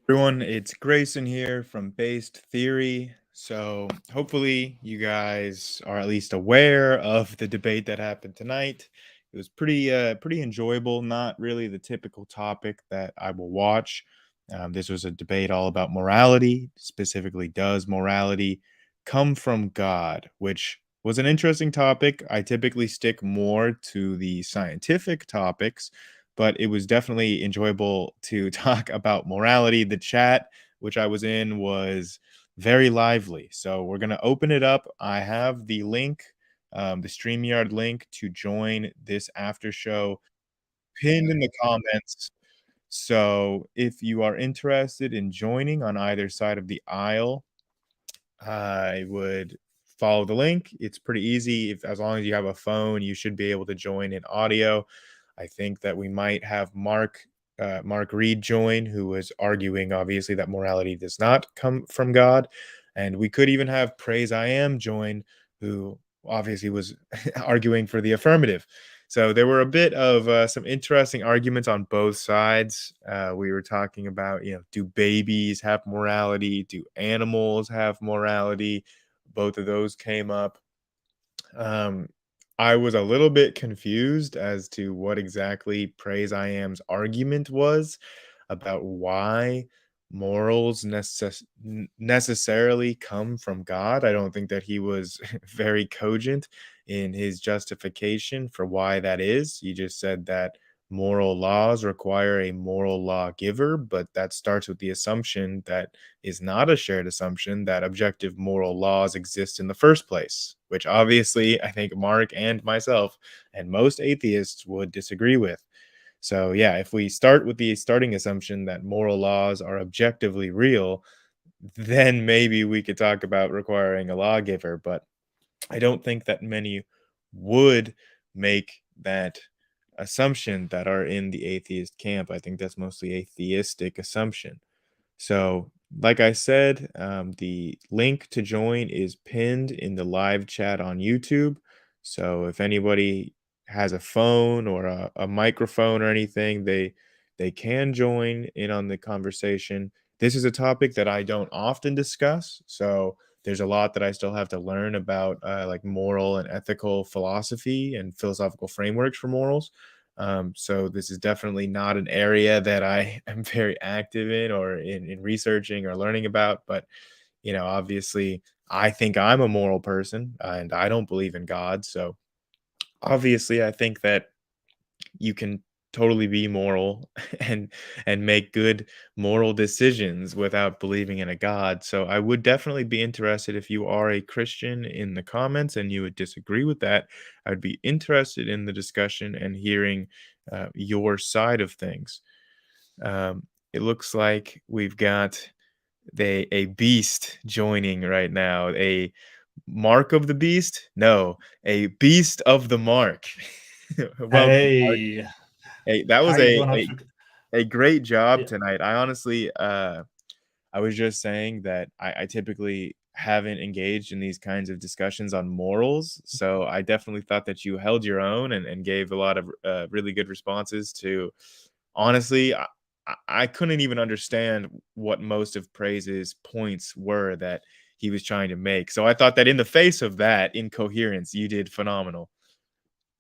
Everyone, it's Grayson here from Based Theory. So, hopefully, you guys are at least aware of the debate that happened tonight. It was pretty enjoyable. Not really the typical topic that I will watch. This was a debate all about morality. Specifically, does morality come from God? Which was an interesting topic. I typically stick more to the scientific topics, but it was definitely enjoyable to talk about morality. The chat, which I was in, was very lively. So we're going to open it up. I have the link, the StreamYard link to join this after show pinned in the comments. So if you are interested in joining on either side of the aisle, I would follow the link. It's pretty easy. If as long as you have a phone, you should be able to join in audio. I think that we might have Mark Reid join, who was arguing obviously that morality does not come from God, and we could even have Praise I Am join, who obviously was arguing for the affirmative. So there were a bit of some interesting arguments on both sides. We were talking about, do babies have morality? Do animals have morality? Both of those came up. Um, I was a little bit confused as to what exactly Praise I Am's argument was about why morals necessarily come from God. I don't think that he was very cogent in his justification for why that is. He just said that moral laws require a moral lawgiver, but that starts with the assumption that is not a shared assumption that objective moral laws exist in the first place, which obviously I think Mark and myself and most atheists would disagree with. So, yeah, if we start with the starting assumption that moral laws are objectively real, then maybe we could talk about requiring a lawgiver. But I don't think that many would make that assumption that are in the atheist camp. I think that's mostly a theistic assumption. So, like I said, the link to join is pinned in the live chat on YouTube. So, if anybody has a phone or a microphone or anything, they can join in on the conversation. This is a topic that I don't often discuss, so there's a lot that I still have to learn about, like moral and ethical philosophy and philosophical frameworks for morals. So this is definitely not an area that I am very active in or in researching or learning about. But, obviously, I think I'm a moral person and I don't believe in God. So obviously, I think that you can totally be moral and make good moral decisions without believing in a god. So I would definitely be interested if you are a Christian in the comments and you would disagree with that. I'd be interested in the discussion and hearing your side of things. It looks like we've got a beast joining right now. A mark of the beast? No, a beast of the mark. Welcome. Hey, Hey, that how was you doing? a great job Yeah. tonight. I honestly, I was just saying that I typically haven't engaged in these kinds of discussions on morals, so I definitely thought that you held your own and gave a lot of really good responses to. Honestly, I couldn't even understand what most of Praise's points were that he was trying to make. So I thought that in the face of that incoherence, you did phenomenal.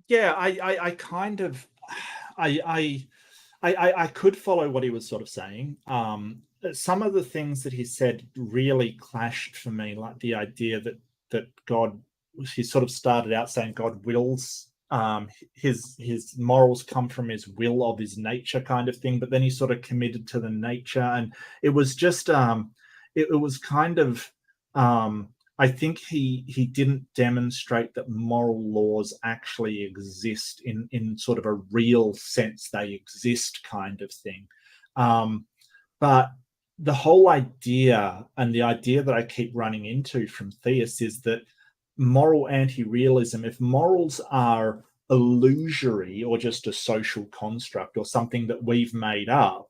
Yeah, I kind of, I, I could follow what he was sort of saying. Some of the things that he said really clashed for me, like the idea that God, he sort of started out saying God wills, his morals come from his will of his nature, kind of thing. But then he sort of committed to the nature, and it was just, it was kind of. I think he didn't demonstrate that moral laws actually exist in sort of a real sense. They exist, kind of thing. But the whole idea, and the idea that I keep running into from theists, is that moral anti-realism, if morals are illusory or just a social construct or something that we've made up,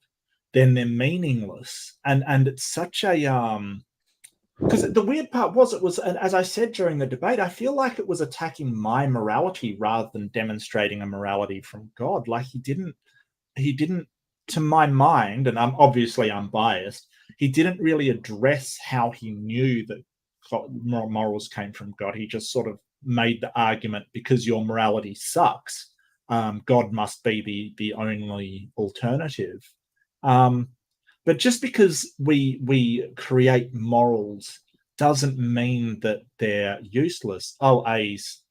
then they're meaningless. And it's such a because the weird part was, it was, and as I said during the debate, I feel like it was attacking my morality rather than demonstrating a morality from God. Like he didn't to my mind, and I'm biased, he didn't really address how he knew that morals came from God. He just sort of made the argument, because your morality sucks, God must be the only alternative. Um, but just because we create morals doesn't mean that they're useless. Oh, A's.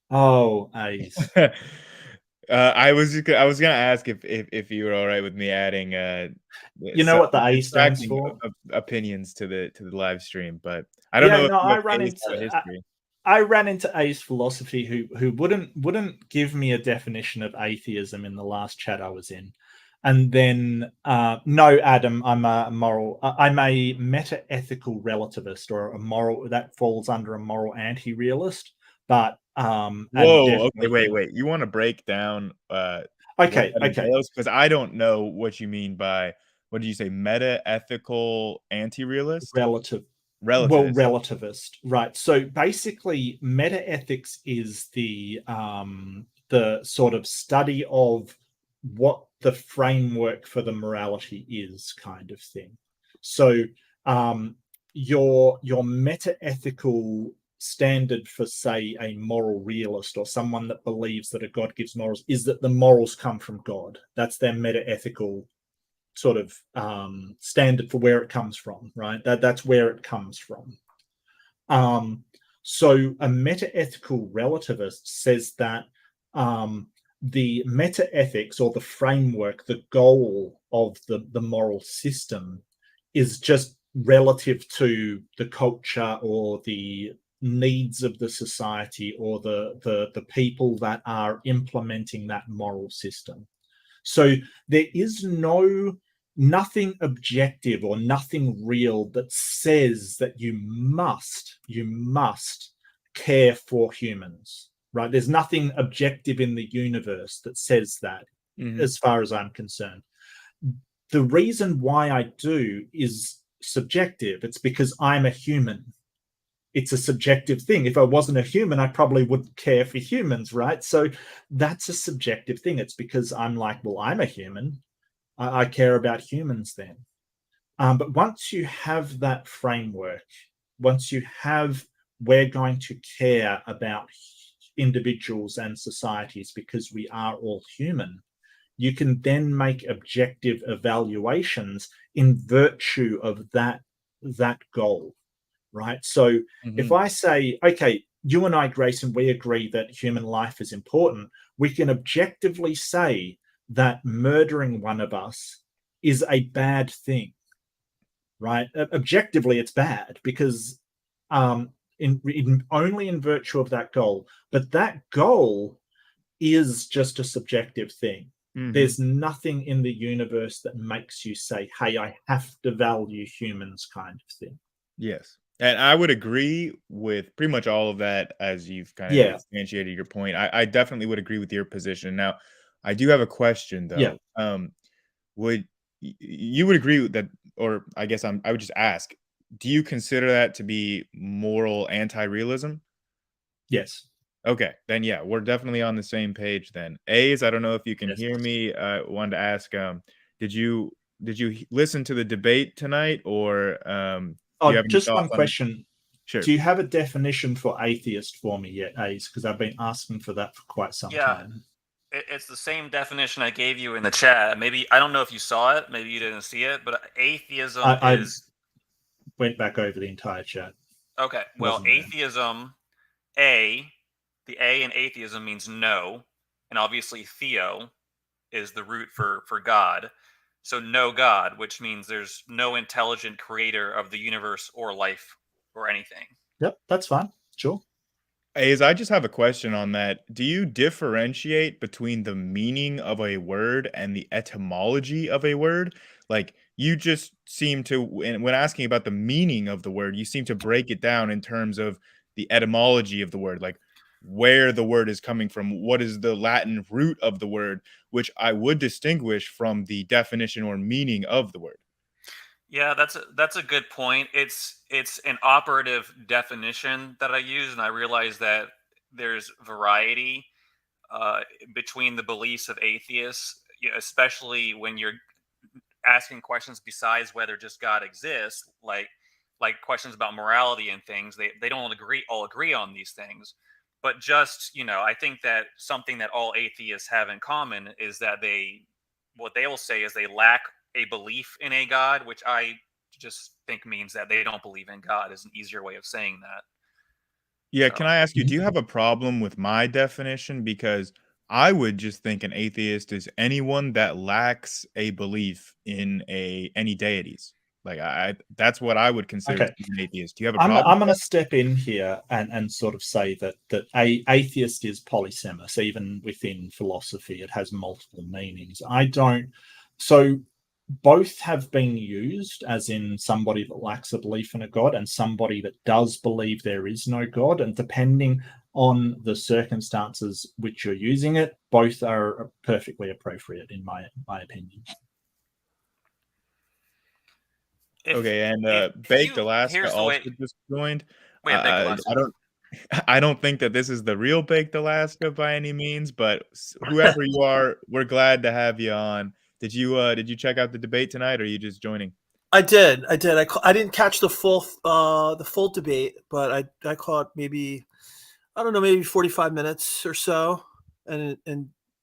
Oh, A's. I was gonna ask if you were all right with me adding You know some what the A stands distracting for? opinions to the live stream, but I don't Yeah, know if no, you have A's have a history. I ran into A's philosophy, who wouldn't give me a definition of atheism in the last chat I was in. And then no, Adam, I'm a meta-ethical relativist, or a moral that falls under a moral anti-realist, but and Whoa, okay, definitely wait. You wanna break down what okay, that okay, entails? Because I don't know what you mean by, what did you say, meta-ethical anti-realist? relative well, Relativist. relativist, right? So basically, metaethics is the sort of study of what the framework for the morality is, kind of thing. So your metaethical standard for, say, a moral realist, or someone that believes that a God gives morals, is that the morals come from God. That's their metaethical sort of standard for where it comes from, right? That's where it comes from. Um, so a meta-ethical relativist says that the meta-ethics, or the framework, the goal of the moral system, is just relative to the culture or the needs of the society, or the people that are implementing that moral system. So there is nothing objective or nothing real that says that you must care for humans, right? There's nothing objective in the universe that says that, Mhm. as far as I'm concerned. The reason why I do is subjective. It's because I'm a human. It's a subjective thing. If I wasn't a human, I probably wouldn't care for humans, right? So that's a subjective thing. It's because I'm like, well, I'm a human. I care about humans then. But once you have that framework, once you have, we're going to care about individuals and societies because we are all human, you can then make objective evaluations in virtue of that goal, right? So if Mhm. I say, okay, you and I, Grayson, we agree that human life is important, we can objectively say that murdering one of us is a bad thing, right? Objectively, it's bad because only in virtue of that goal. But that goal is just a subjective thing. Mhm. There's nothing in the universe that makes you say, hey, I have to value humans, kind of thing. Yes. And I would agree with pretty much all of that as you've kind of Yeah, instantiated your point. I definitely would agree with your position. Now, I do have a question yeah, though. Would you would agree with that, or I would just ask, do you consider that to be moral anti-realism? yes, Okay, then yeah, we're definitely on the same page then. A's, I don't know if you can yes. hear me. Wanted to ask, did you listen to the debate tonight, or do you Oh, have any just thoughts one on it? question. Sure. Do you have a definition for atheist for me yet, Ace? Because I've been asking for that for quite some Yeah, time. it's the same definition I gave you in the chat. Maybe I don't know if you saw it. Maybe you didn't see it, but atheism I is went back over the entire chat. okay. Well, Wasn't there? atheism, a the A in atheism means no, and obviously theo is the root for God. So no God, which means there's no intelligent creator of the universe or life or anything. Yep, that's fine. Sure. A's, I just have a question on that. Do you differentiate between the meaning of a word and the etymology of a word? Like, you just seem to, when asking about the meaning of the word, you seem to break it down in terms of the etymology of the word, like where the word is coming from, what is the Latin root of the word, which I would distinguish from the definition or meaning of the word. Yeah, that's a good point. It's an operative definition that I use, and I realize that there's variety uh, between the beliefs of atheists. especially when you're asking questions besides whether just God exists, like questions about morality and things. They don't all agree on these things. But just, I think that something that all atheists have in common is that what they will say is they lack a belief in a God, which I just think means that they don't believe in God, is an easier way of saying that. Yeah, So can I ask you, do Mhm. you have a problem with my definition? Because I would just think an atheist is anyone that lacks a belief in any deities. Like that's what I would consider to Okay. be an atheist. Do you have a problem I'm with going to that? step in here and sort of say that a atheist is polysemous. Even within philosophy, it has multiple meanings. I don't. So both have been used, as in somebody that lacks a belief in a god and somebody that does believe there is no god. And depending on the circumstances which you're using it, both are perfectly appropriate in my opinion. if Okay, and if Baked you Alaska here's the also way. just joined. Wait, Big Alaska. I don't I don't think that this is the real Baked Alaska by any means, but whoever you are, we're glad to have you on. Did you check out the debate tonight, or are you just joining? I did. I did. I didn't catch the full debate, but I caught maybe, I don't know, maybe 45 minutes or so, and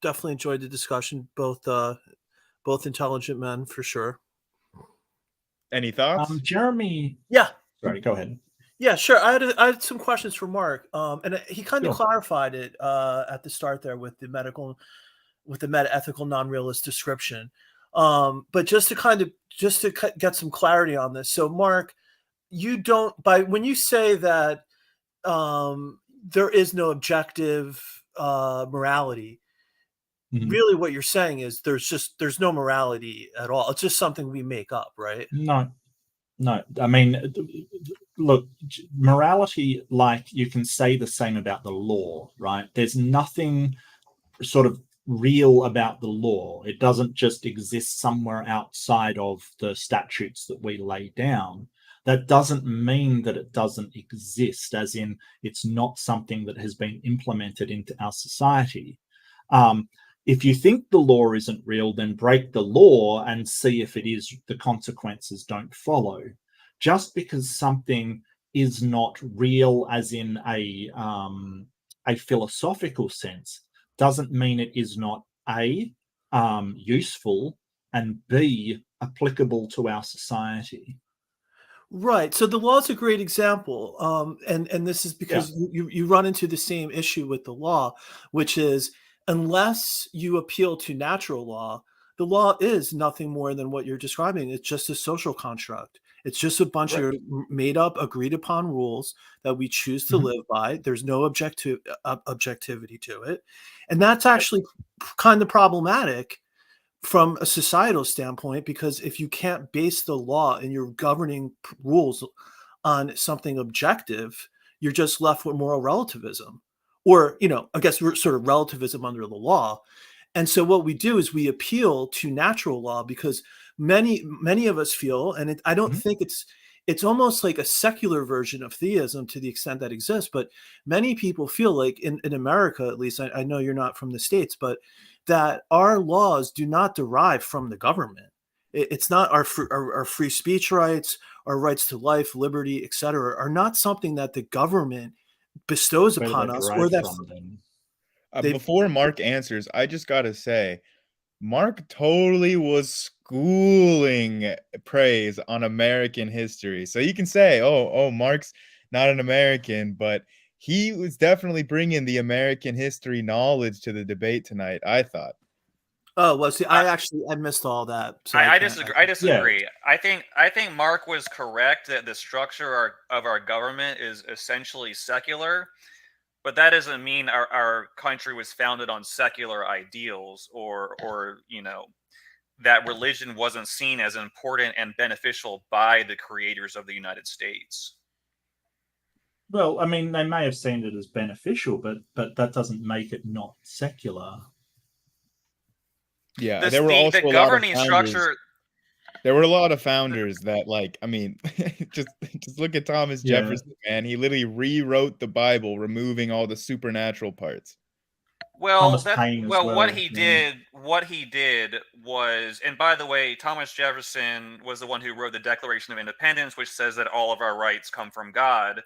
definitely enjoyed the discussion. Both intelligent men for sure. Any thoughts? Jeremy, Yeah. sorry, go ahead. Yeah, sure. I had some questions for Mark, and he kind of Sure. clarified it at the start there with the meta ethical non-realist description. But just to get some clarity on this. So, Mark, you don't, by when you say that there is no objective morality, Mhm. really what you're saying is there's no morality at all. It's just something we make up, right? No, no. I mean, look, morality, like you can say the same about the law, right? There's nothing sort of real about the law. It doesn't just exist somewhere outside of the statutes that we lay down. That doesn't mean that it doesn't exist, as in it's not something that has been implemented into our society. Um, if you think the law isn't real, then break the law and see if it is, the consequences don't follow. Just because something is not real, as in a philosophical sense, doesn't mean it is not A, useful, and B, applicable to our society. Right. So the law is a great example, and this is Yeah. because you run into the same issue with the law, which is unless you appeal to natural law, the law is nothing more than what you're describing. It's just a social construct. It's just a bunch of Correct. made up, agreed upon rules that we choose to Mhm. live by. There's no objectivity to it, and that's actually kind of problematic from a societal standpoint, because if you can't base the law and your governing rules on something objective, you're just left with moral relativism, or I guess we're sort of relativism under the law. And so what we do is we appeal to natural law, because many of us feel, and I don't Mhm. think it's almost like a secular version of theism to the extent that exists, but many people feel like in America, at least, I know you're not from the States, but that our laws do not derive from the government. It's not our free speech rights, our rights to life, liberty, etc., are not something that the government bestows Where do they upon us, or derive that from then? they. Before Mark answers, I just gotta say, Mark totally was schooling praise on American history. So you can say, "Oh, Mark's not an American," but he was definitely bringing the American history knowledge to the debate tonight, I thought. Oh well, see, I, I missed all that, so I I can't. disagree. I Yeah. disagree. I think Mark was correct that the structure of our government is essentially secular, but that doesn't mean our country was founded on secular ideals, or that religion wasn't seen as important and beneficial by the creators of the United States. Well, I mean, they may have seen it as beneficial, but that doesn't make it not secular. Yeah, This there were the also a lot of governing founders. structure. There were a lot of The, founders that, like, I mean, just just look at Thomas Yeah. Jefferson, man. He literally rewrote the Bible, removing all the supernatural parts. Well, Thomas Paine as well, well. what he did was, and by the way, Thomas Jefferson was the one who wrote the Declaration of Independence, which says that all of our rights come from God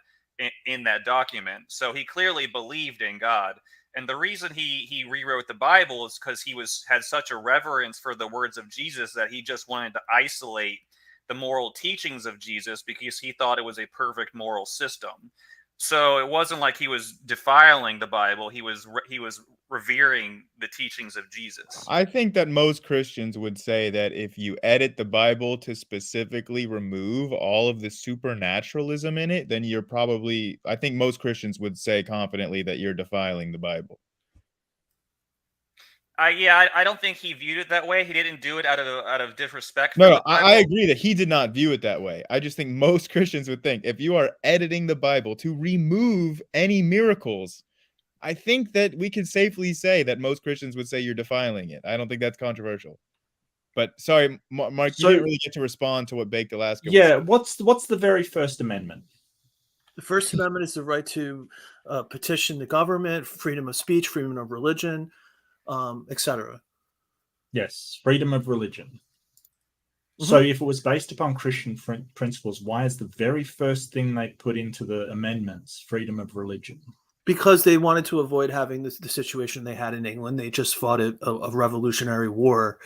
in that document. So he clearly believed in God. And the reason he rewrote the Bible is because he had such a reverence for the words of Jesus that he just wanted to isolate the moral teachings of Jesus because he thought it was a perfect moral system. So it wasn't like he was defiling the Bible. He was revering the teachings of Jesus. I think that most Christians would say that if you edit the Bible to specifically remove all of the supernaturalism in it, then you're probably I think most Christians would say confidently that you're defiling the Bible. I don't think he viewed it that way. He didn't do it out of disrespect for No, the I Bible. agree that he did not view it that way. I just think most Christians would think if you are editing the Bible to remove any miracles, I think that we can safely say that most Christians would say you're defiling it. I don't think that's controversial. But sorry, Mark, you didn't really get to respond to what Baked Alaska was Yeah, saying. what's the very First Amendment? The First Amendment is the right to petition the government, freedom of speech, freedom of religion, etc. Yes, freedom of religion. So if it was based upon Christian principles, why is the very first thing they put into the amendments freedom of religion? Because they wanted to avoid having the situation they had in England. They just fought a revolutionary war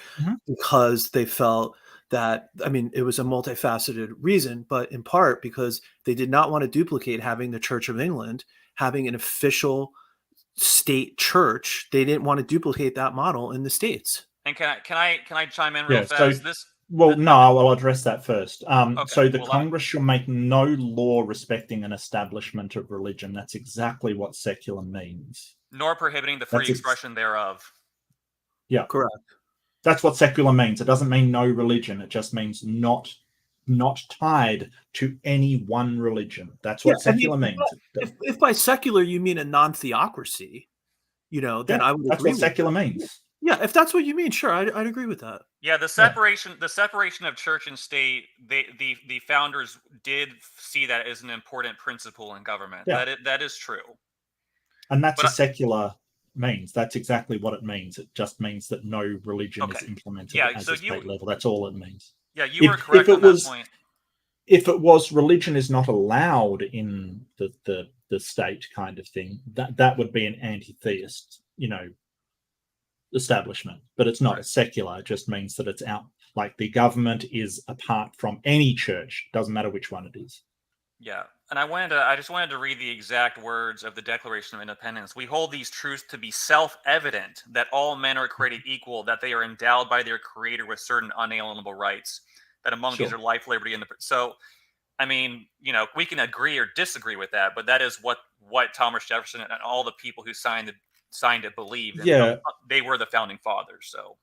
because they felt that, I mean, it was a multifaceted reason, but in part because they did not want to duplicate having the Church of England, having an official state church. They didn't want to duplicate that model in the States. And can I chime in real Yeah, fast? No, I'll address that first. Okay, So the Congress shall make no law respecting an establishment of religion. That's exactly what secular means. Nor prohibiting the free expression thereof. Yeah, correct. That's what secular means. It doesn't mean no religion. It just means not tied to any one religion. That's what secular means. If by secular you mean a non-theocracy, then I would agree. That's what secular means. Yeah, if that's what you mean, sure, I'd agree with that. Yeah, the separation of church and state, the founders did see that as an important principle in government. Yeah. That is true. And that's a secular means. That's exactly what it means. It just means that no religion is implemented at a state level. That's all it means. Yeah, you were correct on that point. If it was religion is not allowed in the state kind of thing, that would be an anti-theist, establishment. But it's not secular. It just means that it's out. Like the government is apart from any church. Doesn't matter which one it is. Yeah. And I just wanted to read the exact words of the Declaration of Independence. We hold these truths to be self-evident, that all men are created equal, that they are endowed by their creator with certain unalienable rights, that among these are life, liberty, and so, I mean, we can agree or disagree with that, but that is what Thomas Jefferson and all the people who signed it believed. And they were the founding fathers. So,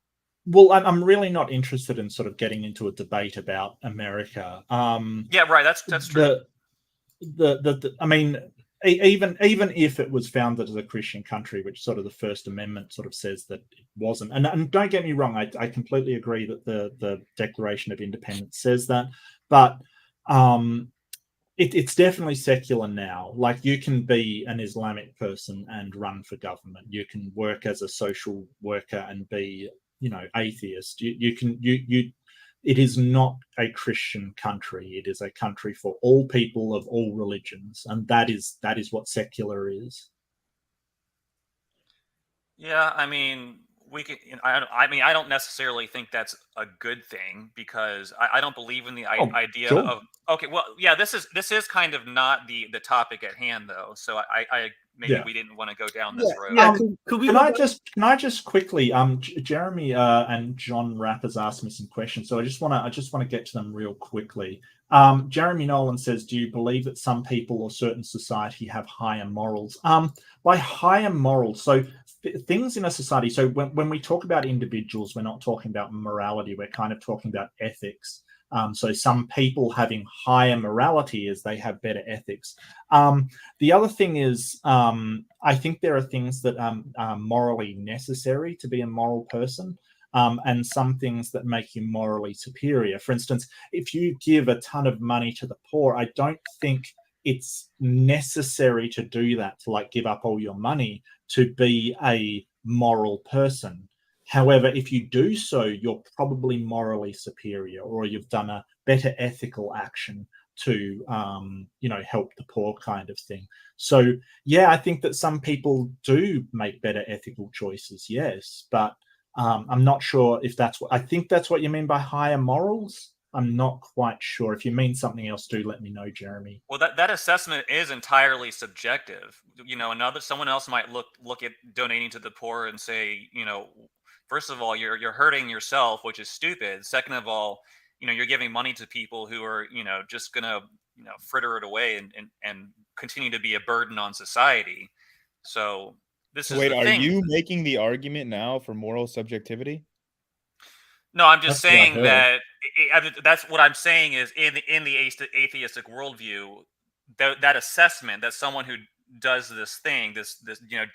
well, I'm really not interested in sort of getting into a debate about America. Yeah, right. That's true. I mean, even if it was founded as a Christian country, which sort of the First Amendment sort of says that it wasn't, and don't get me wrong, I completely agree that the Declaration of Independence says that, but it's definitely secular now. Like you can be an Islamic person and run for government. You can work as a social worker and be, atheist. It is not a Christian country. It is a country for all people of all religions, and that is what secular is. Yeah, I mean, we can. I don't necessarily think that's a good thing because I don't believe in the idea of. Okay, well, yeah, this is kind of not the topic at hand though. So I maybe we didn't want to go down this road. Yeah, can I just quickly Jeremy and John Rapp has asked me some questions, so I just want to get to them real quickly. Jeremy Nolan says, do you believe that some people or certain society have higher morals? By higher morals, so things in a society, so when we talk about individuals, we're not talking about morality, we're kind of talking about ethics. So some people having higher morality is they have better ethics. The other thing is, I think there are things that are morally necessary to be a moral person, and some things that make you morally superior. For instance, if you give a ton of money to the poor, I don't think it's necessary to do that, to like give up all your money to be a moral person. However, if you do so, you're probably morally superior, or you've done a better ethical action to, help the poor, kind of thing. So, yeah, I think that some people do make better ethical choices, yes, but I'm not sure if I think that's what you mean by higher morals. I'm not quite sure. If you mean something else, do let me know, Jeremy. Well, that assessment is entirely subjective. Someone else might look at donating to the poor and say, first of all, you're hurting yourself, which is stupid. Second of all, you're giving money to people who are, just gonna, fritter it away and continue to be a burden on society. So this So is wait, the are thing. you making the argument now for moral subjectivity? No, I'm just That's what I saying heard. that that's what I'm saying is in the atheistic worldview, that assessment that someone who does this thing, this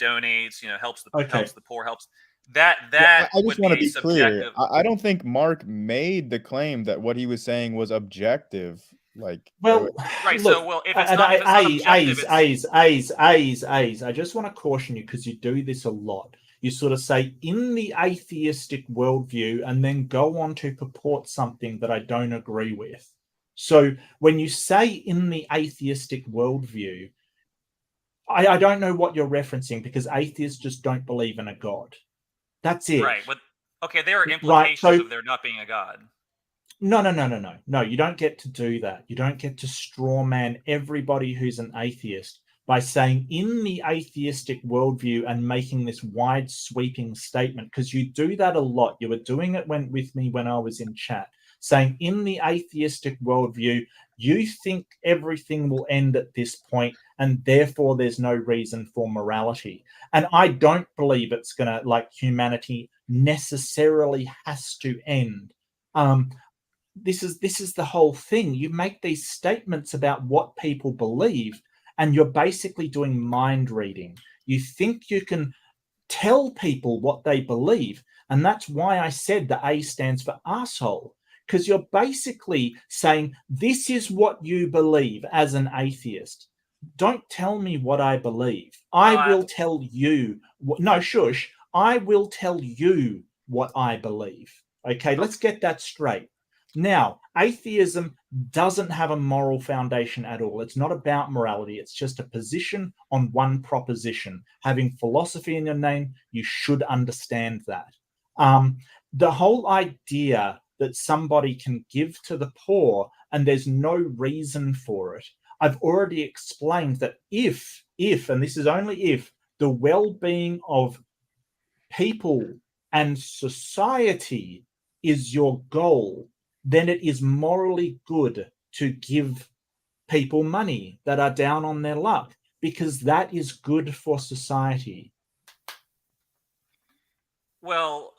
donates, helps Okay. the poor, helps Yeah, that I just would want to be be clear. subjective. I don't think Mark made the claim that what he was saying was objective. Like, Well, Right. So, look, well, and if it's not objective, it's A's. I just want to caution you, because you do this a lot. You sort of say in the atheistic worldview and then go on to purport something that I don't agree with. So when you say in the atheistic worldview, I don't know what you're referencing, because atheists just don't believe in a God. That's it. right. But okay, there are Right. implications So of there not being a god. no. You don't get to do that. You don't get to straw man everybody who's an atheist by saying in the atheistic worldview and making this wide sweeping statement, because you do that a lot. You were doing it with me when I was in chat, saying in the atheistic worldview, you think everything will end at this point, and therefore there's no reason for morality. And I don't believe it's gonna, like, humanity necessarily has to end. This is the whole thing. You make these statements about what people believe, and you're basically doing mind reading. You think you can tell people what they believe, and that's why I said the A stands for asshole, because you're basically saying this is what you believe as an atheist. Don't tell me what I believe. I Well, will tell you. No, shush. I will tell you what I believe. Okay, let's get that straight. Now, atheism doesn't have a moral foundation at all. It's not about morality. It's just a position on one proposition. Having philosophy in your name, you should understand that. The whole idea that somebody can give to the poor and there's no reason for it. I've already explained that if, and this is only if, the well-being of people and society is your goal, then it is morally good to give people money that are down on their luck, because that is good for society. well,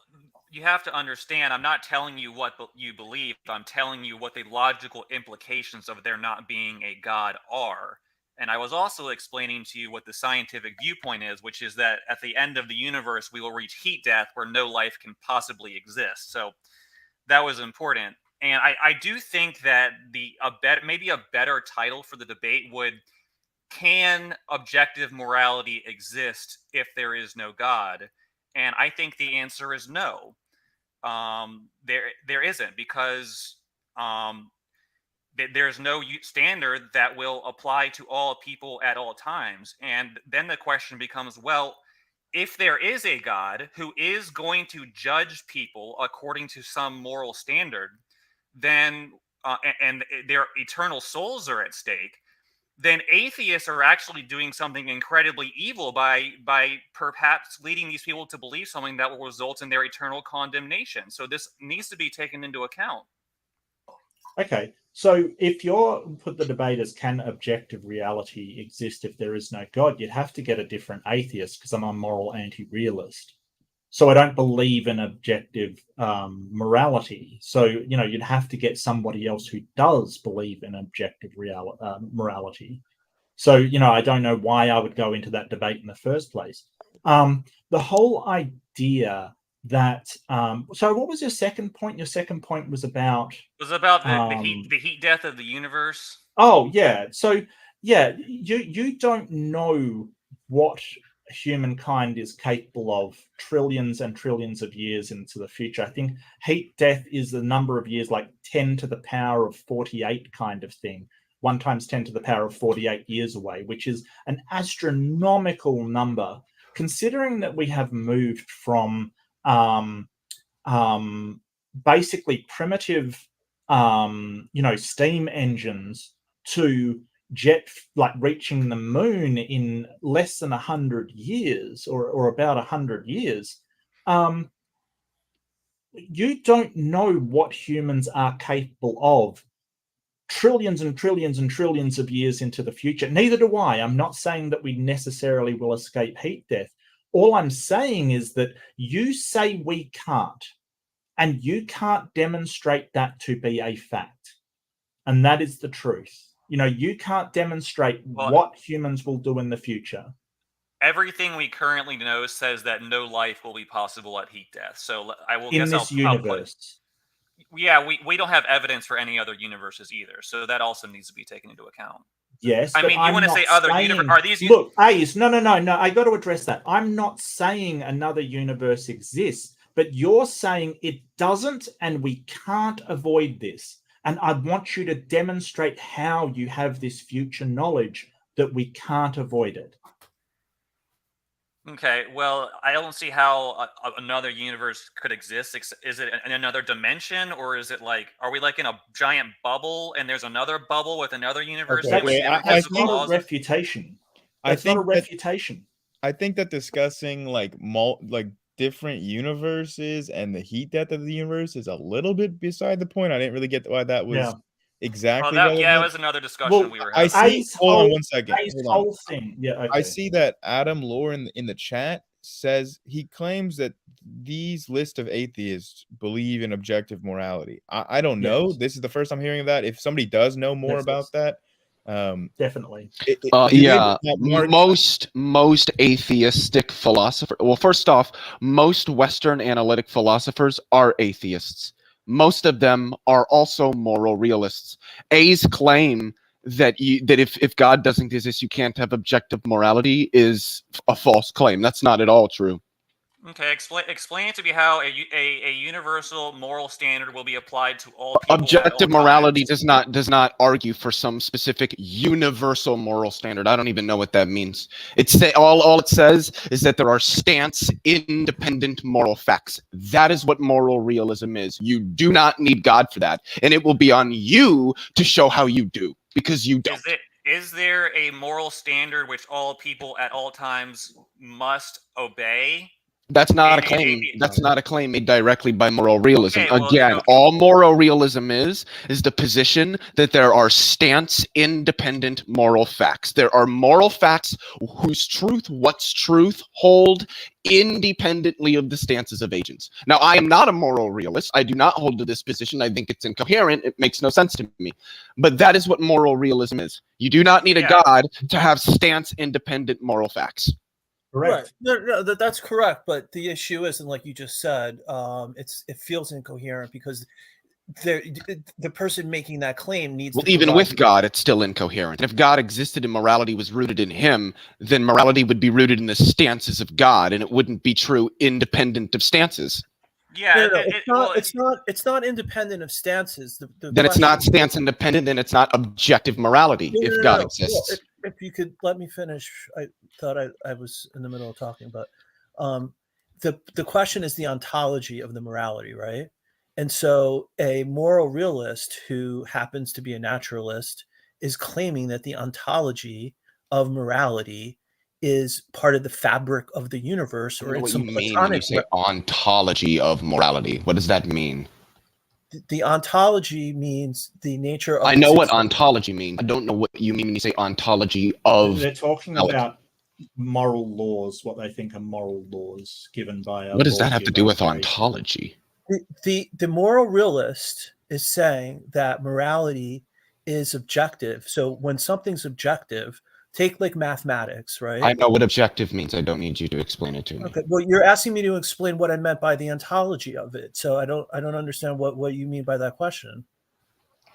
you have to understand, I'm not telling you what you believe. I'm telling you what the logical implications of there not being a God are. And I was also explaining to you what the scientific viewpoint is, which is that at the end of the universe, we will reach heat death where no life can possibly exist. So that was important. And I do think that maybe a better title for the debate would, can objective morality exist if there is no God? And I think the answer is no. There isn't, because there's no standard that will apply to all people at all times. And then the question becomes, well, if there is a God who is going to judge people according to some moral standard, then and their eternal souls are at stake, then atheists are actually doing something incredibly evil by perhaps leading these people to believe something that will result in their eternal condemnation. So this needs to be taken into account. Okay, so if you're put the debate as can objective reality exist if there is no God, you'd have to get a different atheist, because I'm a moral anti-realist. So I don't believe in objective morality. So, you'd have to get somebody else who does believe in objective morality. So, I don't know why I would go into that debate in the first place. The whole idea that so what was your second point? Your second point was about It was about the heat death of the universe. oh yeah. So yeah, you don't know what humankind is capable of trillions and trillions of years into the future. I think heat death is the number of years like 10 to the power of 48 kind of thing. 1 times 10 to the power of 48 years away, which is an astronomical number, considering that we have moved from basically primitive, steam engines to like reaching the moon in less than 100 years or about 100 years. You don't know what humans are capable of trillions and trillions and trillions of years into the future. Neither do I. I'm not saying that we necessarily will escape heat death. All I'm saying is that you say we can't, and you can't demonstrate that to be a fact. And that is the truth. You can't demonstrate what humans will do in the future. Everything we currently know says that no life will be possible at heat death. So I will in guess this universe. We don't have evidence for any other universes either. So that also needs to be taken into account. Yes, I mean, you want to say other universes? Are these? Look, Ace, no. I got to address that. I'm not saying another universe exists, but you're saying it doesn't, and we can't avoid this. And I want you to demonstrate how you have this future knowledge that we can't avoid it. Okay, well, I don't see how another universe could exist. Is it in another dimension, or is it like, are we like in a giant bubble and there's another bubble with another universe? Okay, that's not a refutation. That's not a refutation. I think that discussing like different universes and the heat death of the universe is a little bit beside the point. I didn't really get why that was exactly. It was another discussion we were having. I see. Hold on 1 second. Whole thing. Yeah. Okay. I see that Adam Lore in the chat says he claims that these list of atheists believe in objective morality. I don't know. Yes. This is the first I'm hearing of that. If somebody does know more about that, definitely. Most atheistic philosophers. Well, first off, most Western analytic philosophers are atheists. Most of them are also moral realists. A's claim that if God doesn't exist, you can't have objective morality is a false claim. That's not at all true. Okay, explain to me how a universal moral standard will be applied to all people. Objective morality does not argue for some specific universal moral standard. I don't even know what that means. All it says is that there are stance independent moral facts. That is what moral realism is. You do not need God for that, and it will be on you to show how you do, because you don't. Is there a moral standard which all people at all times must obey? That's not a claim. That's not a claim made directly by moral realism. Okay, well, again, all moral realism is the position that there are stance-independent moral facts. There are moral facts whose what's truth, hold independently of the stances of agents. Now, I am not a moral realist. I do not hold to this position. I think it's incoherent. It makes no sense to me. But that is what moral realism is. You do not need a God to have stance-independent moral facts. Correct. Right. No, that's correct. But the issue is, and like you just said, it feels incoherent because the person making that claim needs. Well, even with God, it's still incoherent. If God existed and morality was rooted in Him, then morality would be rooted in the stances of God, and it wouldn't be true independent of stances. Yeah, it's not independent of stances. Then it's not stance independent, then it's not objective morality if God exists. Well, if you could let me finish, I thought I was in the middle of talking, but the question is the ontology of the morality, right? And so a moral realist who happens to be a naturalist is claiming that the ontology of morality is part of the fabric of the universe, or it's some platonic. What you mean when you say ontology of morality? What does that mean? The ontology means the nature of. I know what ontology means. I don't know what you mean when you say ontology of. They're talking about moral laws, what they think are moral laws given by. What does that have to do with ontology? The moral realist is saying that morality is objective. So when something's objective, take like mathematics, right? I know what objective means. I don't need you to explain it to me. Okay. Well, you're asking me to explain what I meant by the ontology of it. So I don't understand what you mean by that question.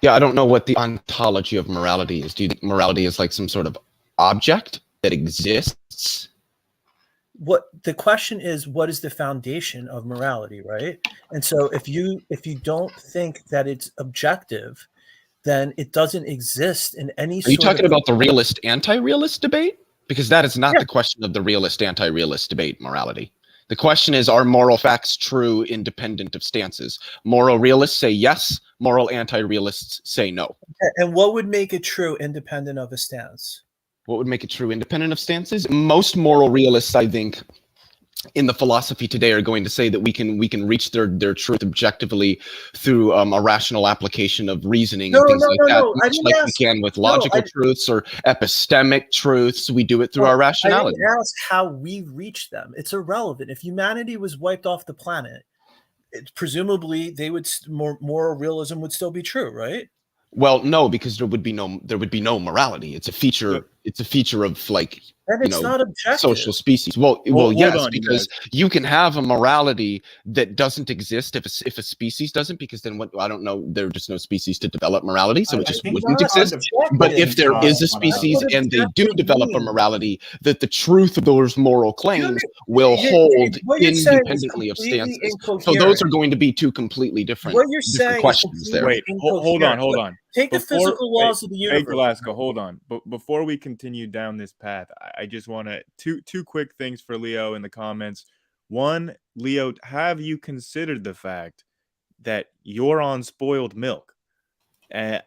Yeah, I don't know what the ontology of morality is. Do you think morality is like some sort of object that exists? what the question is, what is the foundation of morality, right? And so if you don't think that it's objective, then it doesn't exist in any Are you sort talking of about the realist anti-realist debate? Because that is not Yeah. the question of the realist anti-realist debate, morality. The question is, are moral facts true independent of stances? Moral realists say yes, moral anti-realists say no. And what would make it true independent of a stance? What would make it true independent of stances? Most moral realists, I think, in the philosophy today are going to say that we can reach their truth objectively through a rational application of reasoning and things like that, I much didn't like we ask. can with logical truths or epistemic truths. We do it through our I rationality. didn't ask how we reach them. It's irrelevant. If humanity was wiped off the planet, presumably they would moral realism would still be true, right? Well, no, because there would be no morality. It's a feature. Yep. It's a feature of, like, And it's not objective. social species. Well, Hold yes, on, you because you can have a morality that doesn't exist if a species doesn't, because then what? I don't know. There are just no species to develop morality, so it just think wouldn't that's exist. But if there is a objective. species That's what and they do objective develop a means. morality, that the truth of those moral claims will hold What you're saying is independently of completely stances. So incoherent. those are going to be two completely different, What you're saying is questions there. Wait, hold on. Take the physical laws of the Hey, universe. Glasgow, hold on. But before we continue down this path, I just want to two quick things for Leo in the comments. One, Leo, have you considered the fact that you're on spoiled milk? I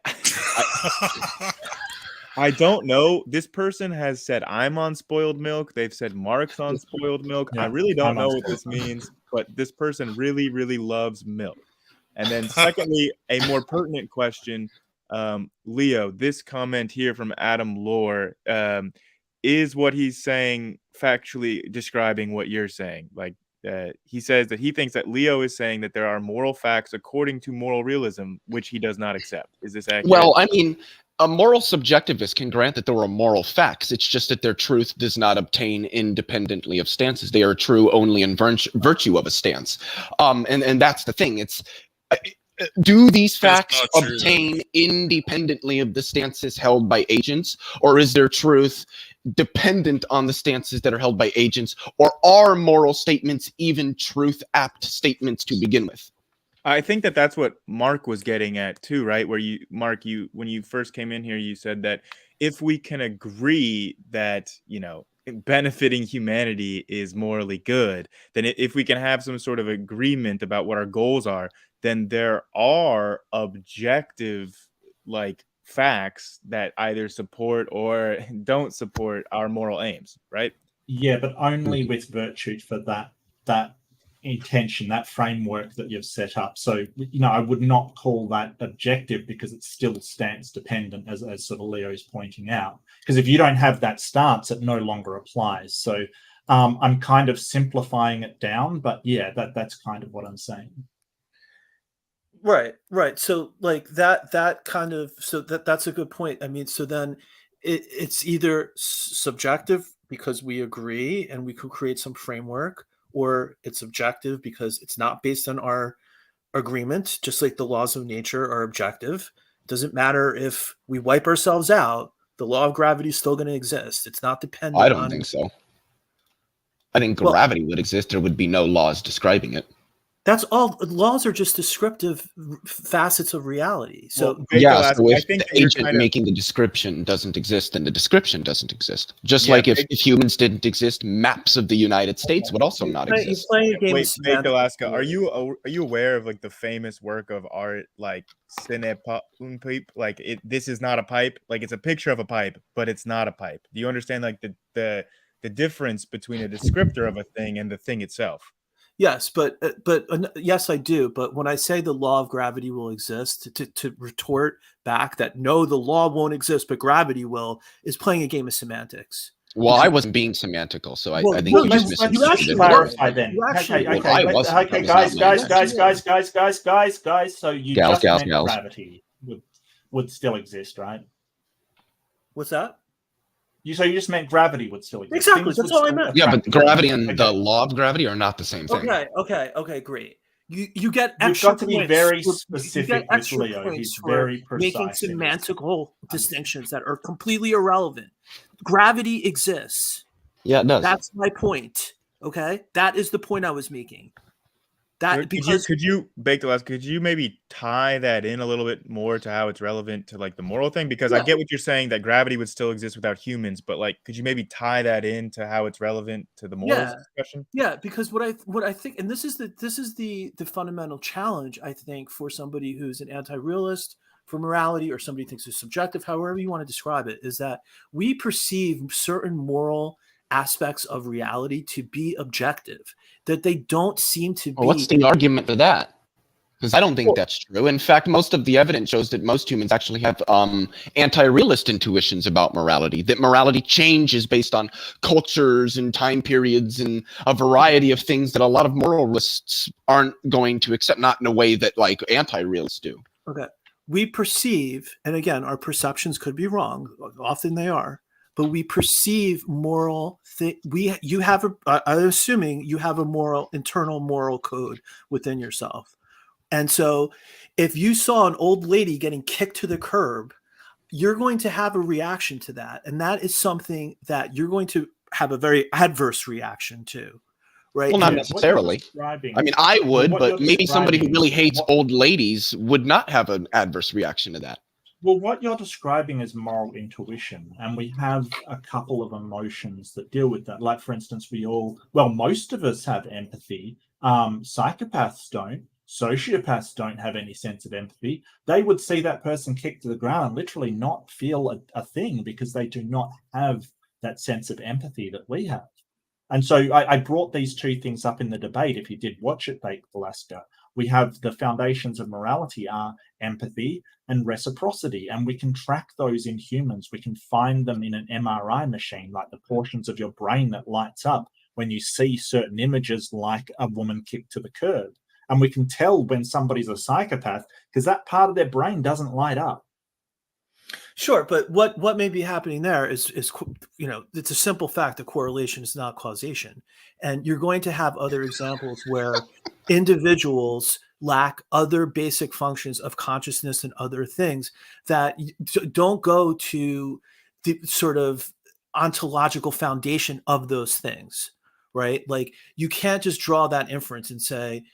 don't know. This person has said I'm on spoiled milk. They've said Mark's on spoiled milk. Yeah, I really don't I'm know on what this spoiled milk. means, but this person really, really loves milk. And then secondly, a more pertinent question, Leo, this comment here from Adam Lore, is what he's saying factually describing what you're saying? Like, he says that he thinks that Leo is saying that there are moral facts according to moral realism, which he does not accept. Is this accurate? Well, I mean, a moral subjectivist can grant that there are moral facts. It's just that their truth does not obtain independently of stances. They are true only in virtue of a stance. And that's the thing. It's do these facts not true, obtain independently of the stances held by agents, or is their truth dependent on the stances that are held by agents, or are moral statements even truth apt statements to begin with? I think that that's what Mark was getting at too, right? Where Mark, when you first came in here, you said that if we can agree that, benefiting humanity is morally good, then if we can have some sort of agreement about what our goals are, then there are objective, like, facts that either support or don't support our moral aims, right? Yeah, but only with virtue for that intention, that framework that you've set up. So, I would not call that objective because it's still stance dependent, as sort of Leo's pointing out. Because if you don't have that stance, it no longer applies. So I'm kind of simplifying it down, but yeah, that's kind of what I'm saying. Right. So like that's a good point. I mean, so then it's either subjective because we agree and we could create some framework, or it's objective because it's not based on our agreement, just like the laws of nature are objective. It doesn't matter if we wipe ourselves out, the law of gravity is still going to exist. It's not dependent I don't think so. I think gravity would exist. There would be no laws describing it. That's all. Laws are just descriptive facets of reality. So yeah, so if the agent making the description doesn't exist, then the description doesn't exist. Just like if humans didn't exist, maps of the United States would also not exist. Wait, Alaska, are you aware of, like, the famous work of art, like Cine un pipe? Like, this is not a pipe. Like, it's a picture of a pipe, but it's not a pipe. Do you understand, like, the difference between a descriptor of a thing and the thing itself? Yes, but yes, I do. But when I say the law of gravity will exist, to retort back that no, the law won't exist, but gravity will, is playing a game of semantics. Well, I wasn't being semantical, so I think you just misunderstood. You actually clarify then. Okay, guys. So you just meant gravity would still exist, right? What's that? You just meant gravity would still exist. Exactly, that's all I meant. Yeah, but gravity and the law of gravity are not the same thing. Okay, great. You get extra You've got to be points. very specific with Leo. He's very precise. Making semantical distinctions that are completely irrelevant. Gravity exists. Yeah, it does. That's my point. Okay, that is the point I was making. That because could you bake the last? Could you maybe tie that in a little bit more to how it's relevant to like the moral thing? Because I yeah, get what you're saying that gravity would still exist without humans, but like, could you maybe tie that in to how it's relevant to the morals yeah, discussion? yeah, because what I think, and this is the fundamental challenge I think for somebody who's an anti-realist for morality, or somebody thinks it's subjective, however you want to describe it, is that we perceive certain moral aspects of reality to be objective, that they don't seem to Well, what's be. the argument for that? Because I don't think Well, that's true. In fact, most of the evidence shows that most humans actually have anti-realist intuitions about morality, that morality changes based on cultures and time periods and a variety of things that a lot of moralists aren't going to accept, not in a way that like anti-realists do. Okay. We perceive, and again, our perceptions could be wrong. Often they are, but we perceive moral. I'm assuming you have a internal moral code within yourself. And so, if you saw an old lady getting kicked to the curb, you're going to have a reaction to that, and that is something that you're going to have a very adverse reaction to, right? Well, not And necessarily. I mean, I would, but maybe somebody who really hates old ladies would not have an adverse reaction to that. Well, what you're describing is moral intuition, and we have a couple of emotions that deal with that. Like, for instance, most of us have empathy. Psychopaths don't. Sociopaths don't have any sense of empathy. They would see that person kicked to the ground and literally not feel a thing, because they do not have that sense of empathy that we have. And so I brought these two things up in the debate. If you did watch it, Bake Alaska, we have the foundations of morality are empathy and reciprocity, and we can track those in humans. We can find them in an MRI machine, like the portions of your brain that lights up when you see certain images, like a woman kicked to the curb. And we can tell when somebody's a psychopath because that part of their brain doesn't light up. Sure, but what may be happening there is it's a simple fact that correlation is not causation, and you're going to have other examples where individuals lack other basic functions of consciousness and other things that don't go to the sort of ontological foundation of those things, right? Like, you can't just draw that inference and say,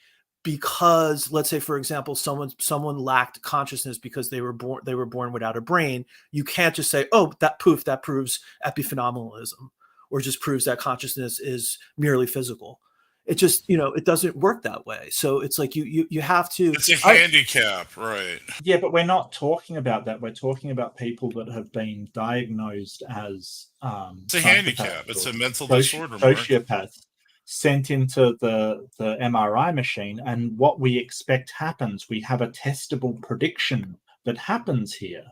because, let's say, for example, someone lacked consciousness because they were born without a brain, you can't just say, oh, that proves epiphenomenalism, or just proves that consciousness is merely physical. It just, it doesn't work that way. So it's like you have to. It's a handicap, right? Yeah, but we're not talking about that. We're talking about people that have been diagnosed as it's a handicap. It's a mental disorder. Sociopaths sent into the MRI machine, and what we expect happens. We have a testable prediction that happens here.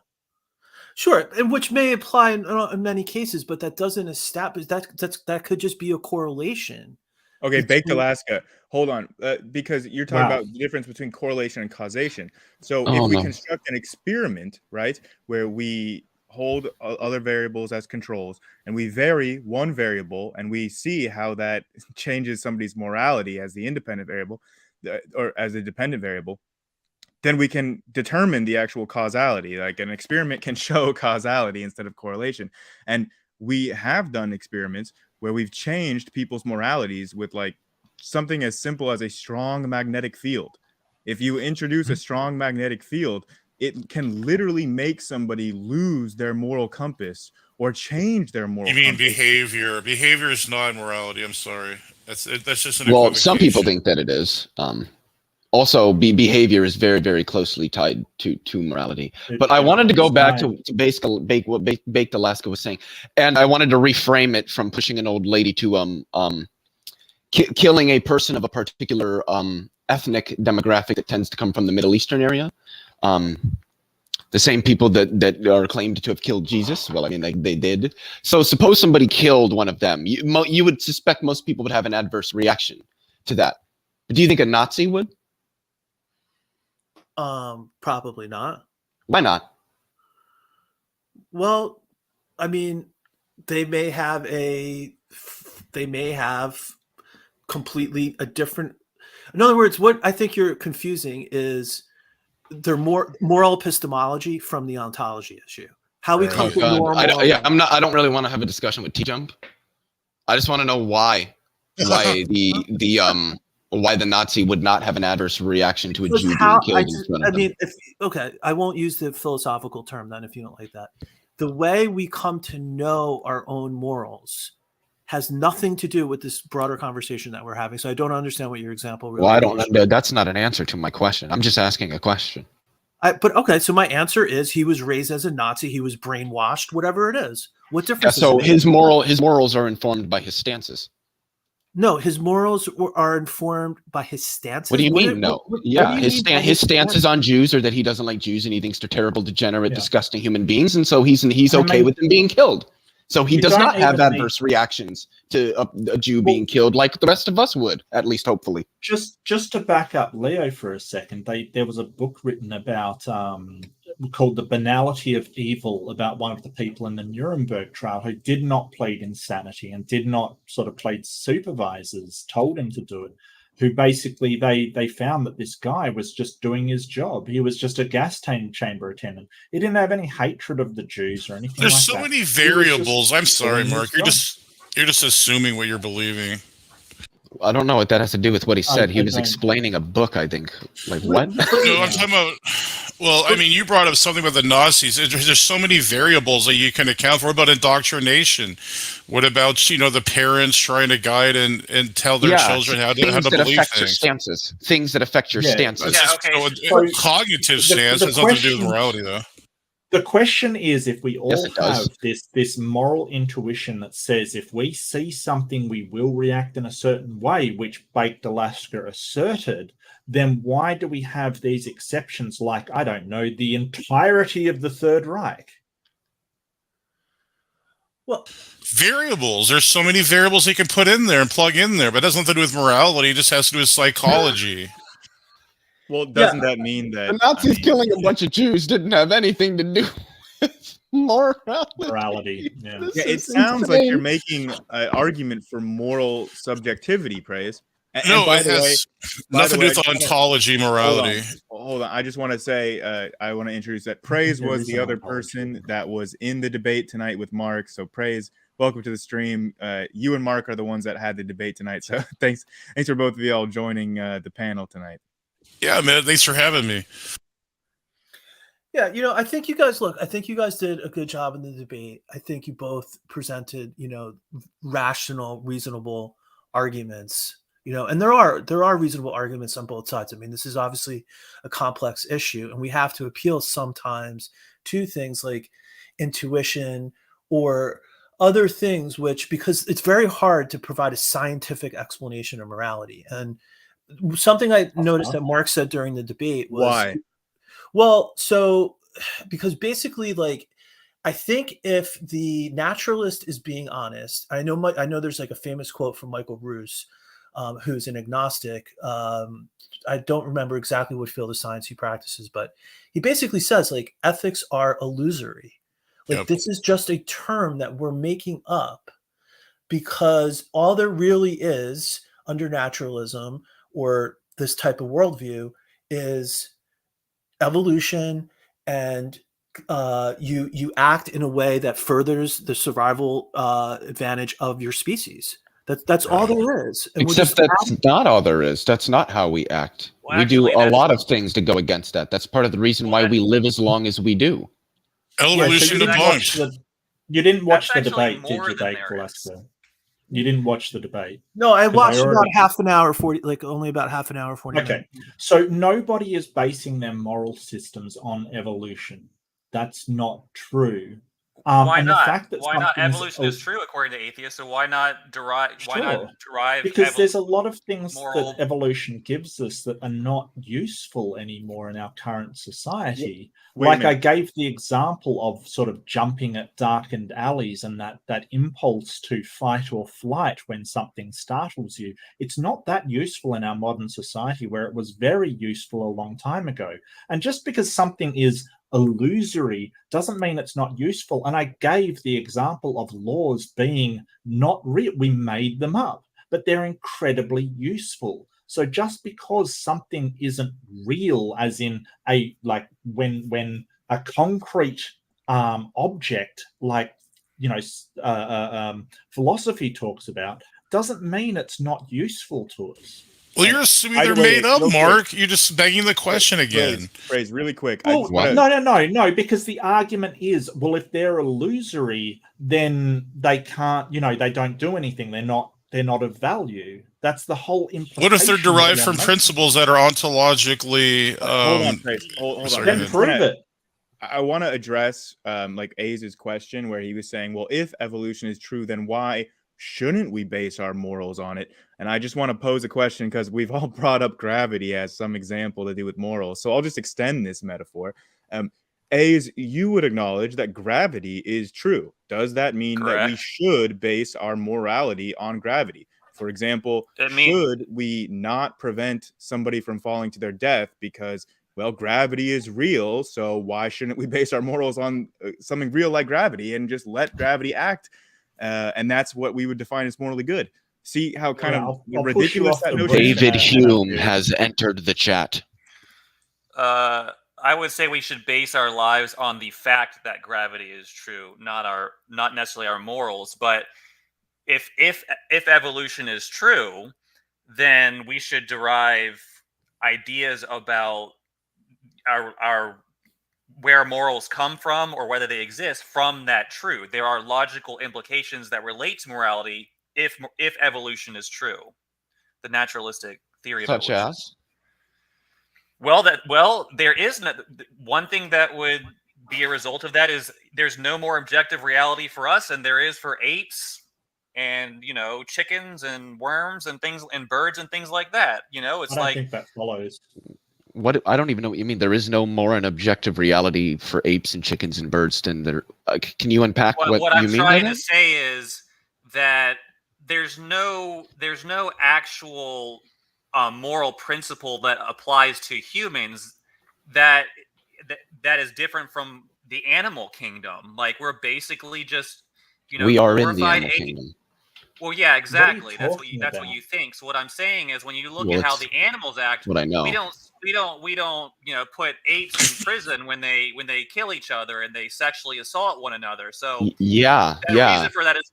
Sure, and which may apply in many cases, but that doesn't establish that could just be a correlation. Okay, Baked Alaska, hold on, because you're talking about the difference between correlation and causation. So if we construct an experiment, right, where we hold other variables as controls, and we vary one variable, and we see how that changes somebody's morality as the independent variable, or as a dependent variable, then we can determine the actual causality. Like, an experiment can show causality instead of correlation. And we have done experiments where we've changed people's moralities with like something as simple as a strong magnetic field. If you introduce a strong magnetic field, it can literally make somebody lose their moral compass or change their moral compass. You mean behavior? Behavior is not morality. I'm sorry. That's just an well, some people think that it is. Also, behavior is very, very closely tied to morality. But I wanted to go back to basically what Baked Alaska was saying, and I wanted to reframe it from pushing an old lady to killing a person of a particular ethnic demographic that tends to come from the Middle Eastern area. The same people that are claimed to have killed Jesus. Well, I mean, they did. So suppose somebody killed one of them. You would suspect most people would have an adverse reaction to that. But do you think a Nazi would? Probably not. Why not? Well, I mean, they may have completely a different. In other words, what I think you're confusing is their moral epistemology from the ontology issue. How we come to normal. I don't really want to have a discussion with T-Jump. I just want to know why. why the Nazi would not have an adverse reaction to a Jew being killed in front of them. Okay, I won't use the philosophical term then if you don't like that. The way we come to know our own morals has nothing to do with this broader conversation that we're having. So I don't understand what your example really Well, I is. don't. That's not an answer to my question. I'm just asking a question. But okay, so my answer is he was raised as a Nazi. He was brainwashed. Whatever it is, what Yeah, difference? so does it make? his morals are informed by his stances. No, his morals are informed by his stances. What do you mean? No. Yeah, his stances on Jews are that he doesn't like Jews and he thinks they're terrible, degenerate, disgusting human beings, and so he's okay with them being killed. So he does not have adverse reactions to a Jew being killed like the rest of us would, at least hopefully. Just to back up Leo for a second, there was a book written about called The Banality of Evil, about one of the people in the Nuremberg trial who did not plead insanity and did not sort of plead supervisors told him to do it, who basically they found that this guy was just doing his job. He was just a gas chamber attendant. He didn't have any hatred of the Jews or anything. There's like so that. many variables. I'm sorry, doing Mark. his You're just assuming what you're believing. I don't know what that has to do with what he said. He was don't- explaining a book, I think. Like what? No, I'm talking about. Well, I mean, you brought up something about the Nazis. There's so many variables that you can account for. What about indoctrination? What about the parents trying to guide and tell their children how to believe affect your things? stances. Things that affect your stances. Yeah, okay. So cognitive stance has nothing to do with morality, though. The question is, if we all it does. have this moral intuition that says if we see something, we will react in a certain way, which Bake Alaska asserted, then why do we have these exceptions like, I don't know, the entirety of the Third Reich? Well, Variables. There's so many variables he can put in there and plug in there, but it has nothing to do with morality. It just has to do with psychology. Well, doesn't that mean that The Nazis killing a bunch of Jews didn't have anything to do with Morality. Yeah. Yeah, it sounds like you're making an argument for moral subjectivity, Praise. And No, by it the way, has nothing to do with ontology, morality. Hold on. I just want to say, I want to introduce that Praise There was is the an other ontology. person that was in the debate tonight with Mark. So Praise, welcome to the stream. You and Mark are the ones that had the debate tonight. So thanks for both of you all joining the panel tonight. Yeah, man. Thanks for having me. yeah, I think you guys did a good job in the debate. I think you both presented, rational, reasonable arguments. And there are reasonable arguments on both sides. I mean, this is obviously a complex issue, and we have to appeal sometimes to things like intuition or other things, because it's very hard to provide a scientific explanation of morality. And something I noticed that Mark said during the debate was, Why? Well, so because basically, I think if the naturalist is being honest, I know there's like a famous quote from Michael Bruce, who's an agnostic. I don't remember exactly what field of science he practices, but he basically says ethics are illusory. This is just a term that we're making up because all there really is under naturalism or this type of worldview is evolution, and you act in a way that furthers the survival advantage of your species. That's all there is. And Except that's not all there is. That's not how we act. Well, we do actually, a lot of things to go against that. That's part of the reason why we live as long as we do. Evolution you debunked. didn't watch the That's actually debate, did more you, than Bake there Alaska? You didn't watch the debate. No, I watched I about already- half an hour, 40, only about half an hour, 40 Okay, minutes. so nobody is basing their moral systems on evolution. That's not true. Why and not? The fact that Why not? something's Evolution is true according to atheists, so why not derive? Why Sure. not derive? Because there's a lot of things moral- that evolution gives us that are not useful anymore in our current society. Wait a Like I minute. gave the example of sort of jumping at darkened alleys and that impulse to fight or flight when something startles you. It's not that useful in our modern society, where it was very useful a long time ago. And just because something is illusory doesn't mean it's not useful. And I gave the example of laws being not real. We made them up, but they're incredibly useful. So just because something isn't real, as in when a concrete object, philosophy talks about, doesn't mean it's not useful to us. Well, you're assuming Either they're way, made up, real quick. Mark. You're just begging the question again. Phrase really quick. I Well, just wanna, no, because the argument is, well, if they're illusory, then they can't, they don't do anything. They're not of value. That's the whole implication. What if they're derived that from they're principles that are ontologically? hold on, Phrase. Hold sorry, on. making. go Then ahead. prove it. I want to address like A's question where he was saying, well, if evolution is true, then why shouldn't we base our morals on it? And I just want to pose a question because we've all brought up gravity as some example to do with morals. So I'll just extend this metaphor. A's, you would acknowledge that gravity is true. Does that mean that we Correct. should base our morality on gravity? For example, should we not prevent somebody from falling to their death because, well, gravity is real, so why shouldn't we base our morals on something real like gravity and just let gravity act? And that's what we would define as morally good. See how kind of I'll push you ridiculous off that the notion bridge. is? David Hume has entered the chat. I would say we should base our lives on the fact that gravity is true, not necessarily our morals. But if evolution is true, then we should derive ideas about our where morals come from or whether they exist from that true. There are logical implications that relate to morality if evolution is true, the naturalistic theory of Such evolution. as? Well, there is one thing that would be a result of that is there's no more objective reality for us than there is for apes and chickens and worms and things and birds and things like that. It's I don't like think that follows. What? I don't even know what you mean. There is no more an objective reality for apes and chickens and birds than there. Can you unpack what what you I'm mean by trying that? to say is that there's no actual moral principle that applies to humans that is different from the animal kingdom. Like we're basically just We are in the glorified animal apes. kingdom. Well, yeah, exactly. That's talking what about? you think. So what I'm saying is, when you look Well, at how it's the animals act, what I know. we don't put apes in prison when they kill each other and they sexually assault one another. So Yeah, the yeah. reason for that is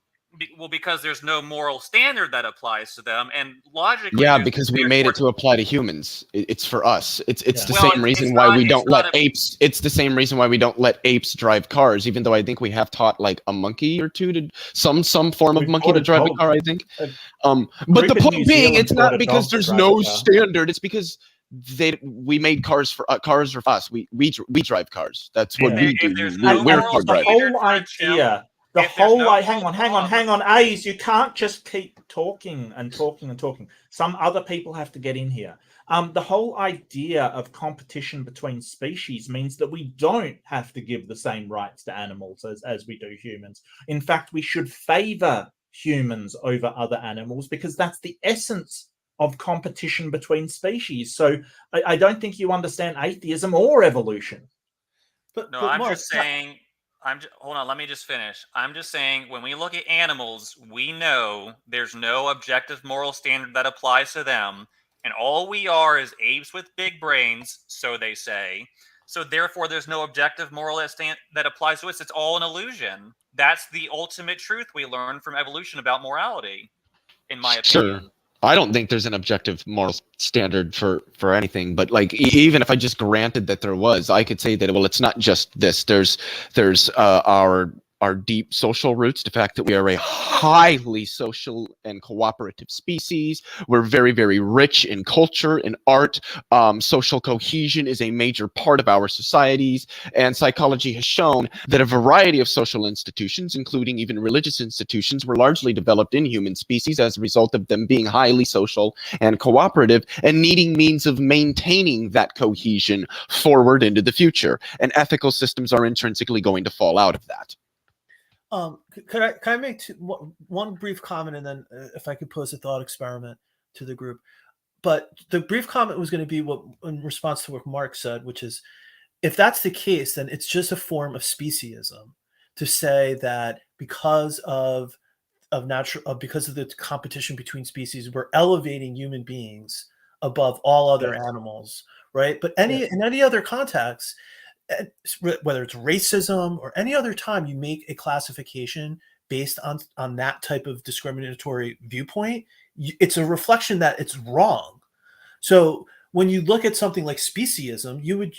because there's no moral standard that applies to them, and logically, Yeah, because we made it to apply to humans. It's for us. It's the Well, same reason it's why not- we it's don't not let a- apes. It's the same reason why we don't let apes drive cars. Even though I think we have taught like a monkey or two to some form of We've monkey taught to a drive a dog. car. I think. A But the group in point New being, Zealand it's taught not a because dog to there's drive no a car. standard. It's because we made cars for us. We drive cars. That's what If we there- do. if there's We're no car moral drivers. standard whole for a chimp, idea. The if there's whole no hang on, A's, you can't just keep talking and talking and talking. Some other people have to get in here. The whole idea of competition between species means that we don't have to give the same rights to animals as we do humans. In fact, we should favor humans over other animals because that's the essence of competition between species. So I don't think you understand atheism or evolution. No, I'm just saying. Hold on. Let me just finish. I'm just saying when we look at animals, we know there's no objective moral standard that applies to them, and all we are is apes with big brains, so they say. So therefore, there's no objective moral that applies to us. It's all an illusion. That's the ultimate truth we learn from evolution about morality, in my opinion. Sure. I don't think there's an objective moral standard for anything, but like even if I just granted that there was, I could say that, well, it's not just this. There's our deep social roots, the fact that we are a highly social and cooperative species. We're very, very rich in culture and art. Social cohesion is a major part of our societies, and psychology has shown that a variety of social institutions, including even religious institutions, were largely developed in human species as a result of them being highly social and cooperative and needing means of maintaining that cohesion forward into the future. And ethical systems are intrinsically going to fall out of that. Can I make one brief comment, and then if I could pose a thought experiment to the group. But the brief comment was going to be what in response to what Mark said, which is, if that's the case, then it's just a form of speciesism to say that because of the competition between species, we're elevating human beings above all other animals, right? But in any other context, whether it's racism or any other time you make a classification based on that type of discriminatory viewpoint, it's a reflection that it's wrong. So when you look at something like speciesism, you would,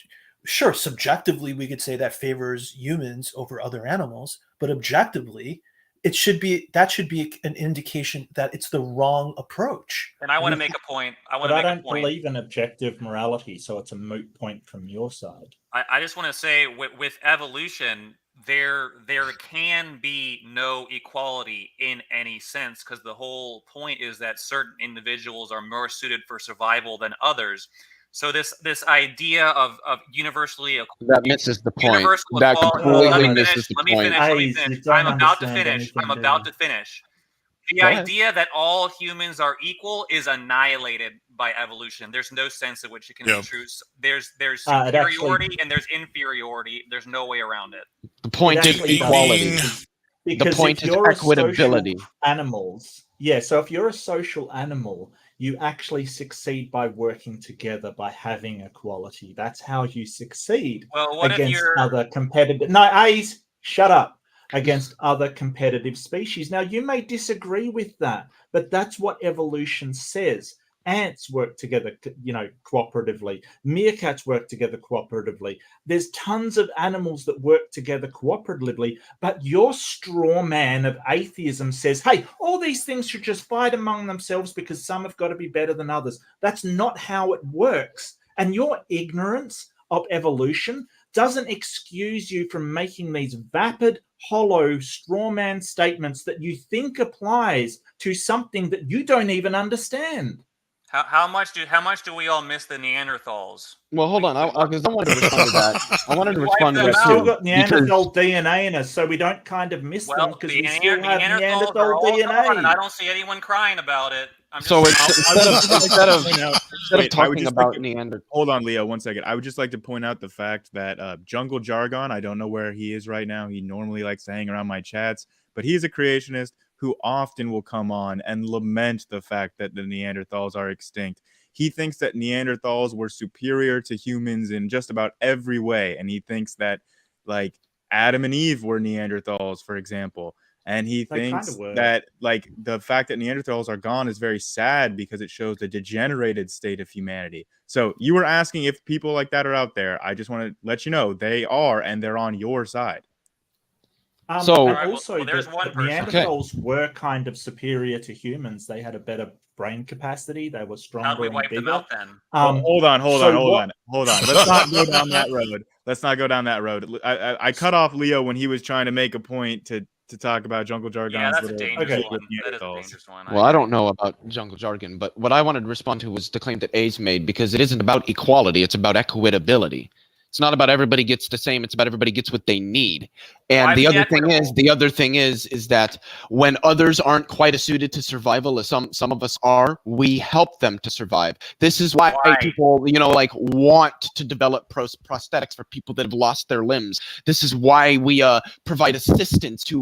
sure, subjectively we could say that favors humans over other animals, but objectively that should be an indication that it's the wrong approach. And I want to make a point. I don't believe in objective morality, so it's a moot point from your side. I just want to say with evolution, there can be no equality in any sense, because the whole point is that certain individuals are more suited for survival than others. So this idea of universally that misses the point. Universal That equality. completely misses the Let me point. finish. I'm about to finish. The idea that all humans are equal is annihilated by evolution. There's no sense in which it can be true. There's superiority and there's inferiority. There's no way around it. The point is equality. Because the point if is you're equitability. Animals, yeah. So if you're a social animal, you actually succeed by working together, by having equality. That's how you succeed against other competitive. No, A's, shut up. Against other competitive species. Now, you may disagree with that, but that's what evolution says. Ants work together, cooperatively. Meerkats work together cooperatively. There's tons of animals that work together cooperatively, but your straw man of atheism says, hey, all these things should just fight among themselves because some have got to be better than others. That's not how it works. And your ignorance of evolution doesn't excuse you from making these vapid, hollow, straw man statements that you think applies to something that you don't even understand. How much do we all miss the Neanderthals? Well, hold on, because I wanted to respond to that. I wanted to respond to that too. We've still got Neanderthal DNA in us, so we don't kind of miss them because we still have Neanderthal DNA. And I don't see anyone crying about it. So instead of talking about Neanderthal. Hold on, Leo, 1 second. I would just like to point out the fact that Jungle Jargon, I don't know where he is right now. He normally likes to hang around my chats, but he's a creationist who often will come on and lament the fact that the Neanderthals are extinct. He thinks that Neanderthals were superior to humans in just about every way. And he thinks that, like, Adam and Eve were Neanderthals, for example. And he thinks that, like, the fact that Neanderthals are gone is very sad because it shows the degenerated state of humanity. So you were asking if people like that are out there. I just want to let you know they are, and they're on your side. There's one person. Neanderthals were kind of superior to humans. They had a better brain capacity. They were stronger and bigger. Them out, then? Hold on. Let's not go down that road. I cut off Leo when he was trying to make a point to talk about Jungle Jargon. Yeah, that's a dangerous one. That is a dangerous one. Well, I don't know about Jungle Jargon, but what I wanted to respond to was the claim that A's made, because it isn't about equality, it's about equitability. It's not about everybody gets the same. It's about everybody gets what they need. And the other thing is that when others aren't quite as suited to survival as some of us are, we help them to survive. This is why people, want to develop prosthetics for people that have lost their limbs. This is why we provide assistance to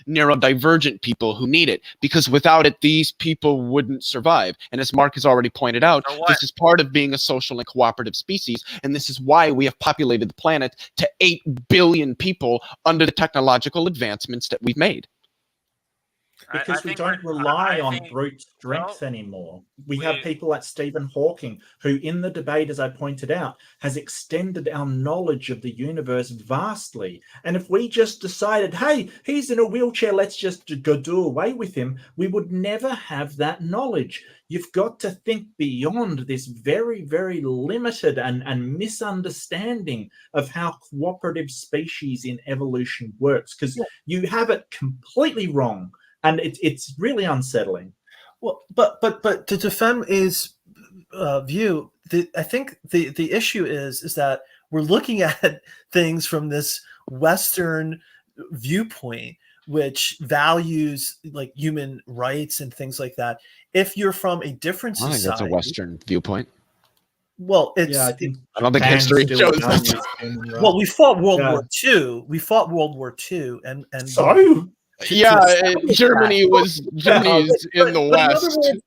neurodivergent people who need it, because without it, these people wouldn't survive. And as Mark has already pointed out, this is part of being a social and cooperative species. And this is why we have populated the planet to 8 billion people under the technological advancements that we've made. Because we don't rely on brute strength anymore. We have people like Stephen Hawking, who in the debate, as I pointed out, has extended our knowledge of the universe vastly. And if we just decided, hey, he's in a wheelchair, let's just go do away with him, we would never have that knowledge. You've got to think beyond this very, very limited and misunderstanding of how cooperative species in evolution works, because you have it completely wrong. And it's really unsettling. Well, but to defend A's view, I think the issue is that we're looking at things from this Western viewpoint, which values like human rights and things like that. If you're from a different society, I think that's a Western viewpoint. Well, I don't think history shows that. Well, we fought World War II, and so. Germany is in the West.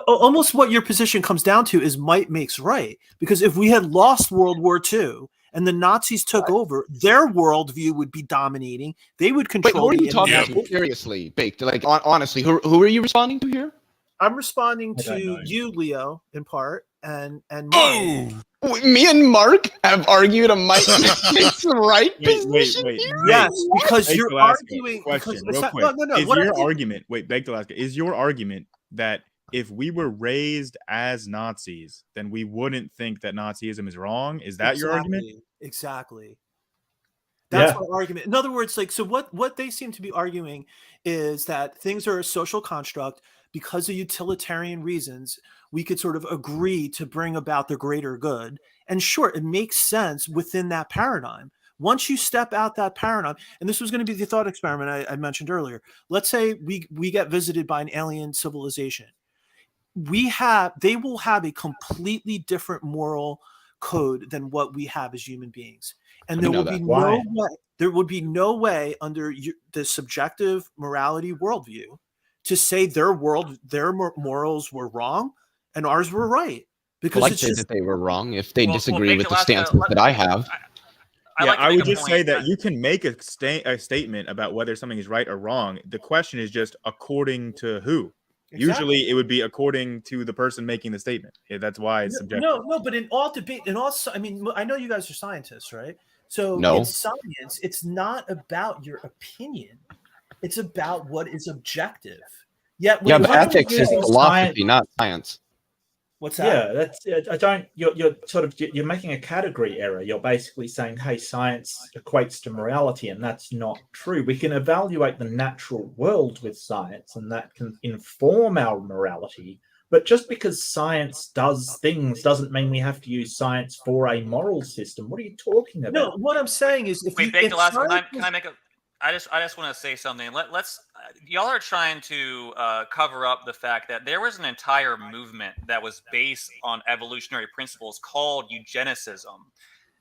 Almost what your position comes down to is might makes right. Because if we had lost World War II and the Nazis took over, their worldview would be dominating. They would Wait, control who are the you talking internet. to? Seriously, Baked. Like, honestly, who are you responding to here? I'm responding I don't to know. you, Leo, in part, and Mark. Oh, Me and Mark have argued a Mike's right position. Wait. Yes, because Beg you're Alaska, arguing. question, Because real quick. no. Is What I your did- argument? Wait, Beg Alaska. Is your argument that if we were raised as Nazis, then we wouldn't think that Nazism is wrong? Is that your argument? Exactly. That's Yeah. my argument. In other words, like, so what they seem to be arguing is that things are a social construct because of utilitarian reasons. We could sort of agree to bring about the greater good. And sure, it makes sense within that paradigm. Once you step out that paradigm, and this was going to be the thought experiment I mentioned earlier. Let's say we get visited by an alien civilization. They will have a completely different moral code than what we have as human beings. And there would be no way under the subjective morality worldview to say their morals were wrong and ours were right. Because Well, I'd it's say just, that they were wrong if they Well, disagree with the Alaska, stances that I have. I make would a just point. say that you can make a statement about whether something is right or wrong. The question is just according to who. Exactly. Usually, it would be according to the person making the statement. Yeah, that's why it's subjective. No, but in all debate, I mean, I know you guys are scientists, right? So No. in science, it's not about your opinion; it's about what is objective. Yet, Yeah, when but you're ethics is using philosophy, not science. What's that? Yeah, that's I don't. You're making a category error. You're basically saying, "Hey, science equates to morality," and that's not true. We can evaluate the natural world with science, and that can inform our morality. But just because science does things doesn't mean we have to use science for a moral system. What are you talking about? No, what I'm saying is, Wait, Baked Alaska, can I make a? I just want to say something. Let's y'all are trying to cover up the fact that there was an entire movement that was based on evolutionary principles called eugenicism,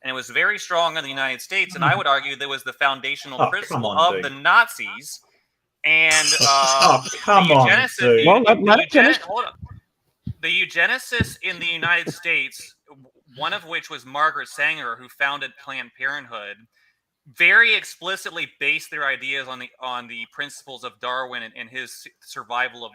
and it was very strong in the United States. And I would argue that was the foundational principle of the Nazis. And come on, dude. The eugenicists in the United States, one of which was Margaret Sanger, who founded Planned Parenthood, very explicitly based their ideas on the principles of Darwin and his survival of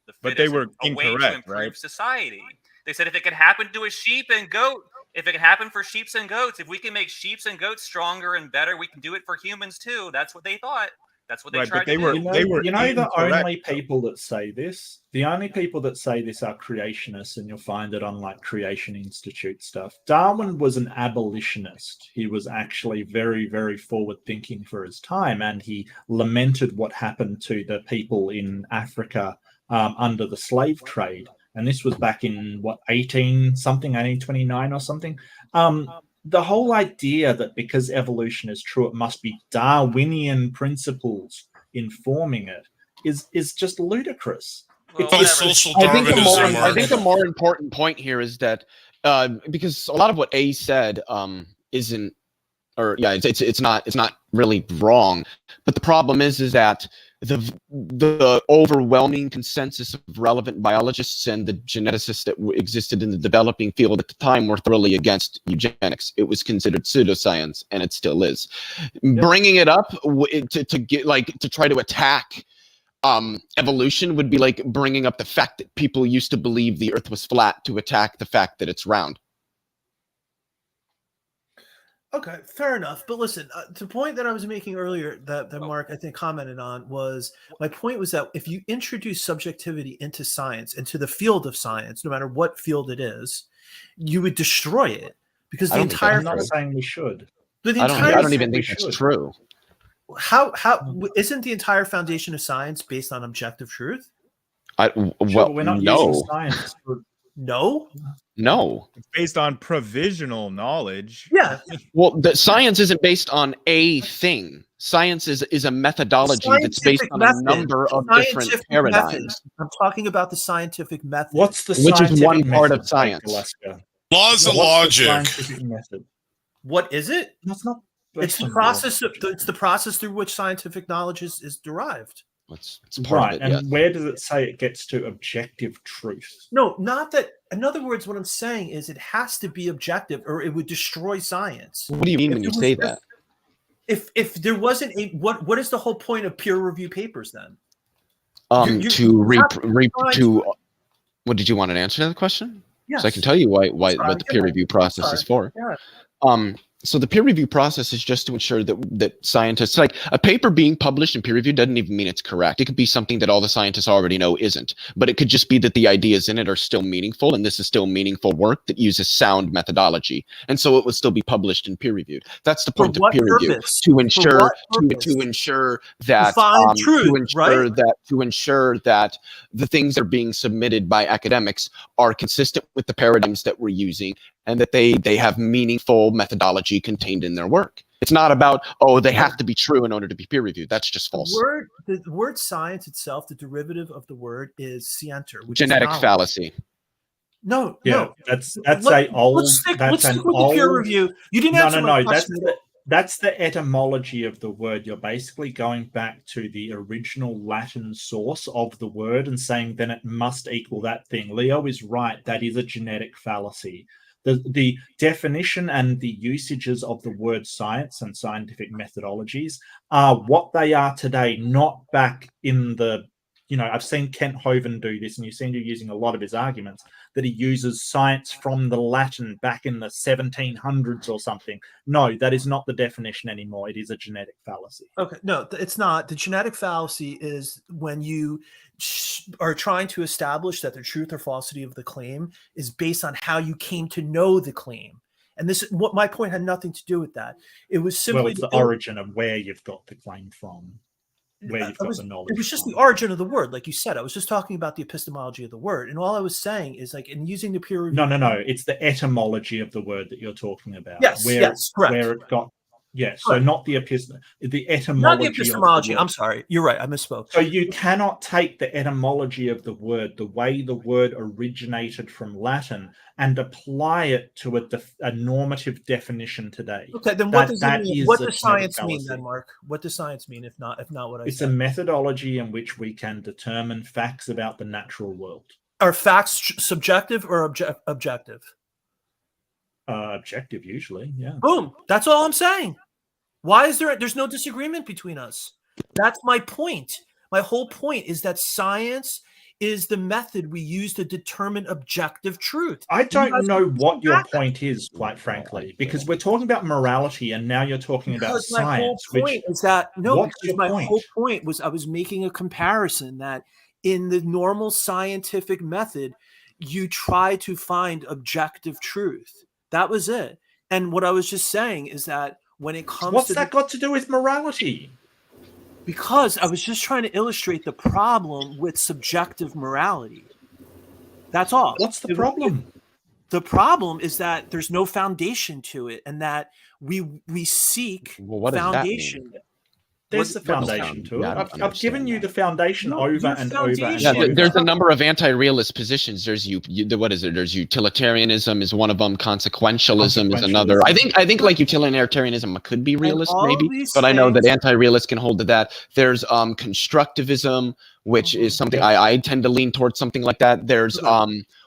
the fittest. But they were a way to incorrect, improve right? society. They said if it could happen to a sheep and goat, if it could happen for sheep and goats, if we can make sheep and goats stronger and better, we can do it for humans too. That's what they thought. That's what they tried to do. They were the incorrect. only people that say this. The only people that say this are creationists, and you'll find it on like Creation Institute stuff. Darwin was an abolitionist. He was actually very, very forward-thinking for his time, and he lamented what happened to the people in Africa under the slave trade. And this was back in 1829 or something. The whole idea that because evolution is true, it must be Darwinian principles informing it is just ludicrous. Oh, social I think Darwinism. the more important point here is that because a lot of what A said isn't, or yeah, it's not really wrong, but the problem is that the overwhelming consensus of relevant biologists and the geneticists that existed in the developing field at the time were thoroughly against eugenics. It was considered pseudoscience, and it still is. Yep. Bringing it up to try to attack evolution would be like bringing up the fact that people used to believe the Earth was flat to attack the fact that it's round. Okay, fair enough. But listen, the point that I was making earlier that Mark, I think, commented on was, my point was that if you introduce subjectivity into science, into the field of science, no matter what field it is, you would destroy it. Because the entire... I'm not saying we should. But I don't even think that's true. How isn't the entire foundation of science based on objective truth? We're not using science for... No. It's based on provisional knowledge. Yeah. Well, the science isn't based on a thing. Science is a methodology that's based on a number of different paradigms. I'm talking about the scientific method. What's the which is one method, part of science? Laws of logic. Scientific method? What is it? That's not. It's the process. It's the process through which scientific knowledge is derived. It's part of it, and where does it say it gets to objective truth? No, not that In other words, what I'm saying is it has to be objective, or it would destroy science. What do you mean If when it you was say just- that? If there wasn't a what is the whole point of peer review papers then? What did you want an answer to the question? Yes. So I can tell you what the Go peer ahead. review process Sorry. is for. Yeah. So the peer review process is just to ensure that scientists, like a paper being published in peer review doesn't even mean it's correct. It could be something that all the scientists already know isn't, but it could just be that the ideas in it are still meaningful, and this is still meaningful work that uses sound methodology, and so it will still be published in peer review. That's the point of peer review, to ensure to ensure that to ensure that the things that are being submitted by academics are consistent with the paradigms that we're using, and that they have meaningful methodology contained in their work. It's not about, they have to be true in order to be peer reviewed. That's just false. The word science itself, the derivative of the word is scienter, which genetic is fallacy. No. That's an old. Let's stick with the peer review. You didn't answer my question. That's the etymology of the word. You're basically going back to the original Latin source of the word and saying then it must equal that thing. Leo is right. That is a genetic fallacy. The definition and the usages of the word science and scientific methodologies are what they are today, not back in the, I've seen Kent Hovind do this, and you seem to be using a lot of his arguments that he uses science from the Latin back in the 1700s or something. No, that is not the definition anymore. It is a genetic fallacy. Okay, no, it's not. The genetic fallacy is when you are trying to establish that the truth or falsity of the claim is based on how you came to know the claim. And this, what my point had nothing to do with that. It was simply the origin of where you've got the claim from, where you've got the knowledge. It was just the origin of the word, like you said. I was just talking about the epistemology of the word, and all I was saying is, like, in using the peer review. No. It's the etymology of the word that you're talking about. Yes, correct. Where it got. Yes, so not the the etymology. Not the epistemology. I'm sorry. You're right. I misspoke. So you cannot take the etymology of the word, the way the word originated from Latin, and apply it to a normative definition today. Okay, then what does it mean? What does science mean then, Mark? What does science mean if not what I said? It's a methodology in which we can determine facts about the natural world. Are facts subjective or objective? Objective, usually, yeah. Boom. That's all I'm saying. Why is there's no disagreement between us? That's my point. My whole point is that science is the method we use to determine objective truth. I don't know what your point is, quite frankly, because we're talking about morality, and now you're talking about science. My whole point is that whole point was I was making a comparison that in the normal scientific method, you try to find objective truth. That was it. And what I was just saying is that when it comes what's that got to do with morality? Because I was just trying to illustrate the problem with subjective morality. That's all. What's the problem? The problem is that there's no foundation to it, and that we seek foundation. There's the foundation to it. I've given you the foundation over and over. Yeah, there's a number of anti-realist positions. There's what is it? There's utilitarianism is one of them. Consequentialism is another. I think like utilitarianism could be realist, maybe, but I know that anti-realists can hold to that. There's constructivism, which is something I tend to lean towards something like that. There's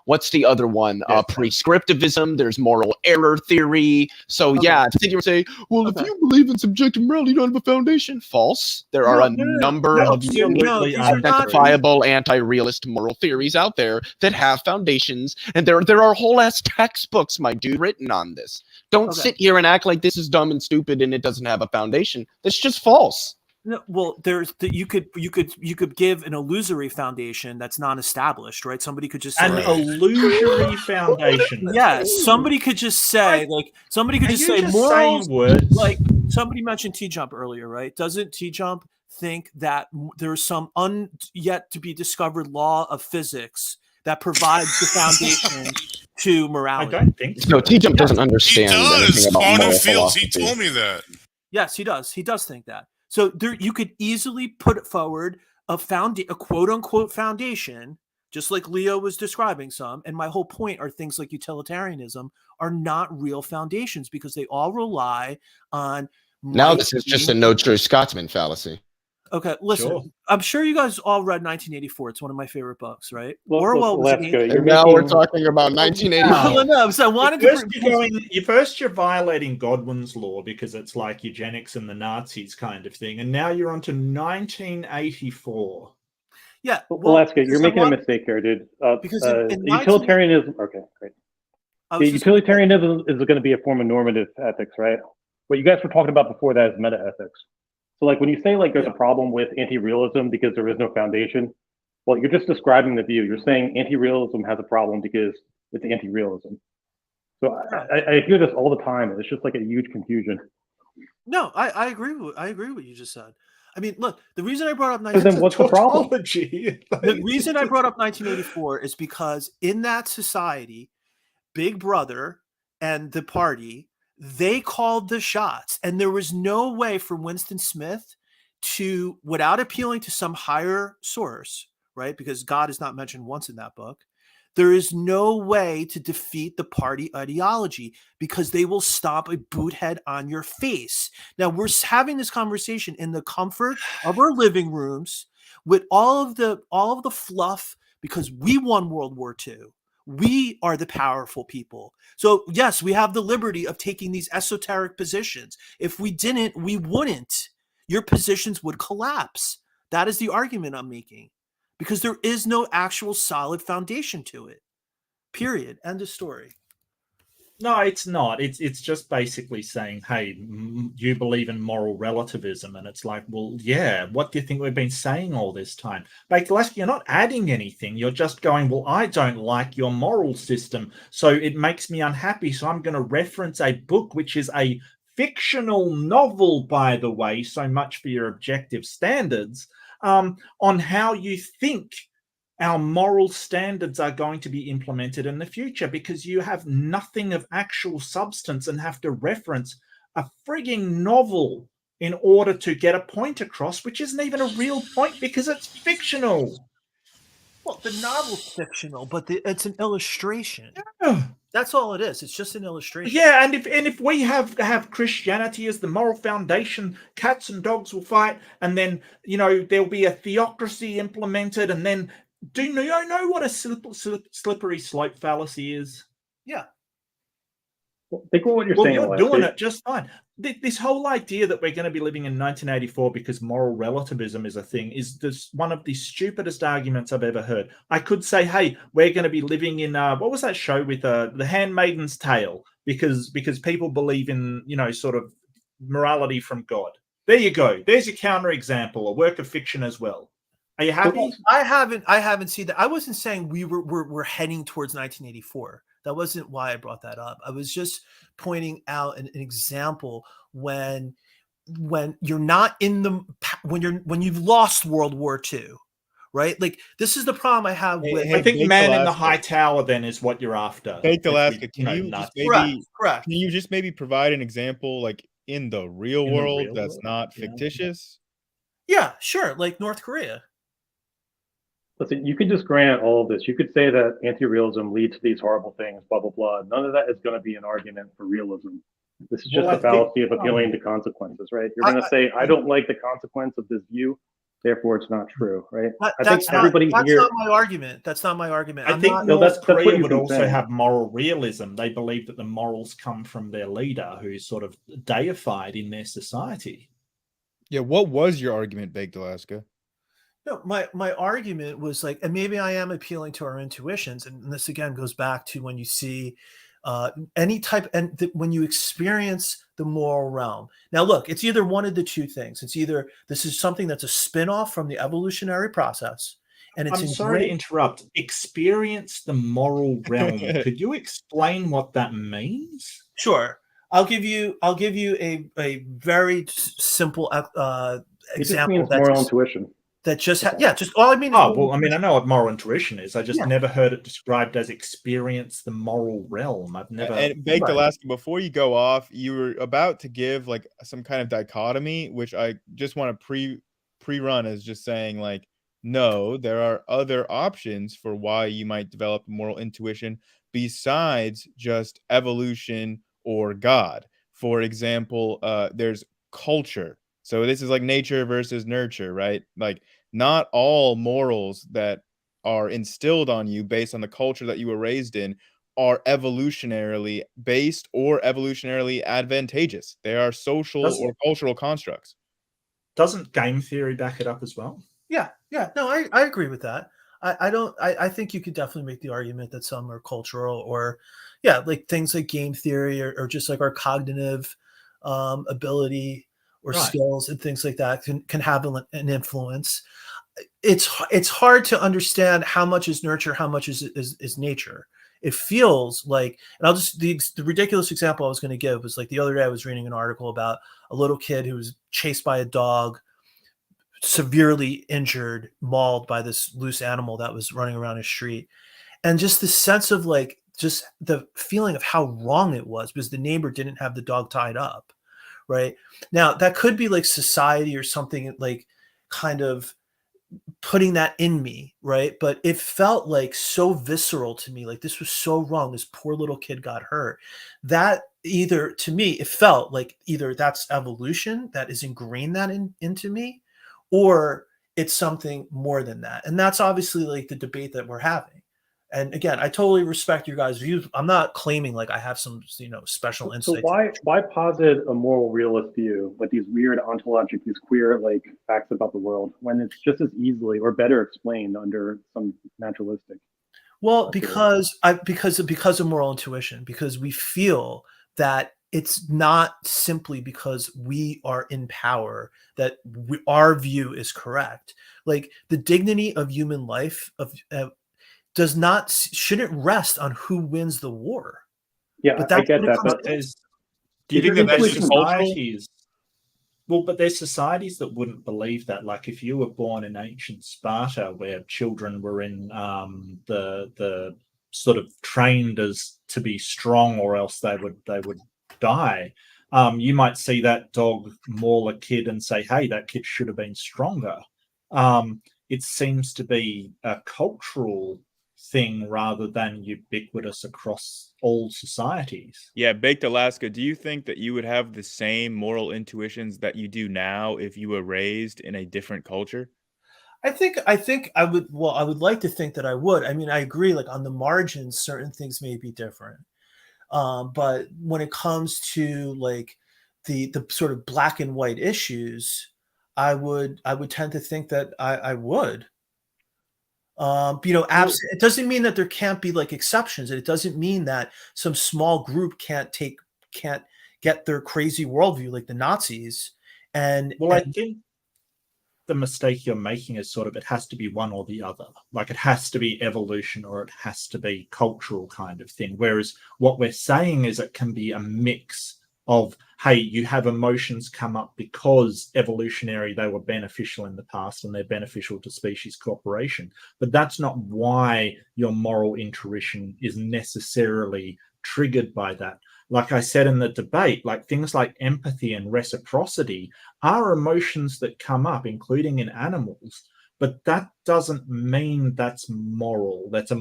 what's the other one? Prescriptivism. There's moral error theory. So yeah, to sit here and say, well, if you believe in subjective morality, you don't have a foundation. False. There are a number of identifiable anti-realist moral theories out there that have foundations, and there are whole ass textbooks, my dude, written on this. Don't sit here and act like this is dumb and stupid and it doesn't have a foundation. That's just false. No, well, you could give an illusory foundation that's non-established, right? Somebody could just say an illusory foundation. Yeah, somebody could just say morals. Words? Like somebody mentioned T-Jump earlier, right? Doesn't T-Jump think that there's some yet to be discovered law of physics that provides the foundation to morality? I don't think so. No, T-Jump doesn't understand. He does. Anything about Quantum moral fields. He philosophy. told me that. Yes, he does. He does think that. So you could easily put forward a quote unquote foundation, just like Leo was describing some. And my whole point are things like utilitarianism are not real foundations because they all rely on. Now this is just a no true Scotsman fallacy. Okay, listen. Sure. I'm sure you guys all read 1984. It's one of my favorite books, right? Look, Orwell was let's go. You're And now we're making talking about 1984. No, so I wanted to. You're violating Godwin's law because it's like eugenics and the Nazis kind of thing, and now you're on to 1984. Yeah, well, that's good. You're making a mistake here, dude. Because in utilitarianism. Okay, great. Utilitarianism is going to be a form of normative ethics, right? What you guys were talking about before that is meta ethics. So, like, when you say like there's a problem with anti-realism because there is no foundation, well, you're just describing the view. You're saying anti-realism has a problem because it's anti-realism. So I hear this all the time, and it's just like a huge confusion. No, I agree with what you just said. I mean, look, the reason I brought up Then what's the problem? The reason I brought up 1984 is because in that society, Big Brother and the party, they called the shots, and there was no way for Winston Smith to, without appealing to some higher source, right? Because God is not mentioned once in that book. There is no way to defeat the party ideology because they will stomp a boot head on your face. Now we're having this conversation in the comfort of our living rooms with all of the fluff because we won World War II. We are the powerful people. So yes, we have the liberty of taking these esoteric positions. If we didn't, we wouldn't. Your positions would collapse. That is the argument I'm making. Because there is no actual solid foundation to it. Period. End of story. No, it's not. It's just basically saying, hey, you believe in moral relativism. And it's like, well, yeah, what do you think we've been saying all this time? Basically, you're not adding anything. You're just going, well, I don't like your moral system, so it makes me unhappy. So I'm going to reference a book, which is a fictional novel, by the way, so much for your objective standards, on how you think our moral standards are going to be implemented in the future, because you have nothing of actual substance and have to reference a frigging novel in order to get a point across, which isn't even a real point because it's fictional. Well, the novel's fictional, but it's an illustration. Yeah. That's all it is. It's just an illustration. Yeah, and if we have Christianity as the moral foundation, cats and dogs will fight, and then there'll be a theocracy implemented, and then do you know what a slippery slope fallacy is? Yeah. Well, think of what you're saying. You're doing it just fine. This whole idea that we're going to be living in 1984 because moral relativism is a thing is just one of the stupidest arguments I've ever heard. I could say, hey, we're going to be living in what was that show with The Handmaid's Tale, because people believe in sort of morality from God. There you go. There's your counterexample, a work of fiction as well. Are you happy? I haven't seen that. I wasn't saying we're heading towards 1984. That wasn't why I brought that up. I was just pointing out an example when you're not in the when you've lost World War II, right? Like, this is the problem I have with. I think Man in the High Tower then is what you're after. Baked Alaska, can you just maybe provide an example like in the real world that's not fictitious? Yeah, sure. Like North Korea. Listen, you could just grant all of this. You could say that anti-realism leads to these horrible things, blah, blah, blah. None of that is going to be an argument for realism. This is just a fallacy of appealing to consequences, right? You're going to say, I don't like the consequence of this view, therefore it's not true, right? That's not my argument. That's not my argument. I think North Korea would also have moral realism. They believe that the morals come from their leader, who's sort of deified in their society. Yeah, what was your argument, Baked Alaska? No, my argument was like, and maybe I am appealing to our intuitions, and this again goes back to when you see any type, and when you experience the moral realm. Now, look, it's either one of the two things. It's either this is something that's a spin-off from the evolutionary process, and it's. I'm sorry to interrupt. Experience the moral realm. Could you explain what that means? Sure. I'll give you a very simple example. It just means moral intuition. That just just all I mean. I know what moral intuition is. I just never heard it described as experience the moral realm. I've never. And Baked Alaska, before you go off, you were about to give like some kind of dichotomy, which I just want to pre-run as just saying like, no, there are other options for why you might develop moral intuition besides just evolution or God. For example, there's culture. So this is like nature versus nurture, right? Like not all morals that are instilled on you based on the culture that you were raised in are evolutionarily based or evolutionarily advantageous. They are social Does or cultural constructs. Doesn't game theory back it up as well? Yeah, yeah. No, I agree with that. I don't I think you could definitely make the argument that some are cultural or yeah, like things like game theory or just like our cognitive ability or Right. skills and things like that can have an influence. It's hard to understand how much is nurture, how much is nature. It feels like, and I'll just the ridiculous example I was going to give was like the other day I was reading an article about a little kid who was chased by a dog, severely injured, mauled by this loose animal that was running around his street. And just the sense of like, just the feeling of how wrong it was because the neighbor didn't have the dog tied up. Right now, that could be like society or something like kind of putting that in me. Right. But it felt like so visceral to me. Like this was so wrong. This poor little kid got hurt. That either to me, it felt like either that's evolution that is ingrained that into me, or it's something more than that. And that's obviously like the debate that we're having. And again, I totally respect your guys' views. I'm not claiming like I have some, special So insight. why posit a moral realist view with these weird ontologic, these queer like facts about the world when it's just as easily or better explained under some naturalistic? Well, because of moral intuition, because we feel that it's not simply because we are in power that our view is correct. Like the dignity of human life shouldn't rest on who wins the war. Yeah, But I that's get what it that. comes But to. Do you think that that's just cultural? Societies. Well, but there's societies that wouldn't believe that. Like if you were born in ancient Sparta, where children were in the sort of trained as to be strong, or else they would die. You might see that dog maul a kid and say, "Hey, that kid should have been stronger." It seems to be a cultural thing rather than ubiquitous across all societies. Yeah, Baked Alaska, do you think that you would have the same moral intuitions that you do now if you were raised in a different culture? I think I would. Well, I would like to think that I would. I mean, I agree. Like on the margins, certain things may be different. But when it comes to like the sort of black and white issues, I would tend to think that I would. It doesn't mean that there can't be like exceptions, and it doesn't mean that some small group can't get their crazy worldview like the Nazis. I think the mistake you're making is sort of it has to be one or the other. Like it has to be evolution or it has to be cultural kind of thing. Whereas what we're saying is it can be a mix of, hey, you have emotions come up because evolutionary, they were beneficial in the past and they're beneficial to species cooperation. But that's not why your moral intuition is necessarily triggered by that. Like I said in the debate, like things like empathy and reciprocity are emotions that come up, including in animals, but that doesn't mean that's moral. That's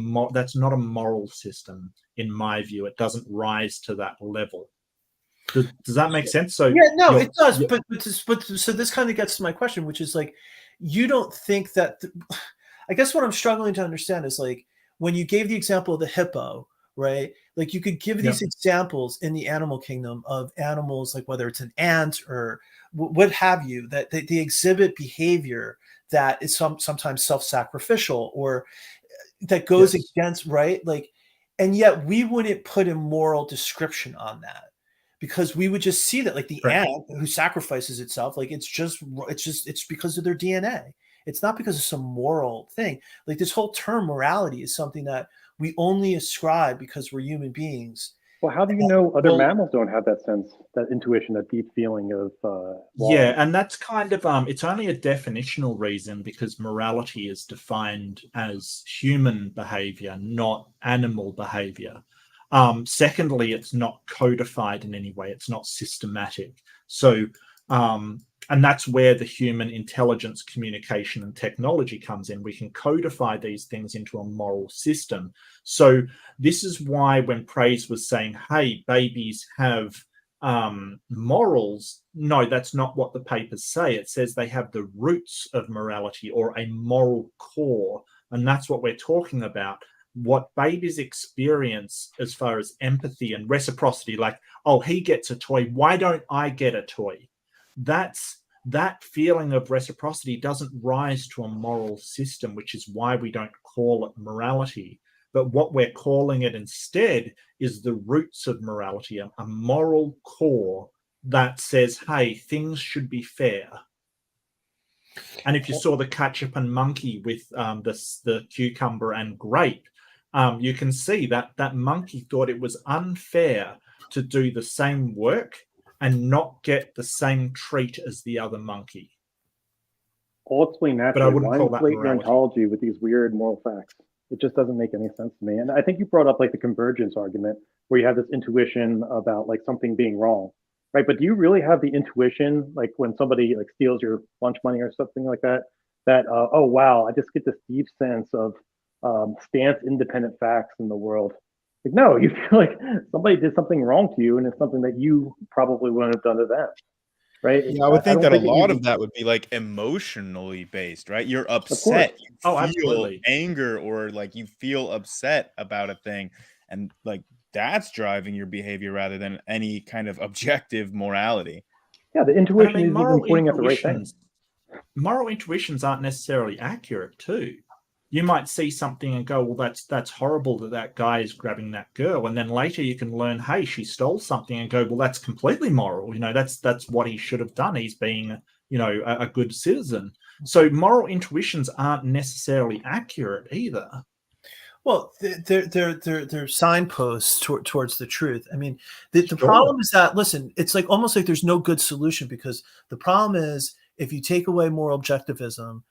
not a moral system, in my view. It doesn't rise to that level. Does that make sense? So yeah, no, it does. But so this kind of gets to my question, which is like, you don't think that? I guess what I'm struggling to understand is like when you gave the example of the hippo, right? Like you could give these examples in the animal kingdom of animals, like whether it's an ant or what have you, that they exhibit behavior that is sometimes self-sacrificial or that goes against, right? Like, and yet we wouldn't put a moral description on that because we would just see that like the ant who sacrifices itself, like it's because of their DNA. It's not because of some moral thing. Like this whole term morality is something that we only ascribe because we're human beings. Well, how do you know other mammals don't have that sense, that intuition, that deep feeling of yeah, and that's kind of it's only a definitional reason because morality is defined as human behavior, not animal behavior. Secondly, it's not codified in any way. It's not systematic. So, and that's where the human intelligence, communication, and technology comes in. We can codify these things into a moral system. So this is why when Praise was saying, hey, babies have morals, no, that's not what the papers say. It says they have the roots of morality or a moral core, and that's what we're talking about. What babies experience as far as empathy and reciprocity, like, oh, he gets a toy, why don't I get a toy? That feeling of reciprocity doesn't rise to a moral system, which is why we don't call it morality. But what we're calling it instead is the roots of morality, a moral core that says, hey, things should be fair. And if you saw the ketchup and monkey with the cucumber and grape, you can see that that monkey thought it was unfair to do the same work and not get the same treat as the other monkey. I'll explain that. But I wouldn't why call that inflate your morality. ontology with these weird moral facts? It just doesn't make any sense to me. And I think you brought up like the convergence argument, where you have this intuition about like something being wrong, right? But do you really have the intuition, like when somebody like steals your lunch money or something like that, that oh wow, I just get this deep sense of stance independent facts in the world? Like, no, you feel like somebody did something wrong to you, and it's something that you probably wouldn't have done to them, right? Yeah, I would think don't that a think it lot uses- of that would be like emotionally based, right? You're course. upset, you Oh, feel absolutely. anger, or like you feel upset about a thing, and like that's driving your behavior rather than any kind of objective morality. Yeah, the And I intuition mean, is even pointing at the right thing. moral intuitions aren't necessarily accurate too. You might see something and go, well, that's horrible that guy is grabbing that girl, and then later you can learn, hey, she stole something, and go, well, that's completely moral. That's what he should have done. He's being a good citizen. So moral intuitions aren't necessarily accurate either. Well, they're signposts towards the truth. I mean, the Sure. problem is that, listen, it's like almost like there's no good solution, because the problem is if you take away moral objectivism,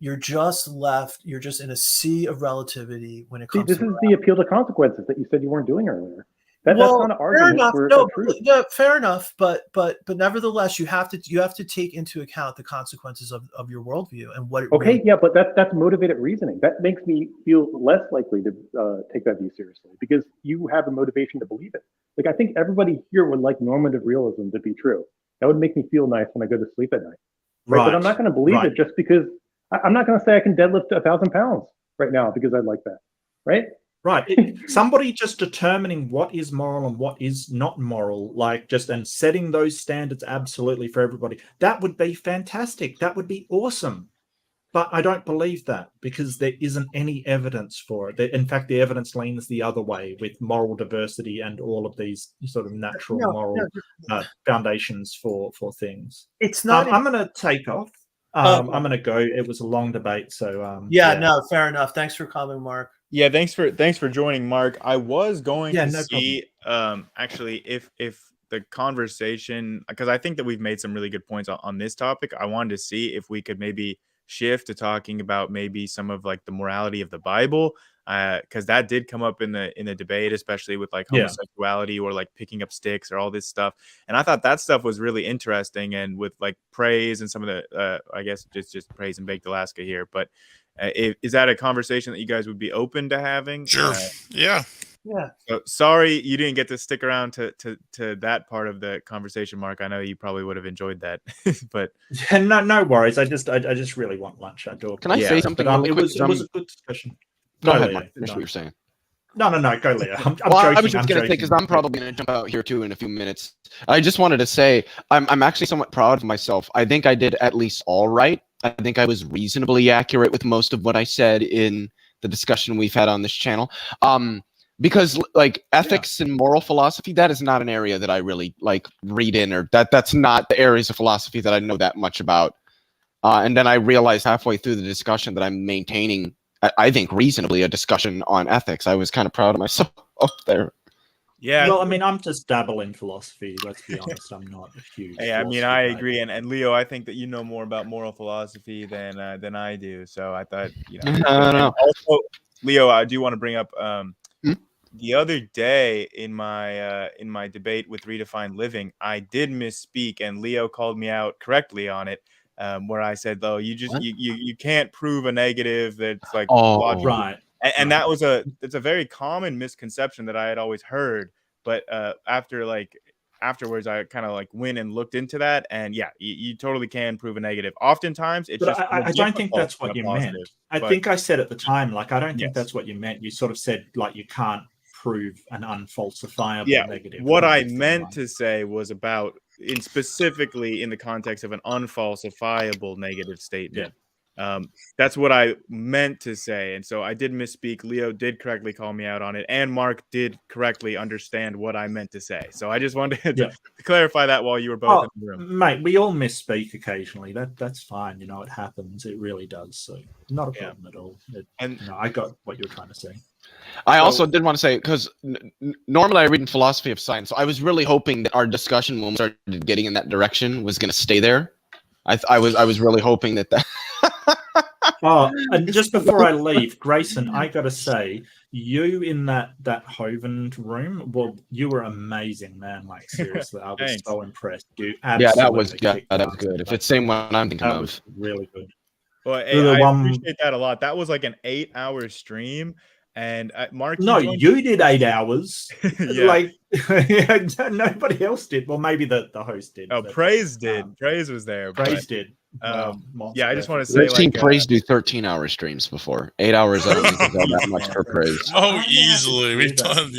you're just in a sea of relativity when it See, comes this to is the appeal to consequences that you said you weren't doing earlier. That's well, not an fair argument enough. for No, truth. yeah, fair enough. But nevertheless, you have to take into account the consequences of your worldview and what it Okay, really. yeah, but that's motivated reasoning. That makes me feel less likely to take that view seriously, because you have a motivation to believe it. Like, I think everybody here would like normative realism to be true. That would make me feel nice when I go to sleep at night. Right? But I'm not going to believe it just because I'm not going to say I can deadlift 1,000 pounds right now because I like that. Right? Right. Somebody just determining what is moral and what is not moral, and setting those standards absolutely for everybody. That would be fantastic. That would be awesome. But I don't believe that, because there isn't any evidence for it. In fact, the evidence leans the other way with moral diversity and all of these sort of natural moral foundations for things. It's not. I'm going to take off. I'm going to go. It was a long debate, so no, fair enough. Thanks for coming, Mark. Yeah, thanks for joining, Mark. I was going to no see actually if the conversation, because I think that we've made some really good points on this topic. I wanted to see if we could maybe shift to talking about maybe some of like the morality of the Bible, because that did come up in the debate, especially with like homosexuality or like picking up sticks or all this stuff. And I thought that stuff was really interesting, and with like praise and some of the I guess just praise and baked Alaska here, but is that a conversation that you guys would be open to having? Sure. Yeah. So sorry you didn't get to stick around to that part of the conversation, Mark. I know you probably would have enjoyed that, but no worries. I just really want lunch. I do. Can I say something really it quick? was a good discussion. Go ahead, Mark. Finish what you're saying. No, go, Leo. I'm joking. I was just going to say, because I'm probably going to jump out here too in a few minutes. I just wanted to say I'm actually somewhat proud of myself. I think I did at least all right. I think I was reasonably accurate with most of what I said in the discussion we've had on this channel. Because like ethics and moral philosophy, that is not an area that I really like read in, or that's not the areas of philosophy that I know that much about. And then I realized halfway through the discussion that I'm maintaining, I think reasonably, a discussion on ethics. I was kind of proud of myself up there. Yeah. Well, I mean, I'm just dabble in philosophy. Let's be honest. I'm not a huge. Hey, I mean, I agree, and Leo, I think that you know more about moral philosophy than I do. So I thought, no. Also, Leo, I do want to bring up the other day in my debate with Redefined Living, I did misspeak, and Leo called me out correctly on it. Where I said, though, you can't prove a negative that's like logical. Right. And that was it's a very common misconception that I had always heard. But after like afterwards, I kind of like went and looked into that, and yeah, you totally can prove a negative. Oftentimes, it's But just I don't think that's what you meant. I think I said at the time, like, I don't think that's what you meant. You sort of said, like, you can't prove an unfalsifiable negative. What I meant to say was about specifically in the context of an unfalsifiable negative statement. That's what I meant to say, and so I did misspeak. Leo did correctly call me out on it, and Mark did correctly understand what I meant to say. So I just wanted to clarify that while you were both in the room. Mate, we all misspeak occasionally. That's fine. You know, it happens. It really does. So not a problem at all. I got what you were trying to say. I also did want to say, because normally I read in philosophy of science, so I was really hoping that our discussion when we started getting in that direction was going to stay there. I was really hoping that. And just before I leave, Grayson, I got to say, you in that Hovind room, well, you were amazing, man. Like, seriously, I was so impressed. You that was good. If it's the same one I'm thinking of, was really good. Well, hey, I appreciate that a lot. That was like an 8-hour stream. And Mark, you did 8 hours. Like nobody else did. Well, maybe the host did. Oh, Praise did. Praise was there. Praise did. I just want to say, I've seen Praise do 13-hour streams before. 8 hours. I don't think is that much for Praise. Oh, easily. We've done,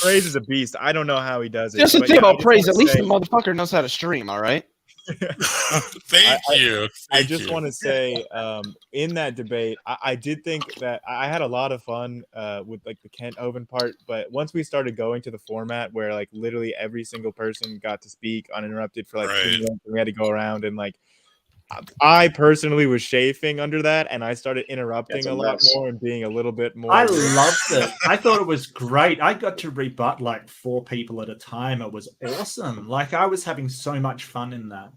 Praise is a beast. I don't know how he does it. Just the thing about Praise, at least the motherfucker knows how to stream. All right. Thank you. I just want to say, in that debate, I did think that I had a lot of fun with like the Kent Oven part, but once we started going to the format where like literally every single person got to speak uninterrupted for like 2 minutes, and we had to go around and like I personally was chafing under that, and I started interrupting a lot more and being a little bit more. I loved it. I thought it was great. I got to rebut like 4 people at a time. It was awesome. Like, I was having so much fun in that.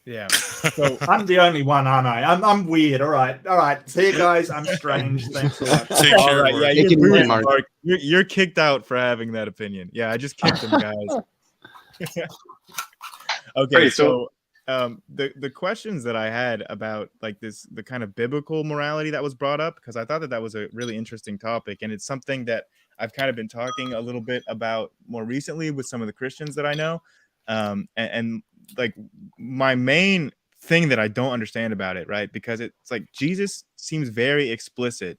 Yeah. So I'm the only one, aren't I? I'm weird. All right. See you guys. I'm strange. Thanks a lot. Take care. Right, yeah, you're weird, Mark. You're kicked out for having that opinion. Yeah, I just kicked him, guys. Okay, so the questions that I had about like the kind of biblical morality that was brought up, because I thought that was a really interesting topic, and it's something that I've kind of been talking a little bit about more recently with some of the Christians that I know, and like my main thing that I don't understand about it, right? Because it's like Jesus seems very explicit,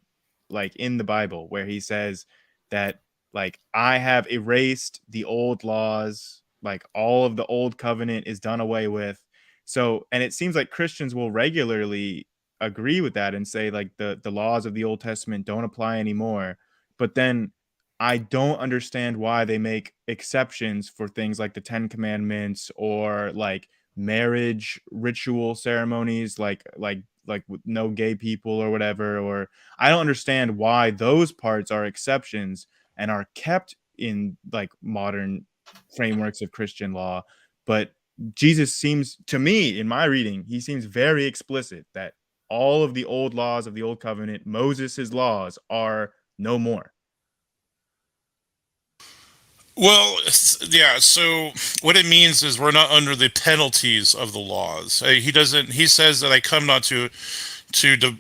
like in the Bible, where he says that like I have erased the old laws, like all of the old covenant is done away with. So, and it seems like Christians will regularly agree with that and say like the laws of the Old Testament don't apply anymore. But then I don't understand why they make exceptions for things like the 10 Commandments or like marriage ritual ceremonies, like with no gay people or whatever. Or I don't understand why those parts are exceptions and are kept in like modern frameworks of Christian law. But Jesus seems, to me, in my reading, he seems very explicit that all of the old laws of the old covenant, Moses' laws, are no more. Well, yeah. So what it means is we're not under the penalties of the laws. He doesn't. He says that I come not to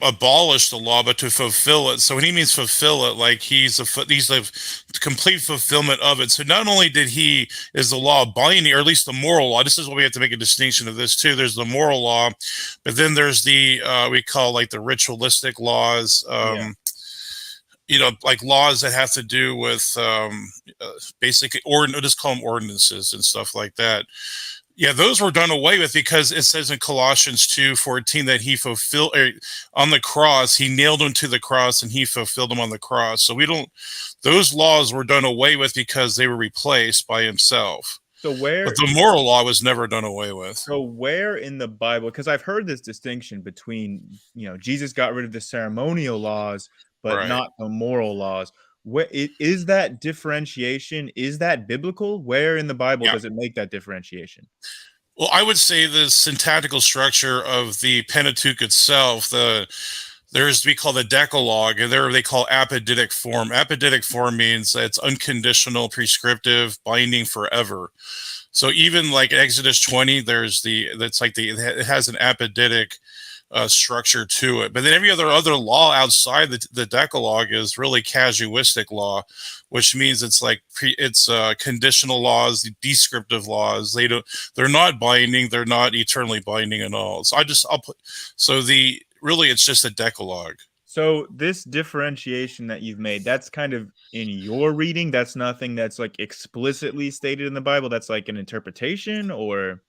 abolish the law, but to fulfill it. So when he means fulfill it, like he's the complete fulfillment of it. So not only is the law binding, or at least the moral law. This is what we have to make a distinction of this too. There's the moral law, but then there's the we call like the ritualistic laws. Like laws that have to do with basically, just call them ordinances and stuff like that. Yeah, those were done away with because it says in Colossians 2:14 that he fulfilled on the cross. He nailed them to the cross and he fulfilled them on the cross. So those laws were done away with because they were replaced by himself. But the moral law was never done away with. So where in the Bible, because I've heard this distinction between, Jesus got rid of the ceremonial laws, but not the moral laws. Where is that differentiation? Is that biblical? Where in the Bible does it make that differentiation? Well, I would say the syntactical structure of the Pentateuch itself, we call the Decalogue, and there they call apodictic form. Apodictic form means that it's unconditional, prescriptive, binding forever. So even like Exodus 20, it has an apodictic structure to it. But then every other law outside the Decalogue is really casuistic law, which means it's like it's conditional laws, descriptive laws. They're not binding. They're not eternally binding at all. So really it's just a Decalogue. So this differentiation that you've made, that's kind of in your reading. That's nothing that's like explicitly stated in the Bible. That's like an interpretation, or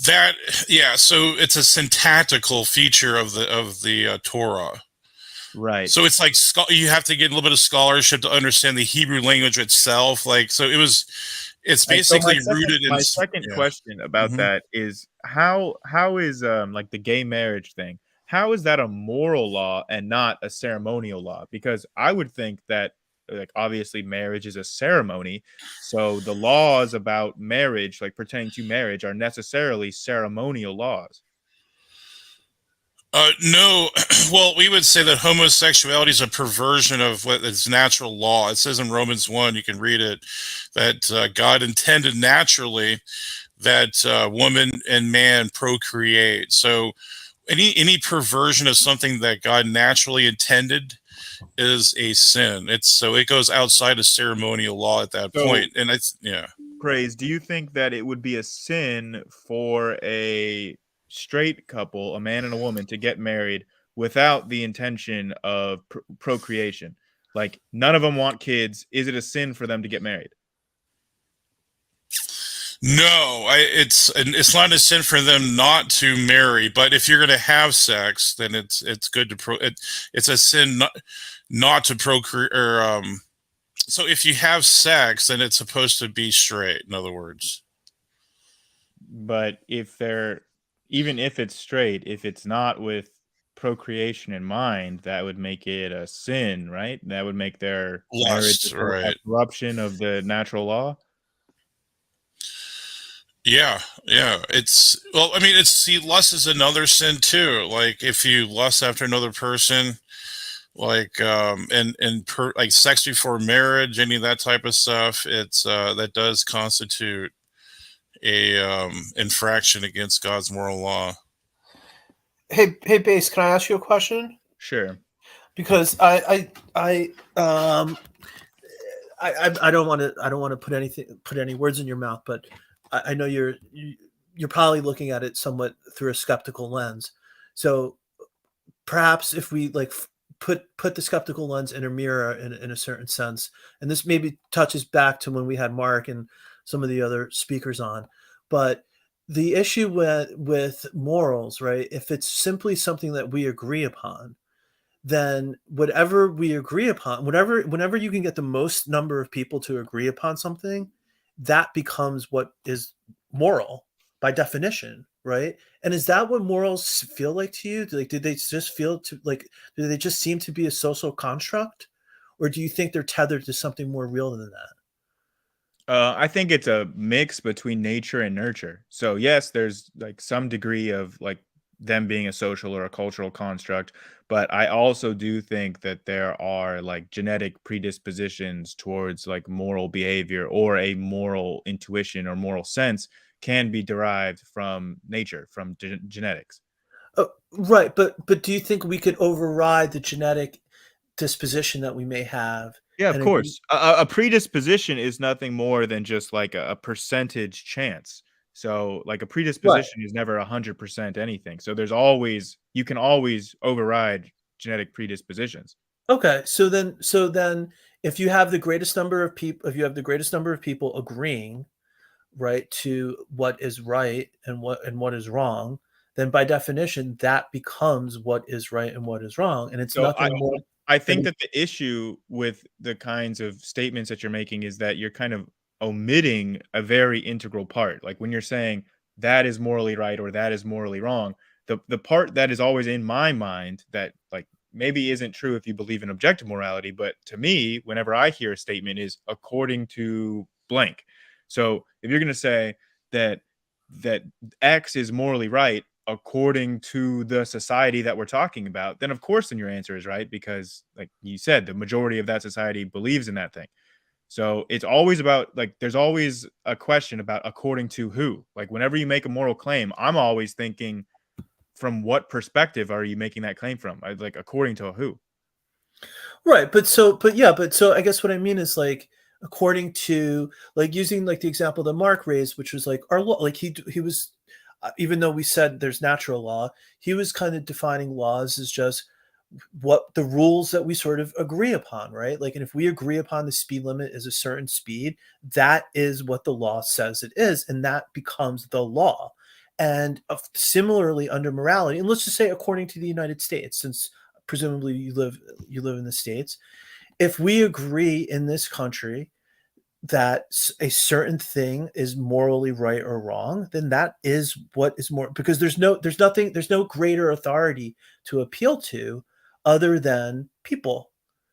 that, yeah. So it's a syntactical feature of the Torah. right? So it's like you have to get a little bit of scholarship to understand the Hebrew language itself. Like, so it's basically rooted in. My second question about that is how is like the gay marriage thing? How is that a moral law and not a ceremonial law? Because I would think that, like, obviously marriage is a ceremony, so the laws about marriage, like pertaining to marriage, are necessarily ceremonial laws. No, well, we would say that homosexuality is a perversion of what is natural law. It says in Romans 1, you can read it, that God intended naturally that woman and man procreate. So any perversion of something that God naturally intended is a sin. So it goes outside of ceremonial law at that point. And Praise, do you think that it would be a sin for a straight couple, a man and a woman, to get married without the intention of procreation? Like, none of them want kids. Is it a sin for them to get married? No, it's not a sin for them not to marry, but if you're going to have sex, then it's good to it's a sin not to procreate. Or so if you have sex, then it's supposed to be straight. In other words, but even if it's straight, if it's not with procreation in mind, that would make it a sin, right? That would make their marriage a corruption of the natural law. Yeah. Lust is another sin too. Like if you lust after another person, like like sex before marriage, any of that type of stuff, it's that does constitute a infraction against God's moral law. Hey, Base, can I ask you a question? Sure. Because I don't want to put any words in your mouth, but I know you're probably looking at it somewhat through a skeptical lens. So perhaps if we like put the skeptical lens in a mirror in a certain sense, and this maybe touches back to when we had Mark and some of the other speakers on, but the issue with morals, right? If it's simply something that we agree upon, then whatever we agree upon, whenever you can get the most number of people to agree upon something, that becomes what is moral by definition, right? And is that what morals feel like to you? Like, do they just do they just seem to be a social construct, or do you think they're tethered to something more real than that? I think it's a mix between nature and nurture. So yes, there's like some degree of like them being a social or a cultural construct, but I also do think that there are like genetic predispositions towards like moral behavior, or a moral intuition or moral sense can be derived from nature, from genetics. Right, but do you think we could override the genetic disposition that we may have? Yeah, of course. A predisposition is nothing more than just like a percentage chance. So like a predisposition is never 100% anything. So you can always override genetic predispositions. Okay, so then if you have the greatest number of people agreeing, right, to what is right and what is wrong, then by definition that becomes what is right and what is wrong, and it's nothing more. I think that the issue with the kinds of statements that you're making is that you're kind of omitting a very integral part. Like when you're saying that is morally right or that is morally wrong, the part that is always in my mind that like maybe isn't true if you believe in objective morality, but to me, whenever I hear a statement, is according to blank. So if you're going to say that X is morally right according to the society that we're talking about, then of course then your answer is right, because like you said, the majority of that society believes in that thing. So it's always about like there's always a question about according to who. Like whenever you make a moral claim, I'm always thinking from what perspective are you making that claim from? Like, according to who? Right, but so I guess what I mean is, like, according to, like, using, like, the example that Mark raised, which was like our law, like he was, even though we said there's natural law, he was kind of defining laws as just what the rules that we sort of agree upon, right? Like, and if we agree upon the speed limit is a certain speed, that is what the law says it is, and that becomes the law. And similarly under morality, and let's just say according to the United States, since presumably you live in the States, if we agree in this country that a certain thing is morally right or wrong, then that is what is more, because there's no greater authority to appeal to other than people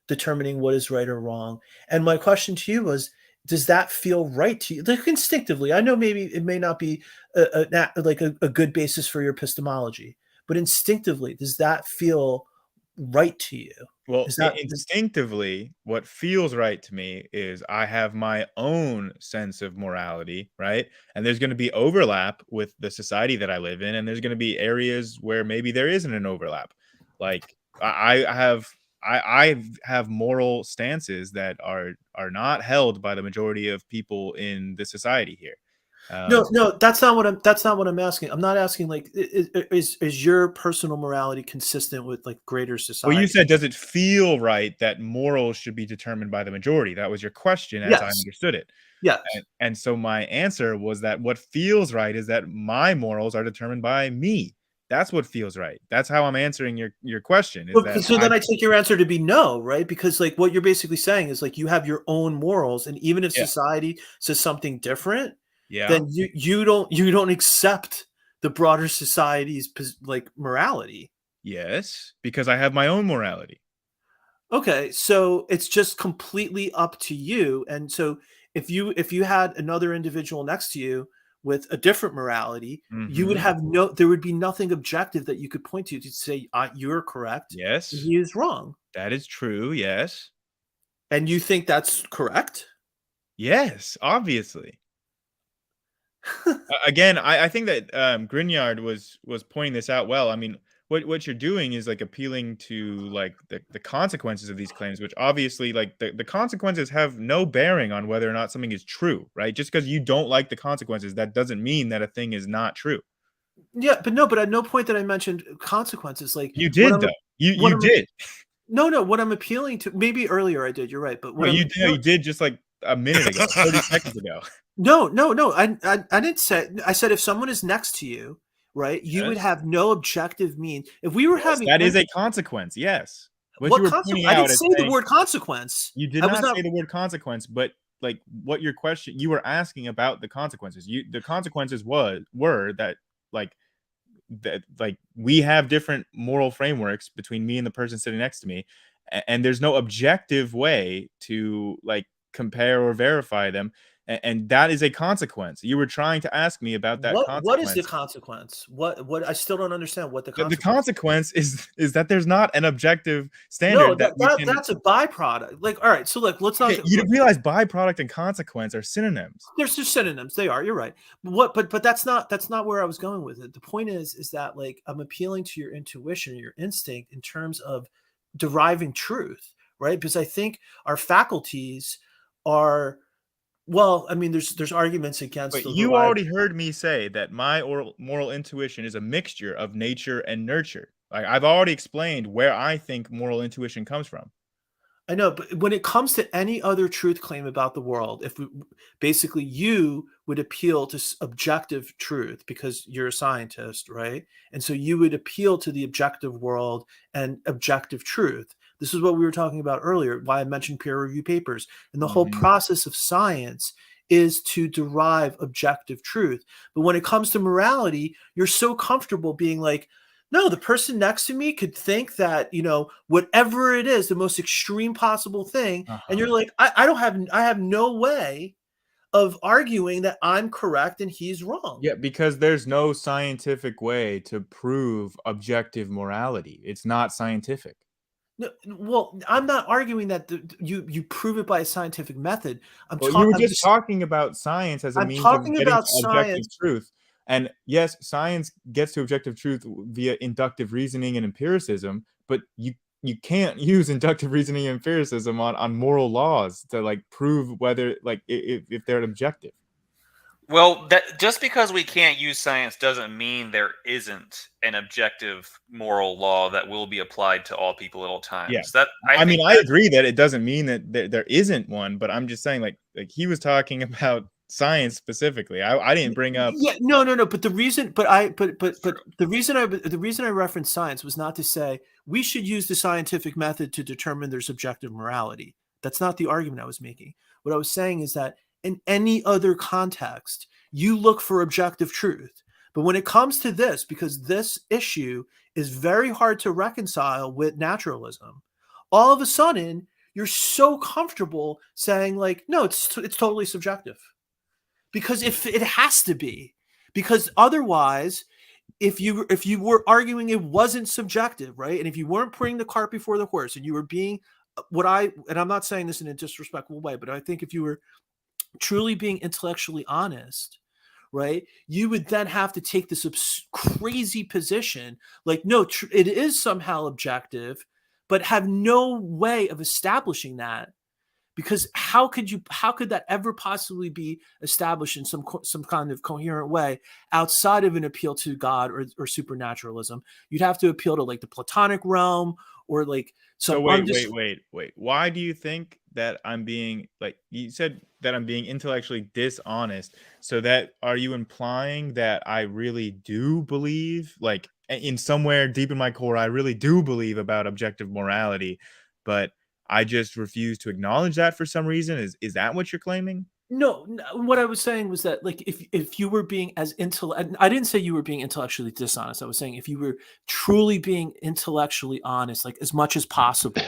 determining what is right or wrong. And my question to you was, does that feel right to you? Like, instinctively, I know maybe it may not be a good basis for your epistemology, but instinctively, does that feel right to you? Well, Is that instinctively, what feels right to me is I have my own sense of morality, right? And there's going to be overlap with the society that I live in, and there's going to be areas where maybe there isn't an overlap. Like, I have moral stances that are not held by the majority of people in the society here. No, that's not what I'm asking. I'm not asking, like, is your personal morality consistent with, like, greater Well, society? you said, does it feel right that morals should be determined by the majority? That was your question, as I Yes. understood it. Yes. And so my answer was that what feels right is that my morals are determined by me. That's what feels right. That's how I'm answering your question, is that So then I take your answer to be no, right? Because, like, what you're basically saying is, like, you have your own morals, and even if Yeah. society says something different, Yeah. then you don't accept the broader society's like morality. Yes, because I have my own morality. Okay, so it's just completely up to you. And so if you had another individual next to you with a different morality, you would Mhm. have there would be nothing objective that you could point to say, you're correct, Yes, he is wrong. that is true, yes. And you think that's correct? Yes, obviously. Again, I think that, Grignard was pointing this out well. I mean, what you're doing is, like, appealing to, like, the consequences of these claims, which obviously, like, the consequences have no bearing on whether or not something is true, right? Just because you don't like the consequences, that doesn't mean that a thing is not true. Yeah, but at no point did I mention consequences. Like, You what did, I'm though. You what I'm did. no, what I'm appealing to, maybe earlier I did, you're right, but No, you did just, like, a minute ago, 30 seconds ago. No, I didn't say. I said if someone is next to you, right, you would Yes. have no objective means. If we were Yes, having that is a consequence, yes. What you what were consequence? pointing I out didn't as say the saying word consequence. you did I was not not. say the word consequence, but, like, what your question you were asking about the consequences. The consequences were that, like, we have different moral frameworks between me and the person sitting next to me, and there's no objective way to, like, compare or verify them, and that is a consequence. You were trying to ask me about that What is the consequence. consequence? What I still don't understand what the The consequence. consequence is that there's not an objective No, standard that we can. that's a byproduct. Like, all right, so look, let's not. Okay, you realize byproduct and consequence are synonyms. There's just synonyms. They are. You're right. But that's not where I was going with it. The point is that, like, I'm appealing to your intuition, your instinct in terms of deriving truth, right? Because I think our faculties are, well, I mean, there's arguments against But the you derived. already heard me say that my moral intuition is a mixture of nature and nurture. Like, I've already explained where I think moral intuition comes from. I know, but when it comes to any other truth claim about the world, if we basically, you would appeal to objective truth because you're a scientist, right? And so you would appeal to the objective world and objective truth. This is what we were talking about earlier, why I mentioned peer review papers. And the whole Mhm. process of science is to derive objective truth. But when it comes to morality, you're so comfortable being like, no, the person next to me could think that, whatever it is, the most extreme possible thing. And you're Uh-huh. like, I have no way of arguing that I'm correct and he's wrong. Yeah, because there's no scientific way to prove objective morality. It's not scientific. No, well, I'm not arguing that you prove it by a scientific method. Well, you were just talking about science as a I'm means of talking getting about to objective science. truth. And yes, science gets to objective truth via inductive reasoning and empiricism, but you can't use inductive reasoning and empiricism on moral laws to like prove whether like if they're objective. Well, that just because we can't use science doesn't mean there isn't an objective moral law that will be applied to all people at all times. Yeah. That I mean, I agree that it doesn't mean that there isn't one, but I'm just saying like he was talking about science specifically. I didn't bring up. Yeah, no. But the reason, the reason I referenced science was not to say we should use the scientific method to determine their subjective morality. That's not the argument I was making. What I was saying is that in any other context, you look for objective truth. But when it comes to this, because this issue is very hard to reconcile with naturalism, all of a sudden you're so comfortable saying like, no, it's totally subjective. Because if it has to be, because otherwise, if you were arguing it wasn't subjective, right? And if you weren't putting the cart before the horse and you were being and I'm not saying this in a disrespectful way, but I think if you were truly being intellectually honest, right, you would then have to take this crazy position like, no, it is somehow objective, but have no way of establishing that. Because how could that ever possibly be established in some kind of coherent way outside of an appeal to God or supernaturalism? You'd have to appeal to like the Platonic realm or like some. So wait. Why do you think that I'm being, like you said, that I'm being intellectually dishonest? So that, are you implying that I really do believe, like in somewhere deep in my core, I really do believe about objective morality, but I just refuse to acknowledge that for some reason? Is that what you're claiming? No, what I was saying was that like if you were being I didn't say you were being intellectually dishonest. I was saying if you were truly being intellectually honest, like as much as possible.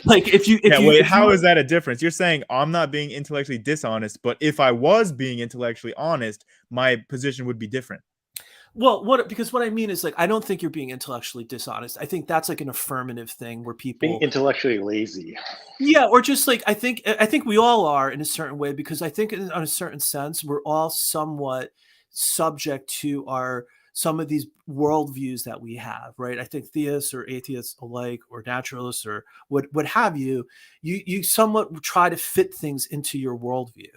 Like how is that a difference? You're saying I'm not being intellectually dishonest, but if I was being intellectually honest, my position would be different. Well, because what I mean is like, I don't think you're being intellectually dishonest. I think that's like an affirmative thing where people being intellectually lazy. Yeah. Or just like, I think we all are in a certain way, because I think in a certain sense, we're all somewhat subject to some of these worldviews that we have, right? I think theists or atheists alike, or naturalists or what have you somewhat try to fit things into your worldview.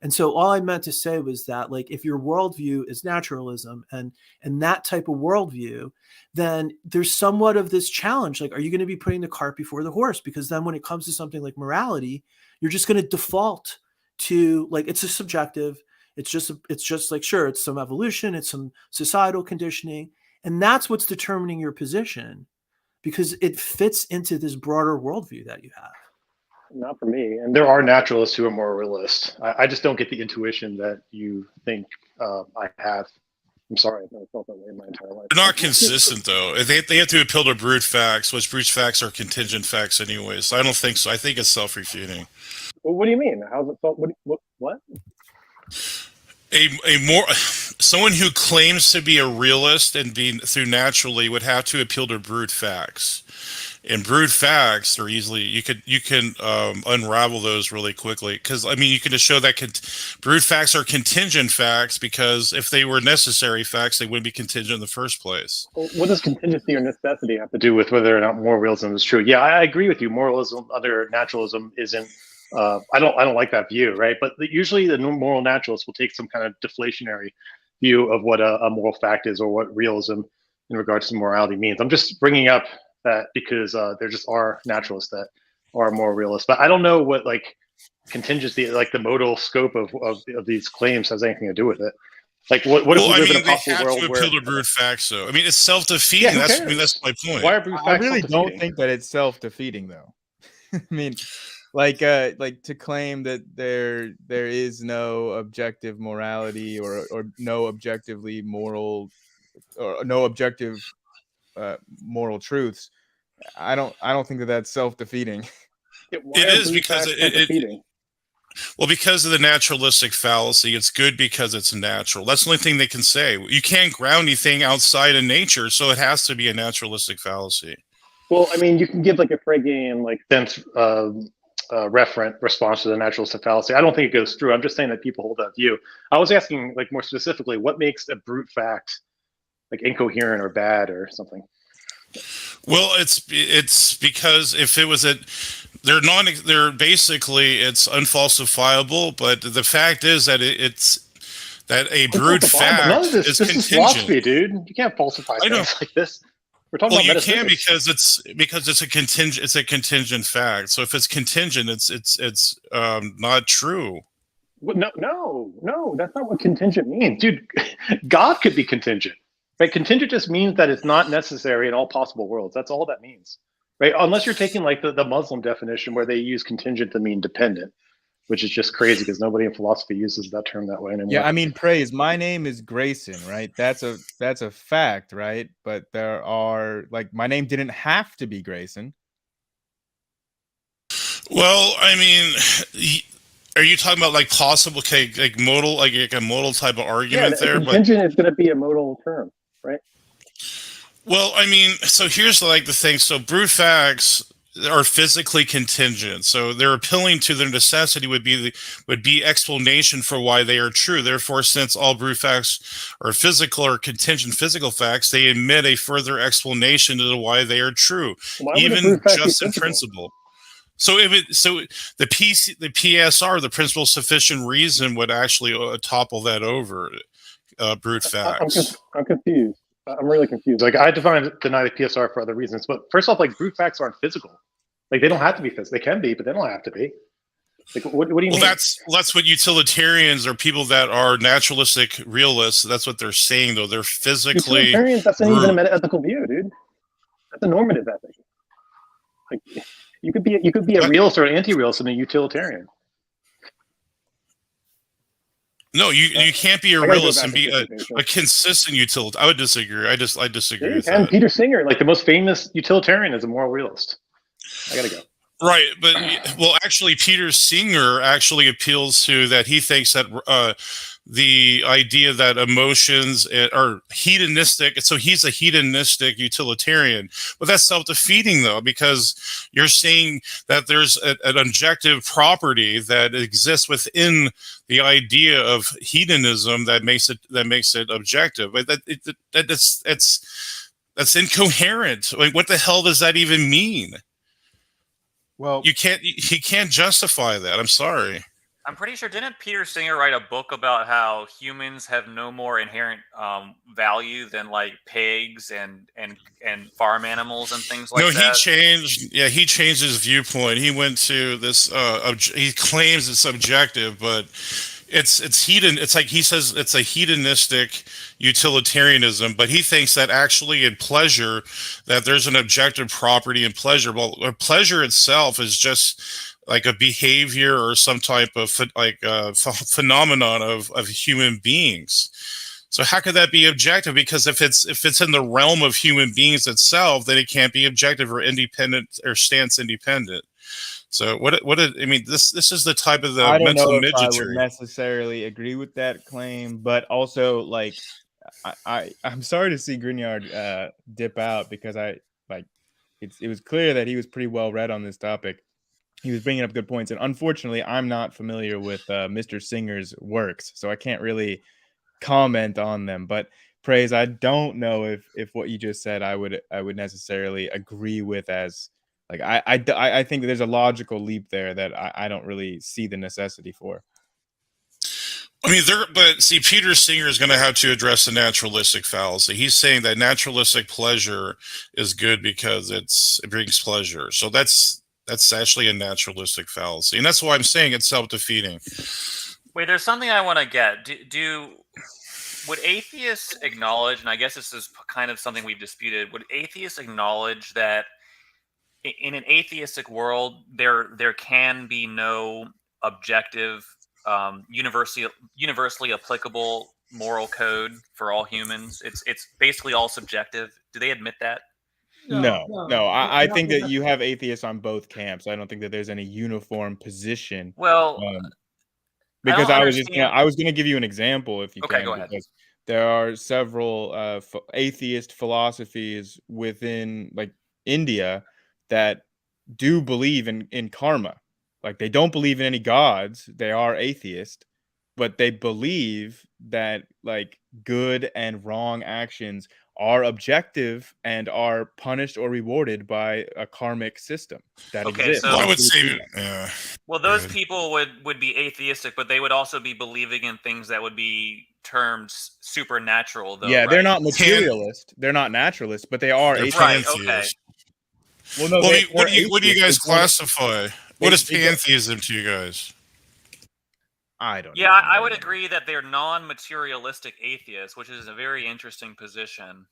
And so all I meant to say was that, like, if your worldview is naturalism and that type of worldview, then there's somewhat of this challenge. Like, are you going to be putting the cart before the horse? Because then when it comes to something like morality, you're just going to default to like, it's a subjective. It's just like, sure, it's some evolution, it's some societal conditioning. And that's what's determining your position, because it fits into this broader worldview that you have. Not for me. And there are naturalists who are more realist. I just don't get the intuition that you think I have. I'm sorry, I've never felt that way in my entire life. They're not consistent, though. They have to appeal to brute facts, which brute facts are contingent facts anyway. So I don't think so. I think it's self-refuting. Well, what do you mean? How's it self? What? Someone who claims to be a realist and being through naturally would have to appeal to brute facts. And brute facts are easily, you can unravel those really quickly, because I mean you can just show that brute facts are contingent facts, because if they were necessary facts, they wouldn't be contingent in the first place. Well, what does contingency or necessity have to do with whether or not moral realism is true? Yeah, I agree with you. Moralism, other naturalism isn't. I don't like that view, right? But usually the moral naturalists will take some kind of deflationary view of what a moral fact is, or what realism in regards to morality means. I'm just bringing up that because there just are naturalists that are more realist, but I don't know what like contingency, like the modal scope of these claims has anything to do with it. Like what if we live in a possible world where appeal to brute facts, though? I mean, it's self-defeating. Yeah, that's my point. Why are brute facts I really don't think that it's self-defeating, though. I mean, like to claim that there is no objective morality or no objectively moral or no objective moral truths. I don't think that that's self-defeating. It is, because because of the naturalistic fallacy. It's good because it's natural. That's the only thing they can say. You can't ground anything outside of nature, so it has to be a naturalistic fallacy. Well, I mean, you can give like a Freudian like sense referent response to the naturalistic fallacy. I don't think it goes through. I'm just saying that people hold that view. I was asking, like, more specifically, what makes a brute fact like incoherent or bad or something? Well, it's because if it was they're basically it's unfalsifiable, but the fact is that it's that a brute fact None of is this is philosophy, contingent. dude. You can't falsify I know. things like this. We're talking Well, about you metaphysics. can because it's a contingent fact. So if it's contingent, it's not true. Well, no, that's not what contingent means, dude. God could be contingent, right? Contingent just means that it's not necessary in all possible worlds. That's all that means, right? Unless you're taking like the Muslim definition where they use contingent to mean dependent, which is just crazy because nobody in philosophy uses that term that way anymore. Yeah, I mean, praise. My name is Grayson, right? That's a fact, right? But there are like my name didn't have to be Grayson. Well, I mean, are you talking about like possible, like modal, like a modal type of argument there? Contingent is going to be a modal term, right? Well, I mean, so here's like the thing. So brute facts are physically contingent. So they're appealing to their necessity would be explanation for why they are true. Therefore, since all brute facts are physical or contingent physical facts, they admit a further explanation to why they are true, even just in principle. So the PSR, the principle of sufficient reason, would actually topple that over brute facts. I'm confused. I'm really confused. Like I deny the PSR for other reasons, but first off, like brute facts aren't physical. Like they don't have to be physical. They can be, but they don't have to be. Like what do you mean? That's what utilitarians or people that are naturalistic realists. That's what they're saying, though. They're physically. Utilitarians. That's not even a meta-ethical view, dude. That's a normative ethic. Like you could be a realist or an anti-realist and a utilitarian. No, you can't be a realist and be a consistent utilitarian. I would disagree. I disagree with that. Peter Singer, like the most famous utilitarian, is a moral realist. I gotta go. Right, but well, actually, Peter Singer actually appeals to that. He thinks that the idea that emotions are hedonistic, so he's a hedonistic utilitarian. But that's self-defeating, though, because you're saying that there's an objective property that exists within the idea of hedonism that makes it objective. But that's incoherent. Like, what the hell does that even mean? Well, he can't justify that. I'm sorry. I'm pretty sure, didn't Peter Singer write a book about how humans have no more inherent value than like pigs and farm animals and things like that? No, he changed his viewpoint. He went to this he claims it's subjective, but it's like he says it's a hedonistic utilitarianism, but he thinks that actually in pleasure that there's an objective property in pleasure. Well, pleasure itself is just like a behavior or some type of phenomenon of human beings. So how could that be objective? Because if it's in the realm of human beings itself, then it can't be objective or independent or stance independent. So I mean, this is the type of the I don't mental know if midgetry. I would necessarily agree with that claim, but also like I'm sorry to see Grignard dip out because it was clear that he was pretty well read on this topic. He was bringing up good points, and unfortunately, I'm not familiar with Mr. Singer's works, so I can't really comment on them. But praise, I don't know if what you just said I would necessarily agree with as. Like I think that there's a logical leap there that I don't really see the necessity for. I mean, but see, Peter Singer is going to have to address the naturalistic fallacy. He's saying that naturalistic pleasure is good because it brings pleasure. So that's actually a naturalistic fallacy, and that's why I'm saying it's self-defeating. Wait, there's something I want to get. Would atheists acknowledge, and I guess this is kind of something we've disputed, would atheists acknowledge that in an atheistic world, there can be no objective, universally applicable moral code for all humans? It's basically all subjective. Do they admit that? No. I think that you have atheists on both camps. I don't think that there's any uniform position. Well, because I was going to give you an example if you can. Go ahead. Because there are several atheist philosophies within like India that do believe in karma. Like, they don't believe in any gods. They are atheist, but they believe that, like, good and wrong actions are objective and are punished or rewarded by a karmic system that Okay, exists. Well, I so would say, yeah. well, Go those ahead. people would be atheistic, but they would also be believing in things that would be termed supernatural, though, Yeah, they're right? not Pan, materialist. They're not naturalists, but they are they're Right. atheists. Okay. pantheists. Well, no, Well, they're what do you atheists. guys classify? What is They don't. pantheism to you guys? I don't Yeah, even I know. would agree that they're non-materialistic atheists, which is a very interesting position.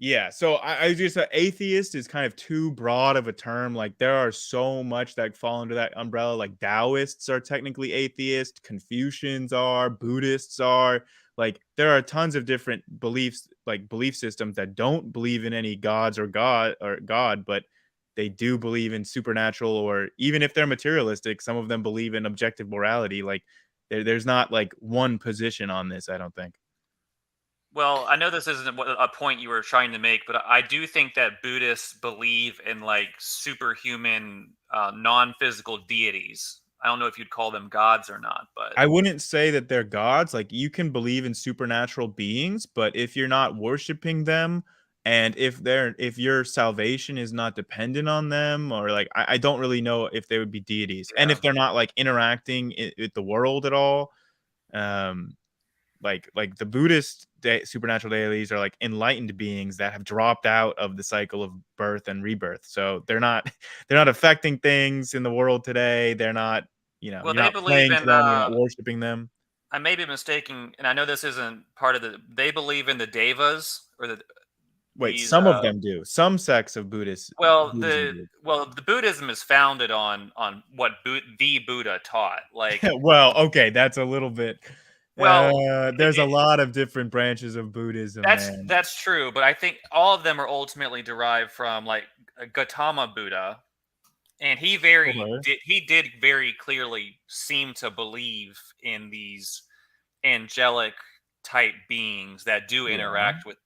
Yeah, so I just atheist is kind of too broad of a term. Like, there are so much that fall under that umbrella. Like, Taoists are technically atheist, Confucians are, Buddhists are. Like, there are tons of different beliefs, like belief systems that don't believe in any gods or God, but they do believe in supernatural, or even if they're materialistic, some of them believe in objective morality. Like, there's not like one position on this, I don't think. Well, I know this isn't a point you were trying to make, but I do think that Buddhists believe in like superhuman, non-physical deities. I don't know if you'd call them gods or not, but I wouldn't say that they're gods. Like, you can believe in supernatural beings, but if you're not worshiping them, and if your salvation is not dependent on them, or like, I don't really know if they would be deities, and yeah. if they're not like interacting with the world at all. um like the Buddhist supernatural deities are like enlightened beings that have dropped out of the cycle of birth and rebirth, so they're not they're not affecting things in the world today. They're not, Well, you're they not believe praying to in. them, you're not worshiping them. I may be mistaken, and I know this isn't part of the. They believe in the devas or Wait, these. some of them do. Some sects of Buddhism do. The Buddhism is founded on what the Buddha taught. Like, Well, okay, that's a little bit. well, There's a lot of different branches of Buddhism, man. that's true, but I think all of them are ultimately derived from like Gautama Buddha, and Okay. he did very clearly seem to believe in these angelic type beings that do Yeah. interact with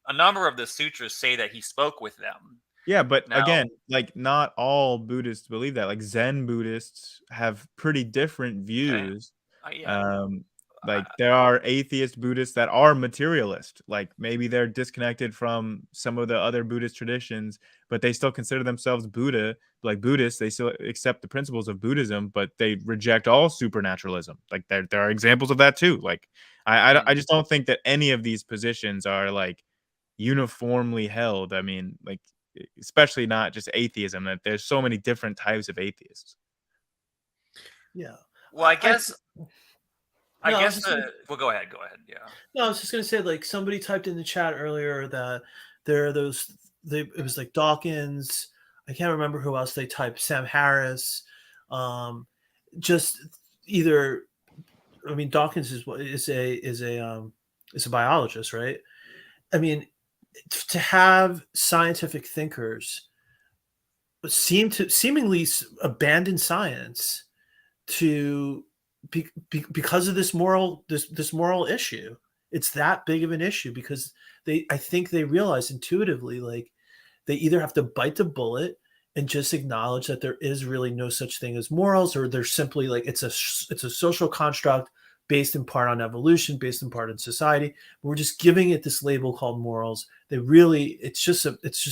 a number of the sutras say that he spoke with them. Yeah, but Now, again, like, not all Buddhists believe that. Like, Zen Buddhists have pretty different okay, views. yeah, Um, like, there are atheist Buddhists that are materialist. Like, maybe they're disconnected from some of the other Buddhist traditions, but they still consider themselves Buddha. Like, Buddhists, they still accept the principles of Buddhism, but they reject all supernaturalism. Like, there are examples of that too. Like, mhm. I just don't think that any of these positions are like uniformly held. I mean, like, especially not just atheism, that there's so many different types of atheists. Yeah. Well, I No, I was guess just gonna, well, go ahead, yeah. no, I was just gonna say, like, somebody typed in the chat earlier that there are those. It was like Dawkins. I can't remember who else they typed. Sam Harris. Um, just either. I mean, Dawkins is a biologist, right? I mean, to have scientific thinkers seemingly abandon science to because of this moral issue. It's that big of an issue because I think they realize intuitively, like, they either have to bite the bullet and just acknowledge that there is really no such thing as morals, or they're simply like it's a social construct based in part on evolution, based in part on society. We're just giving it this label called morals. It's just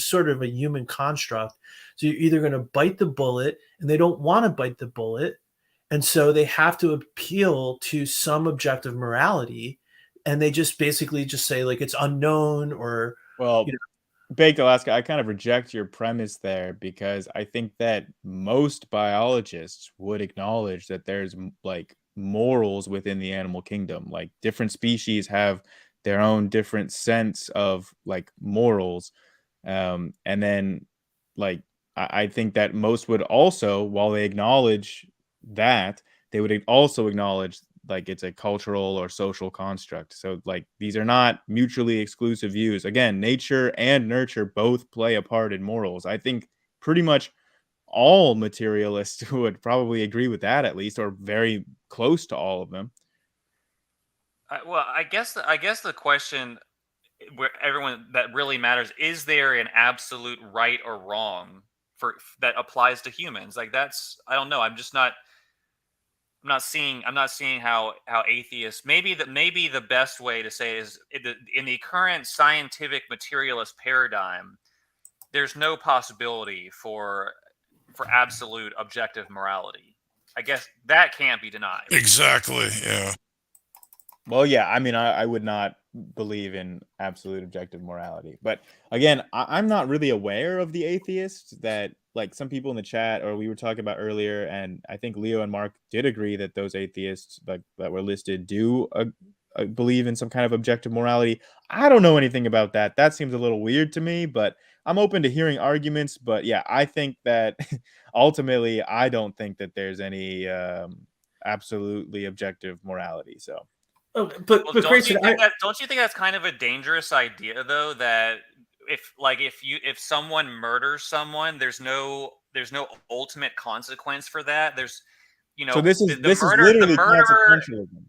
sort of a human construct. So you're either going to bite the bullet, and they don't want to bite the bullet, and so they have to appeal to some objective morality, and they just basically just say, like, it's unknown, or you Well, know. Baked Alaska, I kind of reject your premise there, because I think that most biologists would acknowledge that there's like morals within the animal kingdom. Like, different species have their own different sense of like morals. And then, like, I think that most would also, while they acknowledge that, they would also acknowledge like it's a cultural or social construct. So, like, these are not mutually exclusive views. Again, nature and nurture both play a part in morals. I think pretty much all materialists would probably agree with that, at least, or very close to all of them. Well, I guess the question where everyone that really matters is there an absolute right or wrong that applies to humans. Like that's, I don't know. I'm not seeing how atheists, maybe the best way to say is in the current scientific materialist paradigm, there's no possibility for absolute objective morality. I guess that can't be denied. Exactly. Yeah. Well, yeah, I mean, I would not believe in absolute objective morality. But again, I'm not really aware of the atheists that, like, some people in the chat or we were talking about earlier, and I think Leo and Mark did agree that those atheists like that were listed do believe in some kind of objective morality. I don't know anything about that. That seems a little weird to me, but I'm open to hearing arguments. But yeah, I think that ultimately, I don't think that there's any absolutely objective morality. So. Oh, but Well, Grayson, don't you think that's kind of a dangerous idea though? That if someone murders someone, there's no ultimate consequence for that. There's So this is the literally murderer. consequentialism.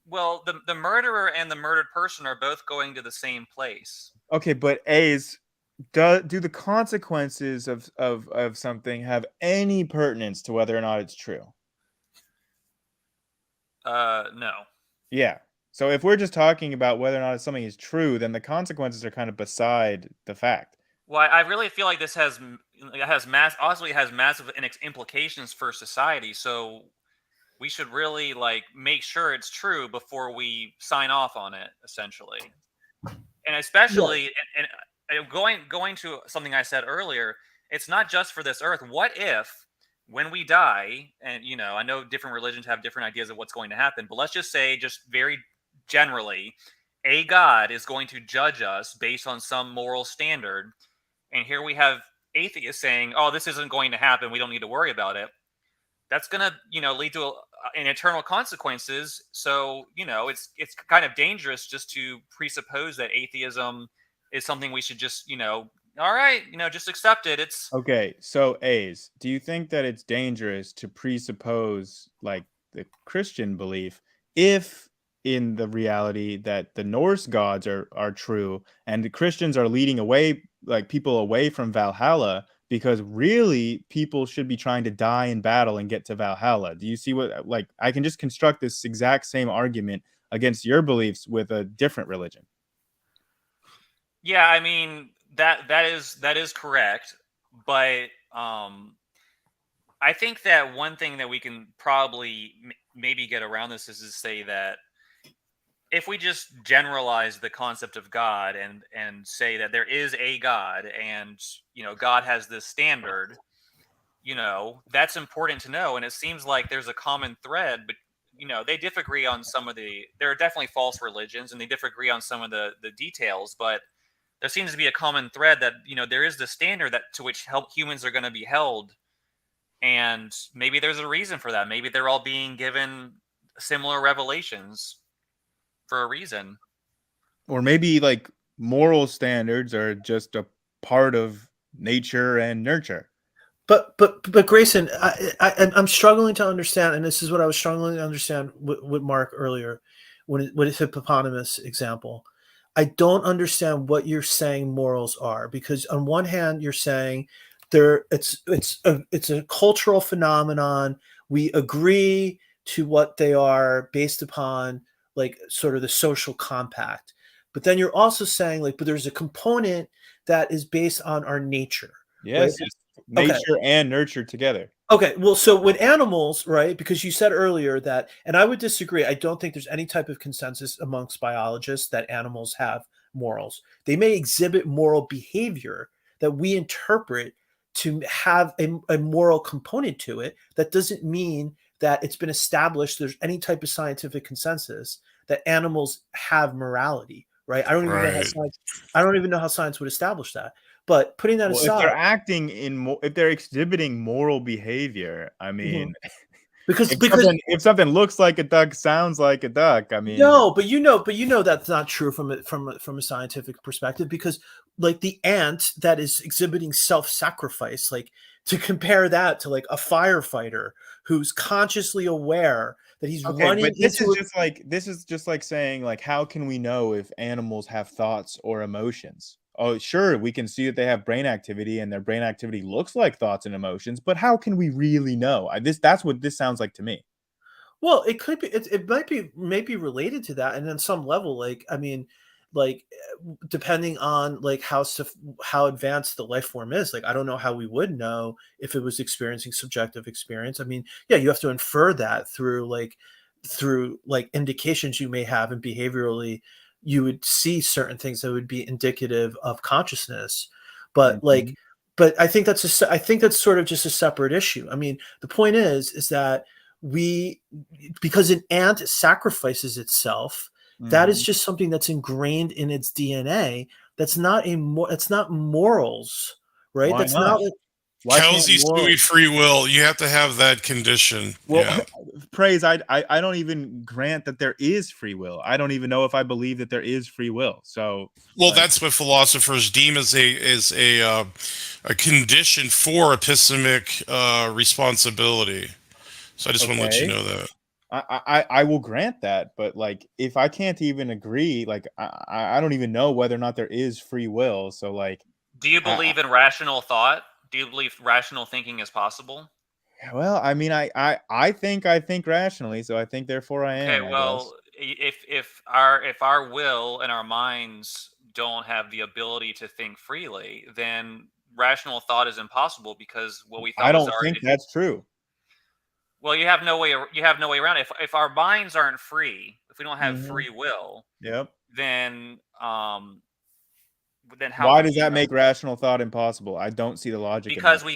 Well, the murderer and the murdered person are both going to the same place. Okay, but A's do the consequences of something have any pertinence to whether or not it's true? No. Yeah. So if we're just talking about whether or not something is true, then the consequences are kind of beside the fact. Well, I really feel like this has massive implications for society. So we should really like make sure it's true before we sign off on it, essentially. And especially, and going to something I said earlier, it's not just for this earth. What if when we die, and I know different religions have different ideas of what's going to happen, but let's just say, just very generally, a God is going to judge us based on some moral standard, and here we have atheists saying, "Oh, this isn't going to happen. We don't need to worry about it." That's going to, lead to an eternal consequences. So, it's kind of dangerous just to presuppose that atheism is something we should just, all right, just accept it. It's okay. So A's, do you think that it's dangerous to presuppose like the Christian belief if in the reality that the Norse gods are true and the Christians are leading away, like people away from Valhalla, because really people should be trying to die in battle and get to Valhalla? Do you see what, like, I can just construct this exact same argument against your beliefs with a different religion? Yeah, I mean, that is correct, but I think that one thing that we can probably maybe get around this is to say that if we just generalize the concept of God and say that there is a God and God has this standard, that's important to know. And it seems like there's a common thread, but they disagree on there are definitely false religions and they disagree on some of the details, but there seems to be a common thread that there is the standard that to which humans are going to be held, and maybe there's a reason for that. Maybe they're all being given similar revelations for a reason, or maybe like moral standards are just a part of nature and nurture. But Grayson, I'm struggling to understand, and this is what I was struggling to understand with Mark earlier, with his hippopotamus example. I don't understand what you're saying morals are, because on one hand you're saying it's a cultural phenomenon. We agree to what they are based upon like sort of the social compact. But then you're also saying like, but there's a component that is based on our nature. Yes, right? nature and nurture together. Okay, well, so with animals, right, because you said earlier that, and I would disagree, I don't think there's any type of consensus amongst biologists that animals have morals. They may exhibit moral behavior that we interpret to have a moral component to it. That doesn't mean that it's been established there's any type of scientific consensus that animals have morality, right? I don't even know how science would establish that. But putting that aside, if they're acting if they're exhibiting moral behavior, I mean, because if something looks like a duck, sounds like a duck, I mean, no, but that's not true from a scientific perspective, because like the ant that is exhibiting self-sacrifice, like to compare that to like a firefighter who's consciously aware that he's running. But this is just like saying like, how can we know if animals have thoughts or emotions? Oh, sure, we can see that they have brain activity and their brain activity looks like thoughts and emotions, but how can we really know? That's what this sounds like to me. Well, it could be. It might be maybe related to that, and on some level, like I mean, like depending on like how advanced the life form is. Like I don't know how we would know if it was experiencing subjective experience. I mean, yeah, you have to infer that through like indications you may have, and behaviorally, you would see certain things that would be indicative of consciousness. But Mhm. but I think that's sort of just a separate issue. I mean, the point is that we because an ant sacrifices itself, that is Mhm. just something that's ingrained in its DNA. It's not morals, right? Why That's not? not Why can't Kelsey Suey moral free will. You have to have that condition. Well, Yeah. praise, I don't even grant that there is free will. I don't even know if I believe that there is free will. So, Well, like, that's what philosophers deem as a condition for epistemic responsibility. So I just want to let you okay, know that. I will grant that, but like, if I can't even agree, like, I don't even know whether or not there is free will. So, like, Do you I, believe in rational thought? Do you believe rational thinking is possible? well, I mean, I think rationally, so I think therefore I Okay, am, I guess. well, if our will and our minds don't have the ability to think freely, then rational thought is impossible because what we I thought was don't think already. that's true. Well, you have no way around it. If our minds aren't free, if we don't have Hmm. free will, Yep. then then how Why can does you that make rational thought impossible? I don't see the logic in that. because we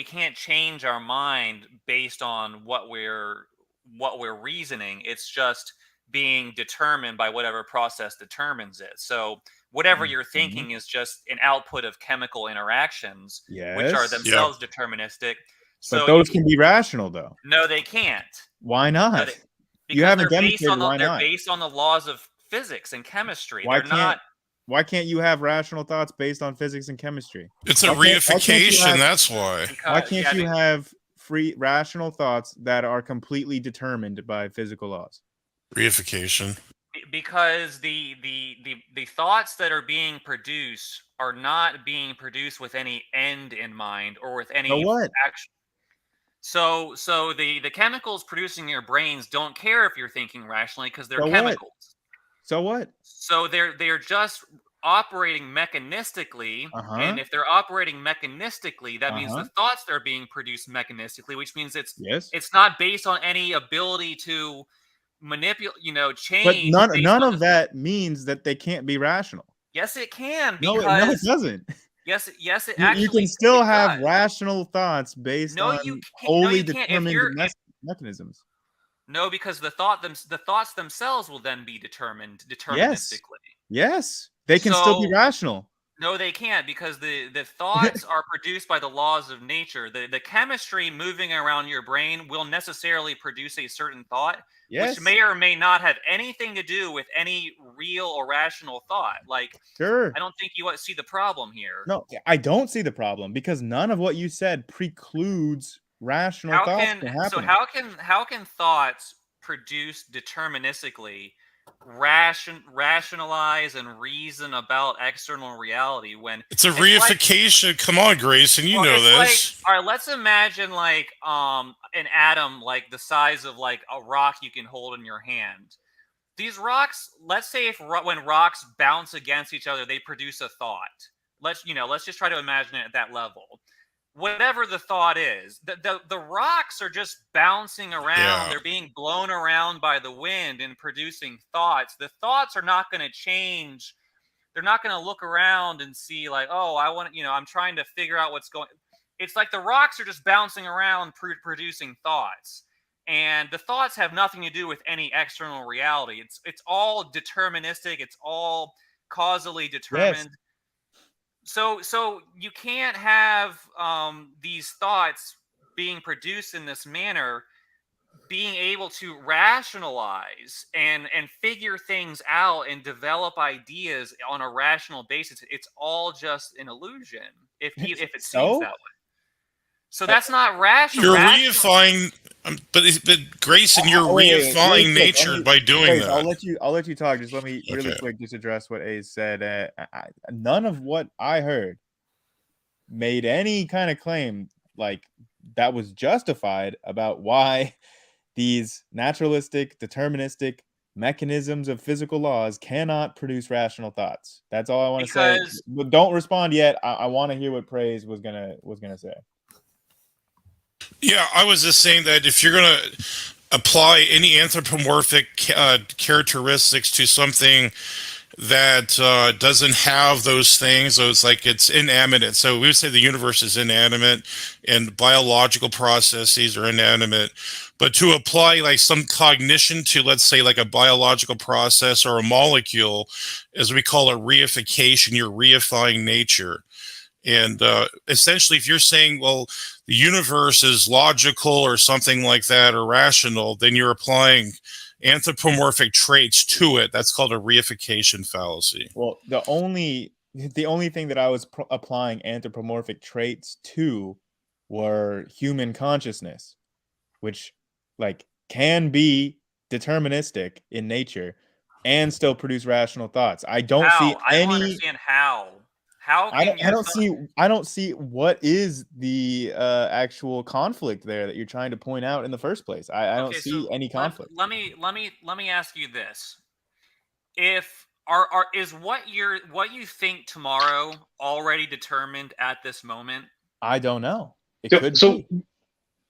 can't change our mind based on what we're reasoning. It's just being determined by whatever process determines it. So whatever you're Mhm. thinking is just an output of chemical interactions, which are Yes, Yeah. themselves deterministic. but So those can be rational, though. no, they can't. Why No, not? You because haven't demonstrated why they're not. based on the laws of physics and chemistry. Why They're can't not why can't you have rational thoughts based on physics and chemistry? It's a Why can't you reification. have That's why. why because can't yeah, you have free rational thoughts that are completely determined by physical laws? Reification. because the thoughts that are being produced are not being produced with any end in mind or with So any what? action. So the chemicals producing your brains don't care if you're thinking rationally because they're So what? chemicals. So what? So they're just operating mechanistically, and Uh-huh. if they're operating mechanistically, that means the Uh-huh. thoughts that are being produced mechanistically, which means Yes. it's not based on any ability to manipulate, But change based none on of that means that they can't be rational. Yes, it can No, it because doesn't. yes, it You can actually still it have does. rational thoughts based No, you on can't. No, wholly you can't. If determined you're if mechanisms. no, because the thoughts themselves will then be determined Yes. deterministically. Yes. They can still be So rational. no, they can't because the thoughts are produced by the laws of nature. The chemistry moving around your brain will necessarily produce a certain thought, which Yes. may or may not have anything to do with any real or rational thought. Like Sure. I don't think you see the problem here. No, I don't see the problem because none of what you said precludes rational How thoughts can from so happening. how can thoughts produce deterministically rationalize and reason about external reality when It's a it's like reification. Come on, Grayson. You well know it's like this. all right, let's imagine like an atom like the size of like a rock you can hold in your hand. These rocks, let's say when rocks bounce against each other they produce a thought. Let's just try to imagine it at that level. Whatever the thought is, the rocks are just bouncing around. Yeah. They're being blown around by the wind and producing thoughts. The thoughts are not going to change. They're not going to look around and see like, oh, I want to, I'm trying to figure out what's going. It's like the rocks are just bouncing around producing thoughts. And the thoughts have nothing to do with any external reality. It's all deterministic. It's all causally Yes. determined. So you can't have these thoughts being produced in this manner being able to rationalize and figure things out and develop ideas on a rational basis. It's all just an illusion if it seems that So? way. So that's not rational. You're reifying, but Grayson, you're reifying nature by doing that. I'll let you talk. Just let me really quick just address what Ace said. None of what I heard made any kind of claim like that was justified about why these naturalistic, deterministic mechanisms of physical laws cannot produce rational thoughts. That's all I want to say. But don't respond yet. I want to hear what Praise was gonna say. Yeah, I was just saying that if you're going to apply any anthropomorphic characteristics to something that doesn't have those things, so it's like it's inanimate. So we would say the universe is inanimate and biological processes are inanimate. But to apply like some cognition to, let's say, like a biological process or a molecule, as we call it, reification, you're reifying nature. And essentially, if you're saying, well, the universe is logical or something like that or rational, then you're applying anthropomorphic traits to it. That's called a reification fallacy. Well, the only thing that I was applying anthropomorphic traits to were human consciousness, which like can be deterministic in nature and still produce rational thoughts. I don't see I any. don't understand how. How I don't see what is the actual conflict there that you're trying to point out in the first place. I don't see any conflict. Let me ask you this: if is what you think tomorrow already determined at this moment? I don't know. It could be. So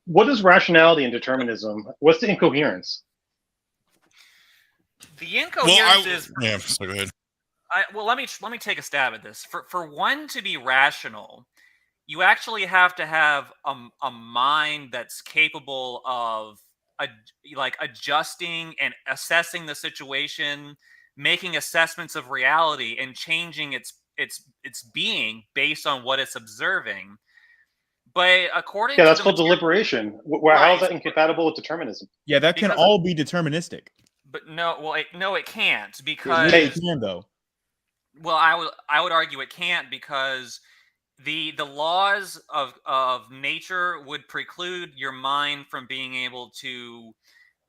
what is rationality and determinism? What's the incoherence? The incoherence is. Yeah, so go ahead. Well, let me take a stab at this. For one to be rational, you actually have to have a mind that's capable of adjusting and assessing the situation, making assessments of reality, and changing its being based on what it's observing. But according to that's called deliberation. How is that incompatible with determinism? Yeah, that can all be deterministic. But no, it can't, because it can though. Well, I would argue it can't, because the laws of nature would preclude your mind from being able to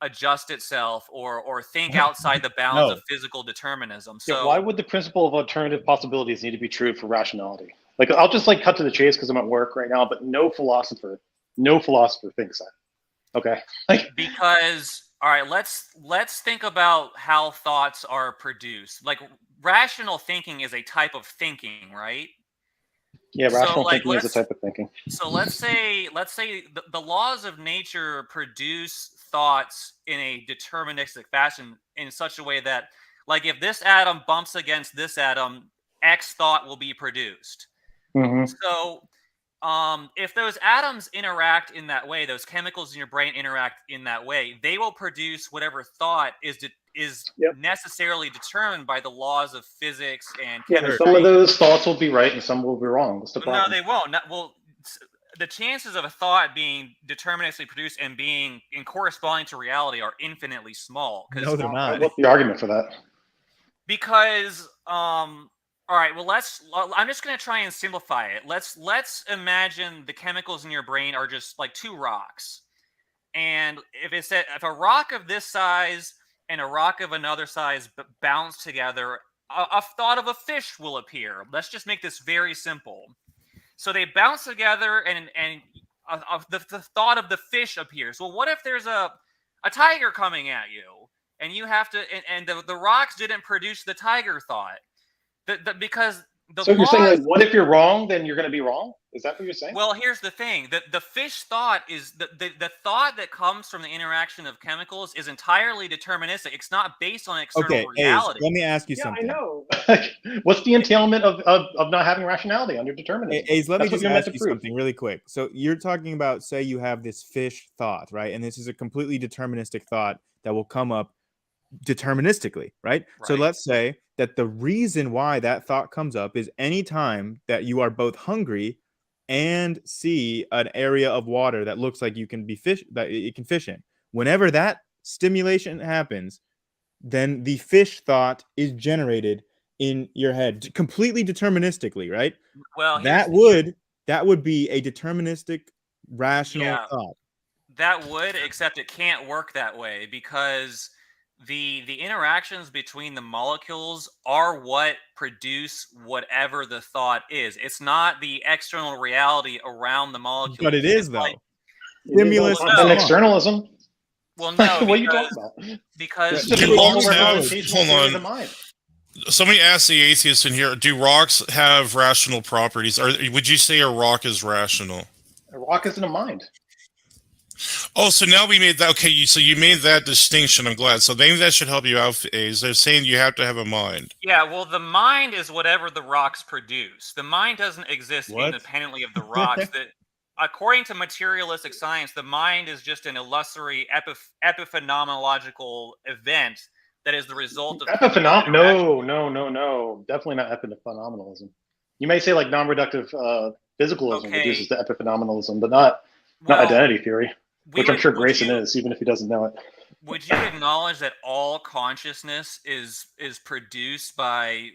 adjust itself or think outside the bounds of physical determinism. So why would the principle of alternative possibilities need to be true for rationality? Like, I'll just cut to the chase because I'm at work right now, but no philosopher thinks that. Okay. Because all right, let's think about how thoughts are produced. Like, rational thinking is a type of thinking, right? Yeah, rational thinking is a type of thinking. So let's say the laws of nature produce thoughts in a deterministic fashion in such a way that, like, if this atom bumps against this atom, X thought will be produced. Mm-hmm. So if those atoms interact in that way, those chemicals in your brain interact in that way, they will produce whatever thought is necessarily determined by the laws of physics and chemistry. Yeah, some of those thoughts will be right and some will be wrong. What's the problem? No, they won't. Well, the chances of a thought being deterministically produced and being corresponding to reality are infinitely small. No, they're not. What's the argument for that? Because all right, well, I'm just going to try and simplify it. Let's imagine the chemicals in your brain are just like two rocks. And if a rock of this size and a rock of another size bounce together, a thought of a fish will appear. Let's just make this very simple. So they bounce together and the thought of the fish appears. Well, what if there's a tiger coming at you and you have to, and the rocks didn't produce the tiger thought? Because so you're saying, like, what if you're wrong? Then you're going to be wrong. Is that what you're saying? Well, here's the thing: the fish thought is the thought that comes from the interaction of chemicals is entirely deterministic. It's not based on external reality. Let me ask you something. I know. What's the entailment of not having rationality under determinism? Let me just ask you something really quick. So you're talking about, say, you have this fish thought, right? And this is a completely deterministic thought that will come up deterministically, right? So let's say that the reason why that thought comes up is anytime that you are both hungry and see an area of water that looks like you can fish in. Whenever that stimulation happens, then the fish thought is generated in your head completely deterministically, right? Well, that would be a deterministic rational thought. That would, except it can't work that way because the interactions between the molecules are what produce whatever the thought is. It's not the external reality around the molecules. But it is, It's though. Stimulus well, and no. externalism. Well, no, What are you talking about? because It's just Do a rocks form of have? gravitational Hold theory of on. the mind. Somebody asked the atheist in here, do rocks have rational properties? Or would you say a rock is rational? A rock isn't a mind. Oh, so now we made that. Okay, so you made that distinction. I'm glad. So maybe that should help you out, A's. They're saying you have to have a mind. Yeah, well, the mind is whatever the rocks produce. The mind doesn't exist What? independently of the rocks. According to materialistic science, the mind is just an illusory epiphenomenological event that is the result of No. Definitely not epiphenomenalism. You may say like non-reductive physicalism reduces to epiphenomenalism, but not identity theory, which I'm sure Grayson is, even if he doesn't know it. Would you acknowledge that all consciousness is produced by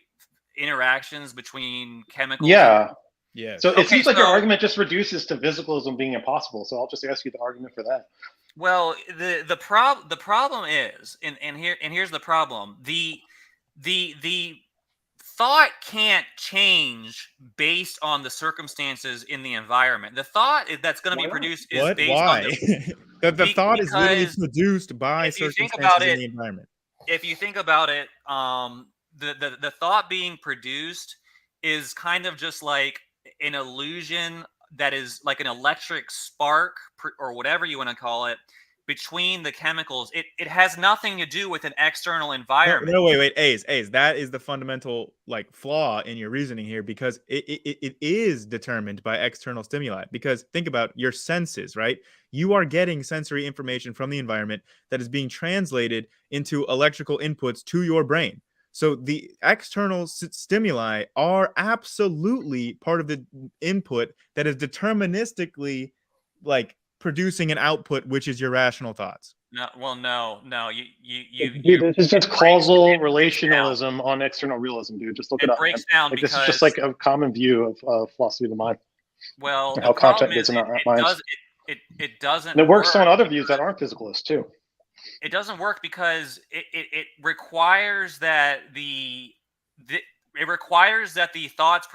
interactions between chemicals? Yeah. Yes. So it seems like your argument just reduces to physicalism being impossible. So I'll just ask you the argument for that. Well, the problem is, and here's the problem: the thought can't change based on the circumstances in the environment. The thought that's going to be produced is based on the thought is literally produced by circumstances in the environment. If you think about it, the thought being produced is kind of just like an illusion that is like an electric spark or whatever you want to call it between the chemicals. It has nothing to do with an external environment. No, wait, A's. That is the fundamental like flaw in your reasoning here, because it is determined by external stimuli. Because think about your senses, right? You are getting sensory information from the environment that is being translated into electrical inputs to your brain. So the external stimuli are absolutely part of the input that is deterministically like producing an output, which is your rational thoughts. No, well, no. Dude, this is just causal relationalism on external realism, dude. Just look it up. Breaks down like, this is just like a common view of philosophy of the mind. Well, and how content gets in our minds. It doesn't. And it works on other views that aren't physicalist too. It doesn't work because it requires that it requires that the thoughts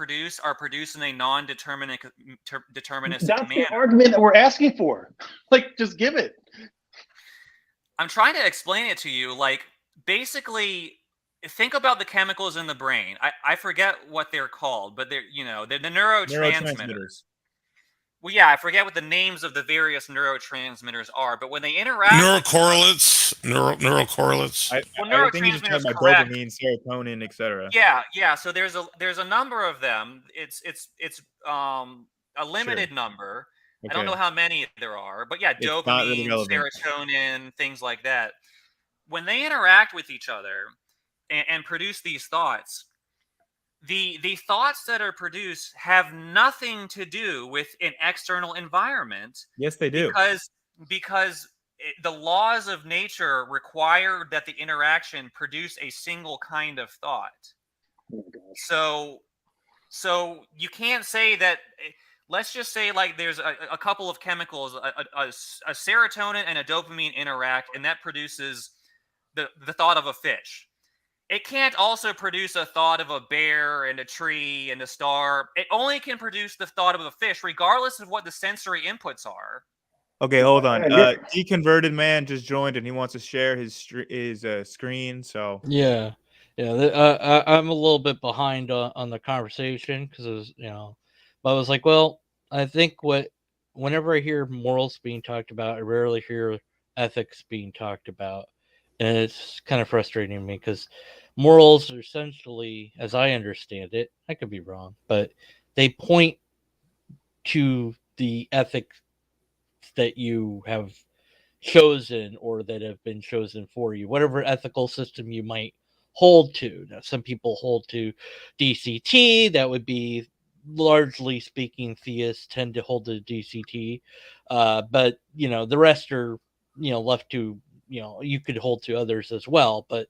are produced in a non-deterministic manner. That's the argument that we're asking for. Like, just give it. I'm trying to explain it to you. Like, basically, think about the chemicals in the brain. I forget what they're called, but they're the neurotransmitters. Well, yeah, I forget what the names of the various neurotransmitters are, but when they interact, neurocorrelates. I think you just talking about dopamine, serotonin, etc. Yeah. So there's a number of them. It's a limited number. Okay. I don't know how many there are, but yeah, dopamine, serotonin, things like that. When they interact with each other and produce these thoughts, the thoughts that are produced have nothing to do with an external environment. Yes, they do. Because the laws of nature require that the interaction produce a single kind of thought. Oh, so you can't say that. Let's just say like there's a couple of chemicals, a serotonin and a dopamine interact, and that produces the thought of a fish. It can't also produce a thought of a bear and a tree and a star. It only can produce the thought of a fish, regardless of what the sensory inputs are. Okay, hold on. Deconverted man just joined and he wants to share his screen. So yeah. I'm a little bit behind on the conversation because it was, but I was like, well, I think whenever I hear morals being talked about, I rarely hear ethics being talked about, and it's kind of frustrating to me because morals are essentially, as I understand it, I could be wrong, but they point to the ethics that you have chosen or that have been chosen for you, whatever ethical system you might hold to. Now, some people hold to DCT. That would be, largely speaking, theists tend to hold to DCT. But, the rest are, left to, you could hold to others as well. But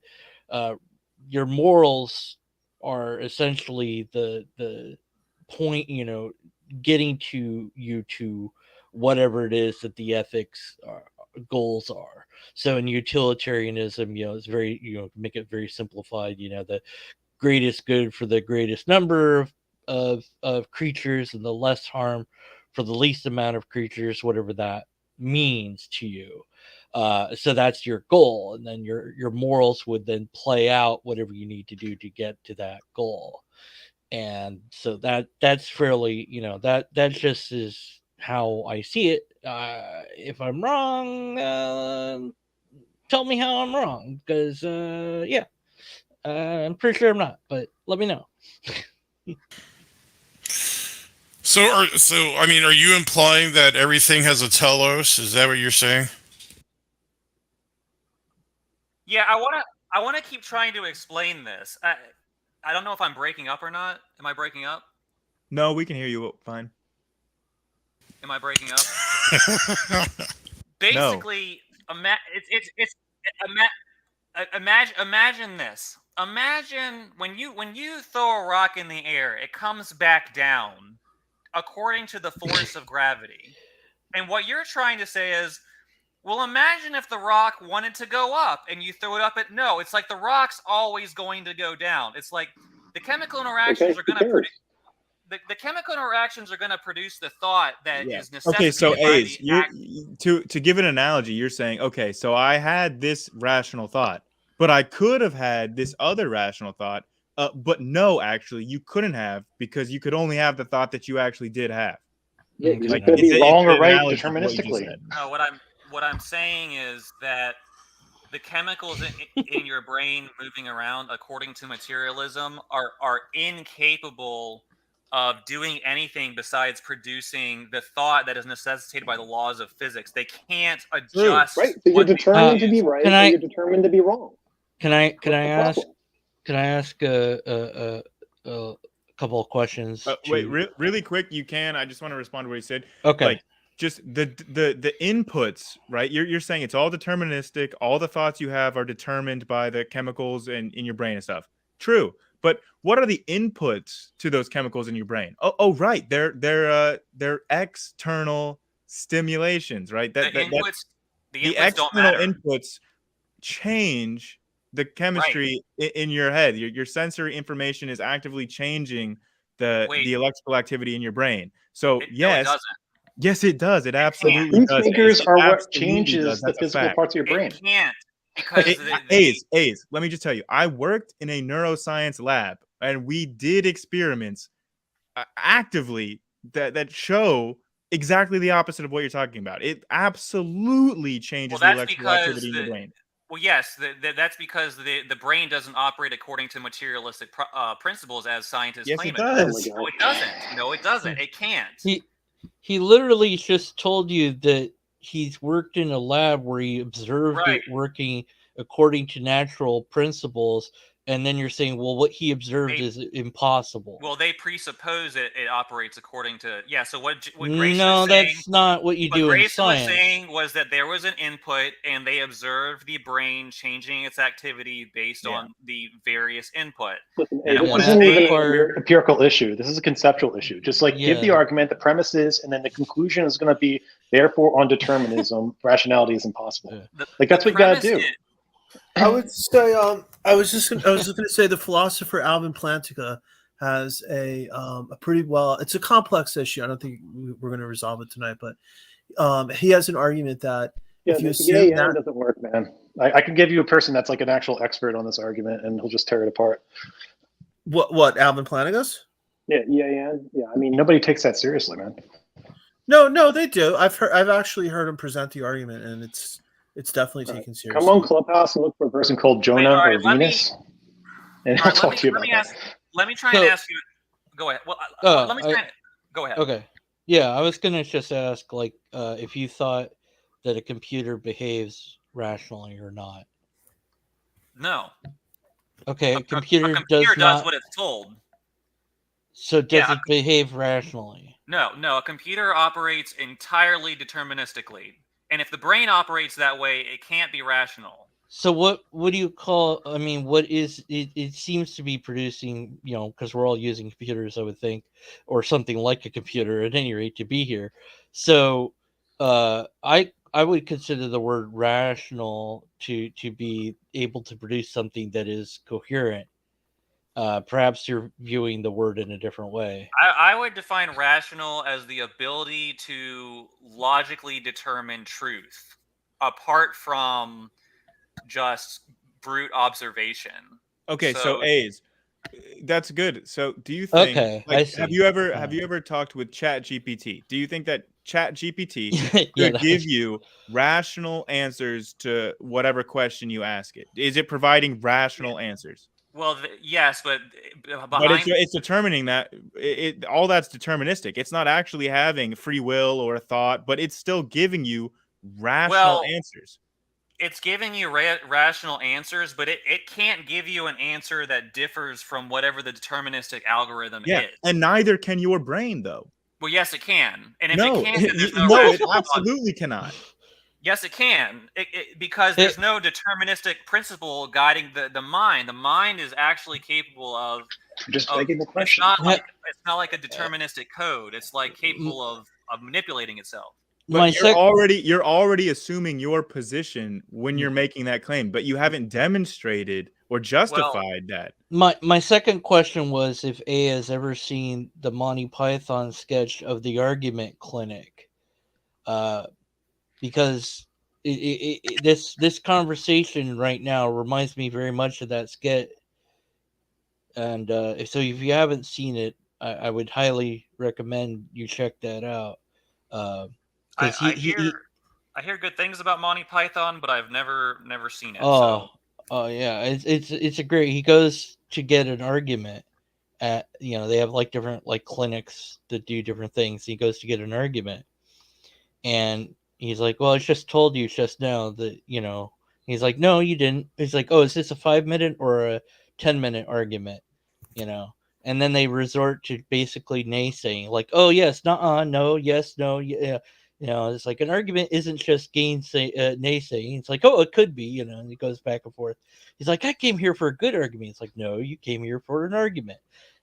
your morals are essentially the point, getting to you to whatever it is that the ethics goals are. So in utilitarianism, it's very, make it very simplified, the greatest good for the greatest number of creatures and the less harm for the least amount of creatures, whatever that means to you. So that's your goal, and then your morals would then play out whatever you need to do to get to that goal. And so that's fairly, that just is how I see it. If I'm wrong, tell me how I'm wrong, because I'm pretty sure I'm not, but let me know. So I mean, are you implying that everything has a telos? Is that what you're saying? Yeah, I wanna keep trying to explain this. I don't know if I'm breaking up or not. Am I breaking up? No, we can hear you fine. Am I breaking up? Basically, imagine this. Imagine when you throw a rock in the air, it comes back down according to the force of gravity. And what you're trying to say is, well, imagine if the rock wanted to go up and you throw it up no. It's like the rock's always going to go down. It's like the chemical interactions are going to produce. The chemical interactions are going to produce the thought that is necessitated. Okay, so by to give an analogy, you're saying, okay, so I had this rational thought, but I could have had this other rational thought, but no, actually, you couldn't have, because you could only have the thought that you actually did have. Yeah, it's going to be wrong or right deterministically. No, what I'm saying is that the chemicals in your brain moving around according to materialism are incapable of doing anything besides producing the thought that is necessitated by the laws of physics. They can't adjust. Right. So you're determined to be right, or you're determined to be wrong. Can I ask a couple of questions? Wait, really quick, you can. I just want to respond to what he said. Okay. Like, just the inputs, right? You're saying it's all deterministic. All the thoughts you have are determined by the chemicals in your brain and stuff. True. But what are the inputs to those chemicals in your brain? Oh, right. They're external stimulations, right? The external inputs change the chemistry in your head. Your sensory information is actively changing the electrical activity in your brain. So yes, no, it doesn't. Yes, it does. It absolutely does. Pacemakers are what changes the physical parts of your brain. It can't. Because A's, let me just tell you, I worked in a neuroscience lab, and we did experiments actively that show exactly the opposite of what you're talking about. It absolutely changes the electrical activity in your brain. Well, yes, that's because the brain doesn't operate according to materialistic principles as scientists claim it does. No, it doesn't. No, it doesn't. It can't. He literally just told you that he's worked in a lab where he observed it working according to natural principles, and then you're saying, well, what he observed is impossible. Well, they presuppose it operates according to So what Grayson no, was saying, that's not what you do in science. What Grayson was saying was that there was an input, and they observed the brain changing its activity based on the various input. Listen, this isn't even an empirical issue. This is a conceptual issue. Just like give the argument, the premise is, and then the conclusion is going to be, therefore, on determinism, rationality is impossible. Like that's what you got to do. I would say I was just going to say the philosopher Alvin Plantinga has a pretty it's a complex issue. I don't think we're going to resolve it tonight, but he has an argument that if you assume that doesn't work, man. I can give you a person that's like an actual expert on this argument, and he'll just tear it apart. What Alvin Plantinga's? Yeah. I mean, nobody takes that seriously, man. No, they do. I've actually heard him present the argument, and it's definitely taken seriously. Come on Clubhouse and look for a person called Jonah or Venus, and I'll talk to you about that. Let me try and ask you. Go ahead. Well, let me try. Go ahead. Okay. Yeah, I was gonna just ask, like, if you thought that a computer behaves rationally or not. No. Okay, a computer does what it's told. So does it behave rationally? No. A computer operates entirely deterministically. And if the brain operates that way, it can't be rational. So what do you call? I mean, what is it? It seems to be producing, because we're all using computers, I would think, or something like a computer at any rate to be here. So I would consider the word rational to be able to produce something that is coherent. Perhaps you're viewing the word in a different way. I would define rational as the ability to logically determine truth, apart from just brute observation. Okay, so So A's. That's good. So do you think, Okay, I like, see. have you ever talked with Chat GPT? Do you think that Chat GPT Yeah, could give you rational answers to whatever question you ask it? Is it providing rational answers? well, yes, but But behind it's determining that all that's deterministic. It's not actually having free will or a thought, but it's still giving you rational well, answers. it's giving you rational answers, but it can't give you an answer that differs from whatever the deterministic algorithm Yeah, is. and neither can your brain, though. Well, yes, it can, and if it No, can't, then there's no no, it rational thought. absolutely cannot. Yes, it can, because there's no deterministic principle guiding the mind. The mind is actually capable of Just of. begging the question. It's not like a deterministic code. It's like capable of manipulating itself. But you're already assuming your position when you're making that claim, but you haven't demonstrated or justified that. My second question was if A has ever seen the Monty Python sketch of the Argument Clinic, because this conversation right now reminds me very much of that sketch. And so if you haven't seen it, I would highly recommend you check that out. I hear good things about Monty Python, but I've never seen it. Oh yeah, it's a great. He goes to get an argument at they have like different like clinics that do different things. He goes to get an argument, and he's like, "Well, I just told you just now that He's like, "No, you didn't." He's like, "Oh, is this a 5-minute or a 10-minute argument?" And then they resort to basically naysaying, like, "Oh yes, no, yes, no, yeah." It's like an argument isn't just naysaying. It's like, "Oh, it could be," and it goes back and forth. He's like, "I came here for a good argument." It's like, "No, you came here for an argument."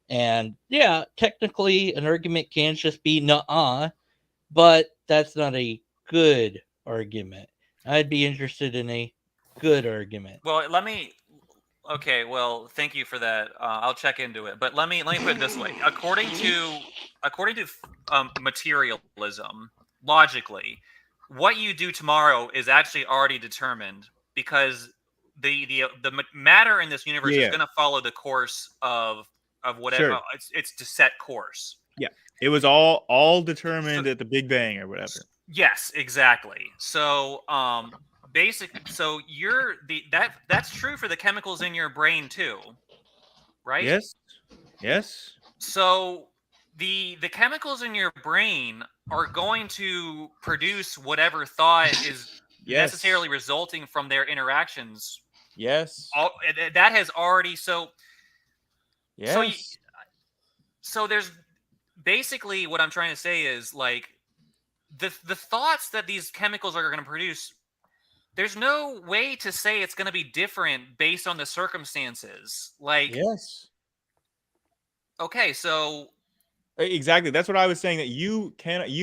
And yeah, technically, an argument can just be "nuh-uh," but that's not a good argument. I'd be interested in a good argument. Well, Okay, well, thank you for that. I'll check into it. But let me put it this way: according to materialism, logically, what you do tomorrow is actually already determined because the matter in this universe is going to follow the course of whatever. Sure. It's to set course. Yeah, it was all determined at the Big Bang or whatever. Yes, exactly. So so that's true for the chemicals in your brain too, right? Yes. So the chemicals in your brain are going to produce whatever thought is necessarily resulting from their interactions. Yes. That has already Yes. So there's basically what I'm trying to say is like the thoughts that these chemicals are going to produce. There's no way to say it's going to be different based on the circumstances. Like, yes. Okay, so exactly. That's what I was saying. That you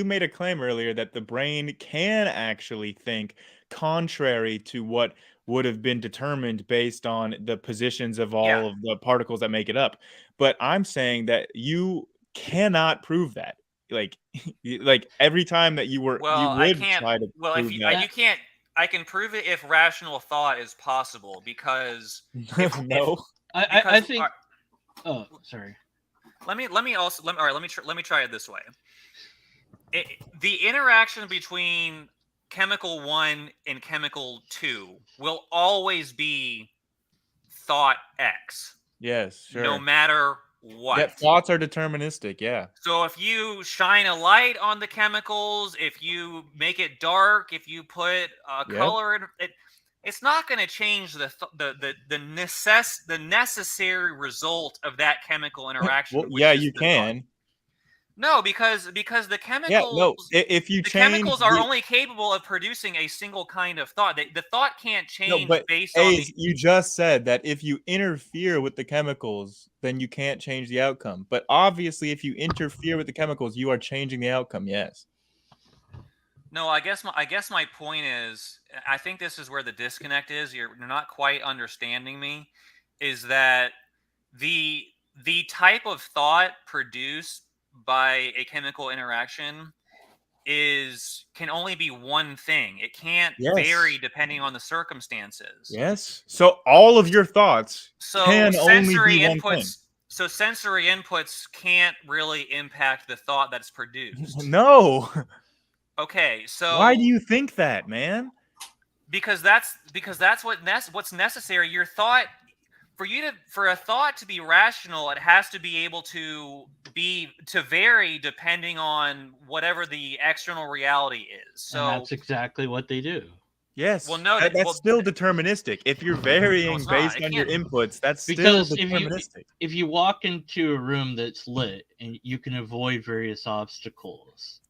made a claim earlier that the brain can actually think contrary to what would have been determined based on the positions of all of the particles that make it up. But I'm saying that you cannot prove that. Like every time that you would try to prove that. You can't. I can prove it if rational thought is possible because I think. Oh, sorry. Let me try it this way. The interaction between chemical 1 and chemical 2 will always be thought X. Yes, sure. No matter what. Yeah, thoughts are deterministic, yeah. So if you shine a light on the chemicals, if you make it dark, if you put color in it, it's not going to change the necessary result of that chemical interaction. Well, yeah, you can. No, because the chemicals. Yeah, no. If you the change chemicals are only capable of producing a single kind of thought. The thought can't change based on. You just said that if you interfere with the chemicals, then you can't change the outcome. But obviously, if you interfere with the chemicals, you are changing the outcome. Yes. No, I guess my point is, I think this is where the disconnect is. You're not quite understanding me. Is that the type of thought produced by a chemical interaction can only be one thing. It can't vary Yes. depending on the circumstances. Yes. So all of your thoughts So can only be sensory one thing. inputs. So sensory inputs can't really impact the thought that's produced. No. Okay, so Why do you think that, man? because that's what's necessary. Your thought for a thought to be rational, it has to be able to vary depending on whatever the external reality is. So And that's exactly what they do. Yes. Well, no, that's still deterministic. If you're varying it's not. based It on your can't- inputs, that's still Because deterministic. if you walk into a room that's lit and you can avoid various obstacles,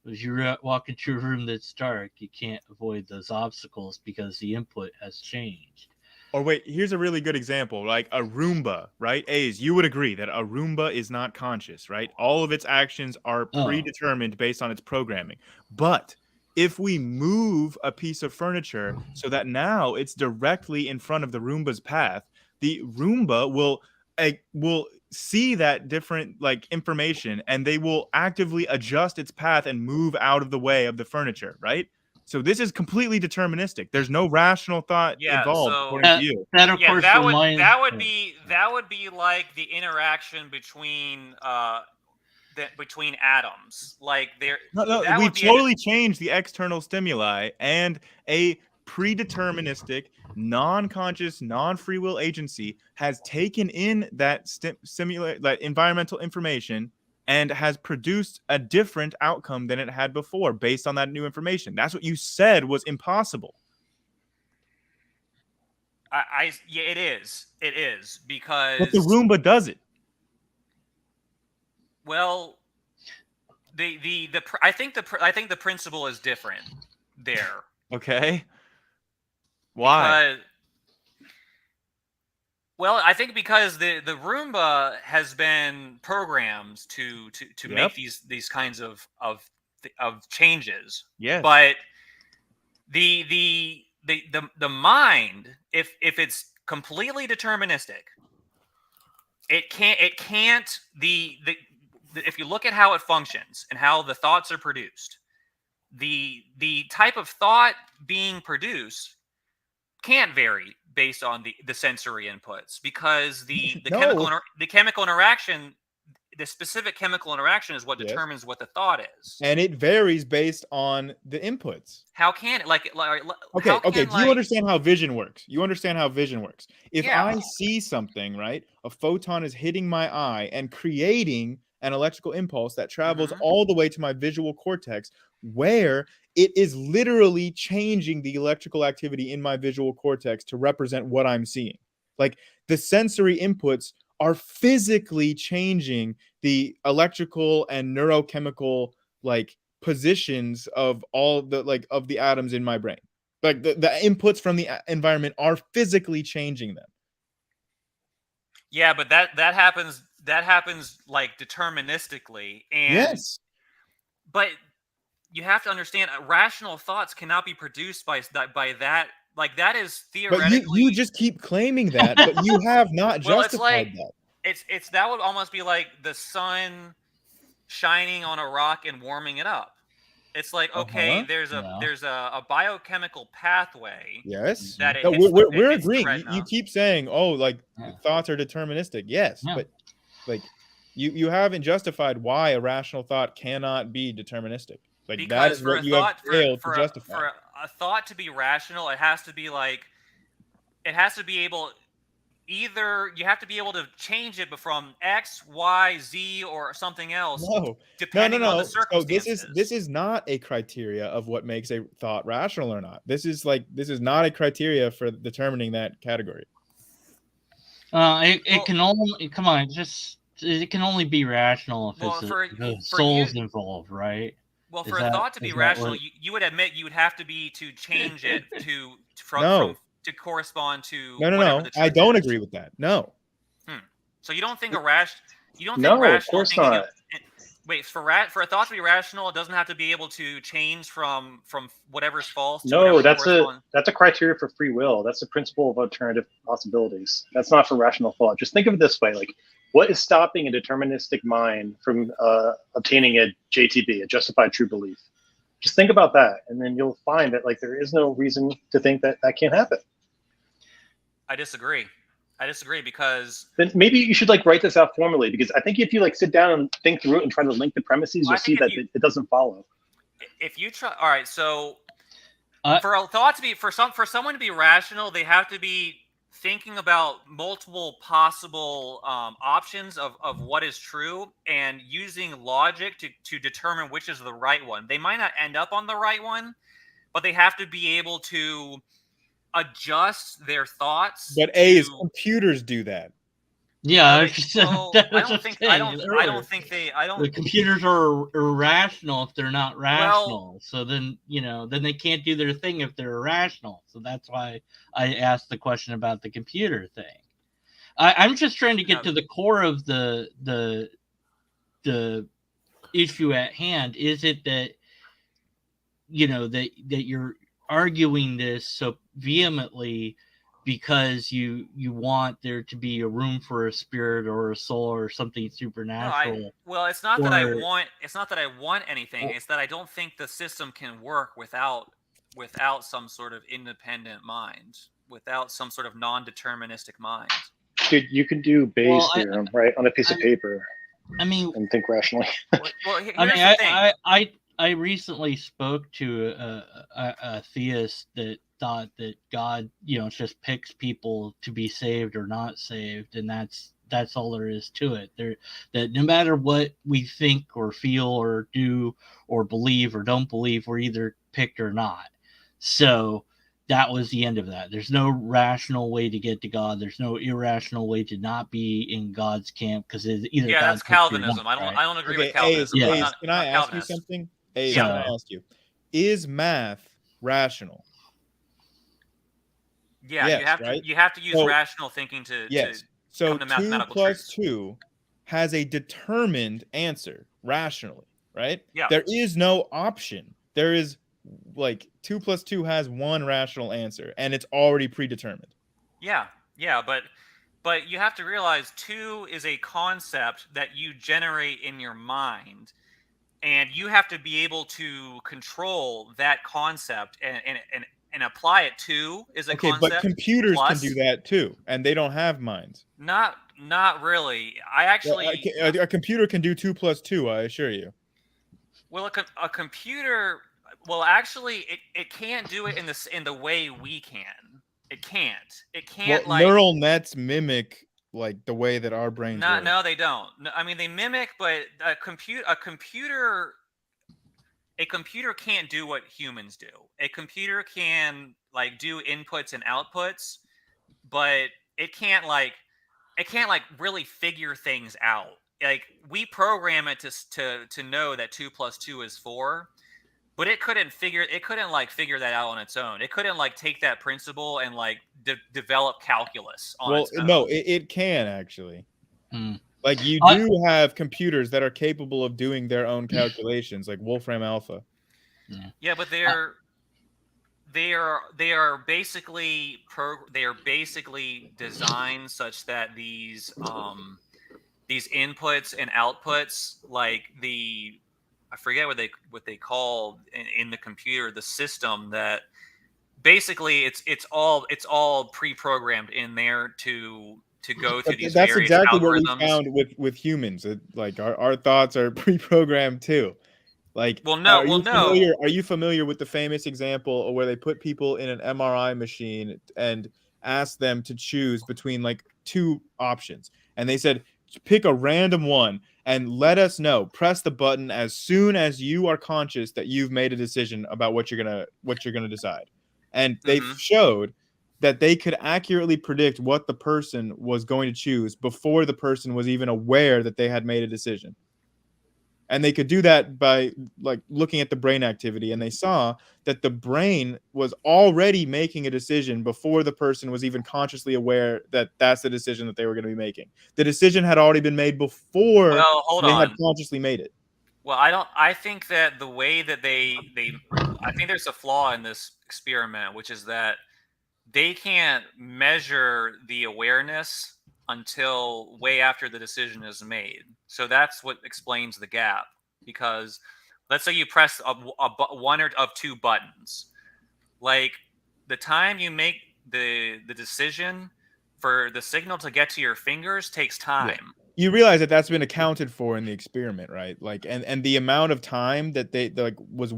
if you walk into a room that's dark, you can't avoid those obstacles because the input has changed. Or wait, here's a really good example, like a Roomba, right? A's, you would agree that a Roomba is not conscious, right? All of its actions are predetermined based on its programming. But if we move a piece of furniture so that now it's directly in front of the Roomba's path, the Roomba will see that different information, and they will actively adjust its path and move out of the way of the furniture, right? So this is completely deterministic. There's no rational thought involved, according to you. That of course reminds that would be like the interaction between between atoms. Like We've totally changed the external stimuli, and a predeterministic, non-conscious, non-free will agency has taken in that that environmental information and has produced a different outcome than it had before based on that new information. That's what you said was impossible. Yeah, it is because. But the Roomba does it. Well, I think the principle is different there. Okay. Why? Well, I think because the Roomba has been programmed to make these kinds of changes. Yes. But the mind, if it's completely deterministic, it can't if you look at how it functions and how the thoughts are produced, the type of thought being produced can't vary based on the sensory inputs, because the chemical interaction, the specific chemical interaction is what determines what the thought is. And it varies based on the inputs. How can it okay, do you understand how vision works? You understand how vision works. If I see something, right, a photon is hitting my eye and creating an electrical impulse that travels all the way to my visual cortex, where it is literally changing the electrical activity in my visual cortex to represent what I'm seeing. Like, the sensory inputs are physically changing the electrical and neurochemical positions of all the of the atoms in my brain. Like, the inputs from the environment are physically changing them. Yeah, but that happens deterministically, and but you have to understand, rational thoughts cannot be produced by that. Like, that is theoretically. But you just keep claiming that, but you have not justified that. It's that would almost be like the sun shining on a rock and warming it up. It's like, okay, there's a biochemical pathway. Yes. That we're agreeing. You keep saying, thoughts are deterministic. Yes, but you haven't justified why a rational thought cannot be deterministic. Because that is what you have failed to justify. For a thought to be rational, it has to be able. Either you have to be able to change it from X, Y, Z, or something else. Depending on the circumstances. So this is not a criteria of what makes a thought rational or not. This is not a criteria for determining that category. It can only be rational if the soul's involved, right? Well, for a thought to be rational, you would admit you would have to change it to correspond to. No. I don't agree with that. No. So you don't think a rational? You don't think no, rational? Of course not. Wait, for a thought to be rational, it doesn't have to be able to change from whatever's false to No, whatever that's corresponds. a criteria for free will. That's the principle of alternative possibilities. That's not for rational thought. Just think of it this way: like, what is stopping a deterministic mind from obtaining a JTB, a justified true belief? Just think about that, and then you'll find that like there is no reason to think that that can't happen. I disagree. Because Then maybe you should like write this out formally, because I think if you like sit down and think through it and try to link the premises, Well, I you'll see think that if you- it doesn't follow. if you try, all right. So I- for a thought to be for someone to be rational, they have to be thinking about multiple possible options of what is true and using logic to determine which is the right one. They might not end up on the right one, but they have to be able to adjust their thoughts. But is computers do that? Yeah, No, I they- was just saying- well, that I was don't just think saying I don't earlier. think they I The don't computers are irrational if they're not rational. Well- So then, then they can't do their thing if they're irrational. So that's why I asked the question about the computer thing. I'm just trying to get to the core of the issue at hand. Is it that that you're arguing this so vehemently because you want there to be a room for a spirit or a soul or something supernatural? well, it's not that I or- want anything. It's that I don't think the system can work without some sort of independent mind, without some sort of non-deterministic mind. Dude, you can do Bayes' Well, theorem, right, on a piece of paper I mean, and think rationally. Well, here's I mean, the thing. I recently spoke to a theist that thought that God, just picks people to be saved or not saved, and that's all there is to it. That no matter what we think or feel or do or believe or don't believe, we're either picked or not. So that was the end of that. There's no rational way to get to God. There's no irrational way to not be in God's camp, because it's either Yeah, God that's picks you or Calvinism. not, I don't agree with Okay, Calvinism. Yeah. I'm Ace, not- can I'm I not ask you Calvinist. something? Ace, Yeah. can I ask you? Is math rational? Yeah, Yes, you have to use So- rational thinking to Yes. to So come to 2 mathematical plus truths. 2 has a determined answer rationally, right? Yeah. There is no option. There is like 2 plus 2 has one rational answer, and it's already predetermined. Yeah, but you have to realize 2 is a concept that you generate in your mind, and you have to be able to control that concept and apply it to is a Okay, concept. but computers plus, can do that too, and they don't have minds. Not really. I Well, actually a computer can do 2 plus 2, I assure you. well a computer actually it can't do it in the way we can. It can't. It can't Well, neural nets mimic like the way that our brains work. No, they don't. No, I mean, they mimic, but a computer can't do what humans do. A computer can like do inputs and outputs, but it can't really figure things out. Like we program it to know that 2 plus 2 is 4, but it couldn't figure that out on its own. It couldn't like take that principle and like develop calculus on its own. No, it can actually. Hmm. Like you do have computers that are capable of doing their own calculations, like Wolfram Alpha. Yeah, but they are basically designed such that these inputs and outputs, like I forget what they call in the computer, the system, that basically it's all pre-programmed in there to go through these That's various exactly algorithms. what we found with humans. Like our thoughts are pre-programmed too. Like, are you familiar with the famous example where they put people in an MRI machine and asked them to choose between like 2 options, and they said, pick a random one and let us know. Press the button as soon as you are conscious that you've made a decision about what you're gonna decide. And they showed that they could accurately predict what the person was going to choose before the person was even aware that they had made a decision. And they could do that by like looking at the brain activity, and they saw that the brain was already making a decision before the person was even consciously aware that that's the decision that they were going to be making. The decision had already been made before Well, hold they on. had consciously made it. Well, I think that the way that I think there's a flaw in this experiment, which is that they can't measure the awareness until way after the decision is made. So that's what explains the gap. Because let's say you press one or of two buttons, like the time you make the decision for the signal to get to your fingers takes time. You realize that that's been accounted for in the experiment, right? Like, and the amount of time that they like was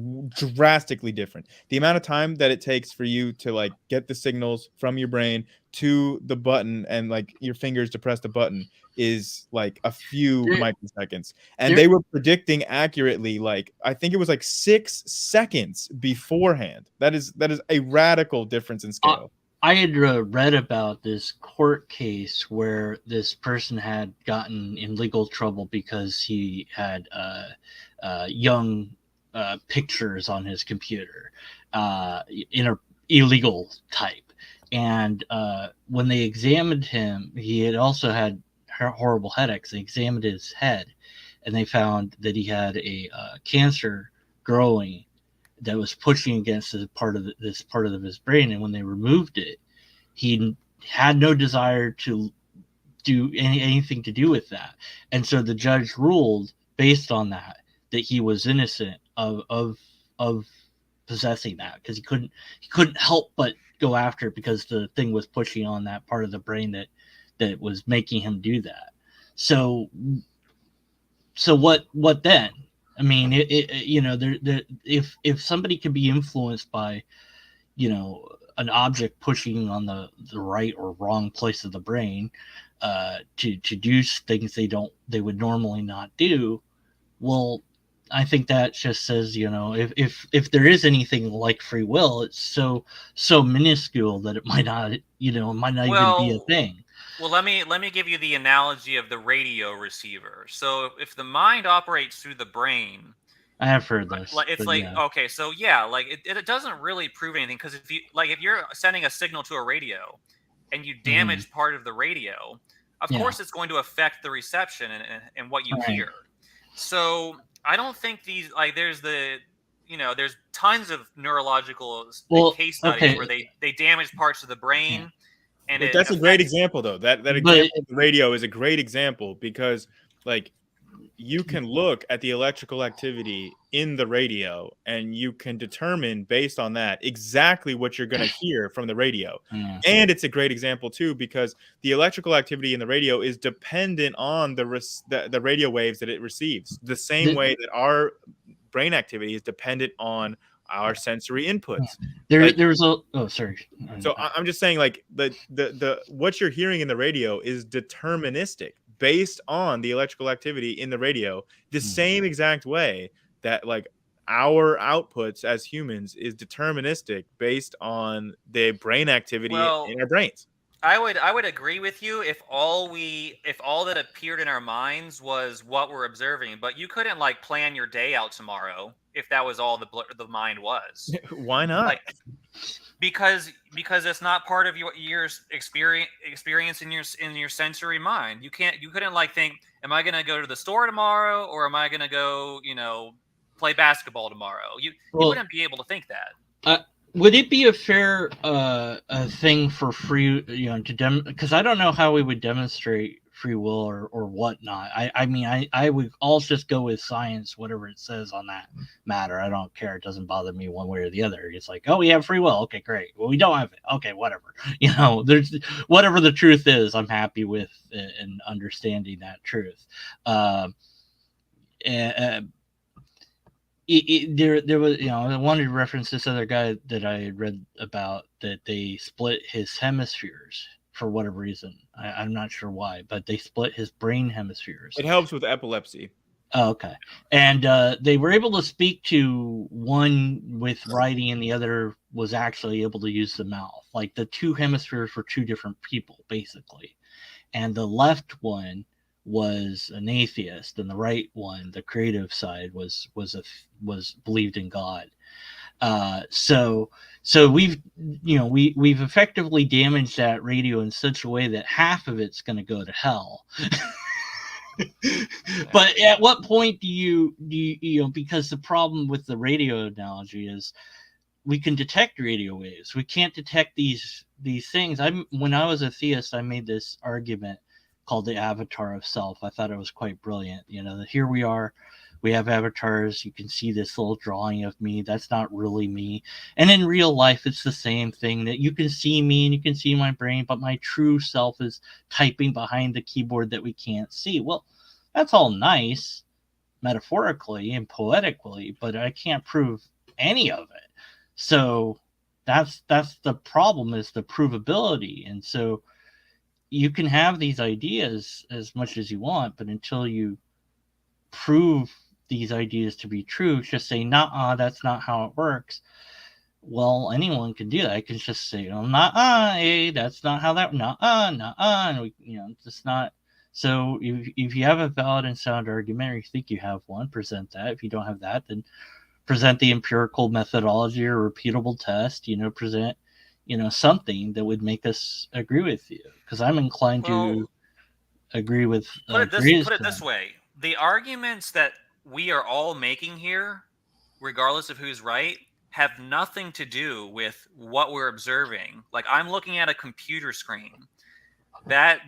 drastically different. The amount of time that it takes for you to like get the signals from your brain to the button and like your fingers to press the button is like a few microseconds. And they were predicting accurately, like I think it was like 6 seconds beforehand. That is a radical difference in scale. I had read about this court case where this person had gotten in legal trouble because he had young pictures on his computer in a illegal type. And when they examined him, he had also had horrible headaches. They examined his head, and they found that he had a cancer growing that was pushing against this part of his brain. And when they removed it, he had no desire to do anything to do with that. And so the judge ruled based on that he was innocent of possessing that, because he couldn't help but go after it because the thing was pushing on that part of the brain that was making him do that. So what then? I mean, if somebody can be influenced by, an object pushing on the right or wrong place of the brain to do things they would normally not do, well, I think that just says, if there is anything like free will, it's so minuscule that it might not, even be a thing. Well, let me give you the analogy of the radio receiver. So if the mind operates through the brain, I have heard this. It's like, yeah. Okay, so yeah, like it doesn't really prove anything, because if you're sending a signal to a radio and you damage part of the radio, of course it's going to affect the reception and what you hear. So I don't think there's tons of neurological case studies where they damage parts of the brain. Yeah. And that's a great example, though. That example of the radio is a great example, because like you can look at the electrical activity in the radio and you can determine based on that exactly what you're going to hear from the radio. And it's a great example too, because the electrical activity in the radio is dependent on the radio waves that it receives, the same way that our brain activity is dependent on our sensory inputs. So I'm just saying, like the what you're hearing in the radio is deterministic based on the electrical activity in the radio, the same exact way that like our outputs as humans is deterministic based on the brain activity in our brains. I would agree with you if all that appeared in our minds was what we're observing, but you couldn't like plan your day out tomorrow if that was all the mind was. Why not? Because it's not part of your experience in your sensory mind. You couldn't like think, am I going to go to the store tomorrow, or am I going to go, play basketball tomorrow? You wouldn't be able to think that. Would it be a fair thing for free, because I don't know how we would demonstrate free will or whatnot. I mean, I would all just go with science, whatever it says on that matter. I don't care. It doesn't bother me one way or the other. It's like, oh, we have free will. Okay, great. Well, we don't have it. Okay, whatever. There's whatever the truth is, I'm happy with and understanding that truth. There was, I wanted to reference this other guy that I had read about, that they split his hemispheres for whatever reason. I'm not sure why, but they split his brain hemispheres. It helps with epilepsy. Oh, okay. And they were able to speak to one with writing, and the other was actually able to use the mouth. Like the two hemispheres were two different people, basically. And the left one was an atheist, and the right one, the creative side, was believed in God. So we've effectively damaged that radio in such a way that half of it's going to go to hell. But at what point do you because the problem with the radio analogy is we can detect radio waves. We can't detect these things. When I was a theist, I made this argument called the avatar of self. I thought it was quite brilliant. Here we are. We have avatars. You can see this little drawing of me. That's not really me. And in real life, it's the same thing, that you can see me and you can see my brain, but my true self is typing behind the keyboard that we can't see. Well, that's all nice metaphorically and poetically, but I can't prove any of it. So that's the problem, is the provability. And so you can have these ideas as much as you want, but until you prove these ideas to be true, just say, nah, that's not how it works. Well, anyone can do that. I can just say, nah, that's not how that, nah, and it's not. So if you have a valid and sound argument, or you think you have one, present that. If you don't have that, then present the empirical methodology or repeatable test, present, something that would make us agree with you. Because I'm inclined to agree with put it this way. The arguments that we are all making here, regardless of who's right, have nothing to do with what we're observing. Like, I'm looking at a computer screen. That,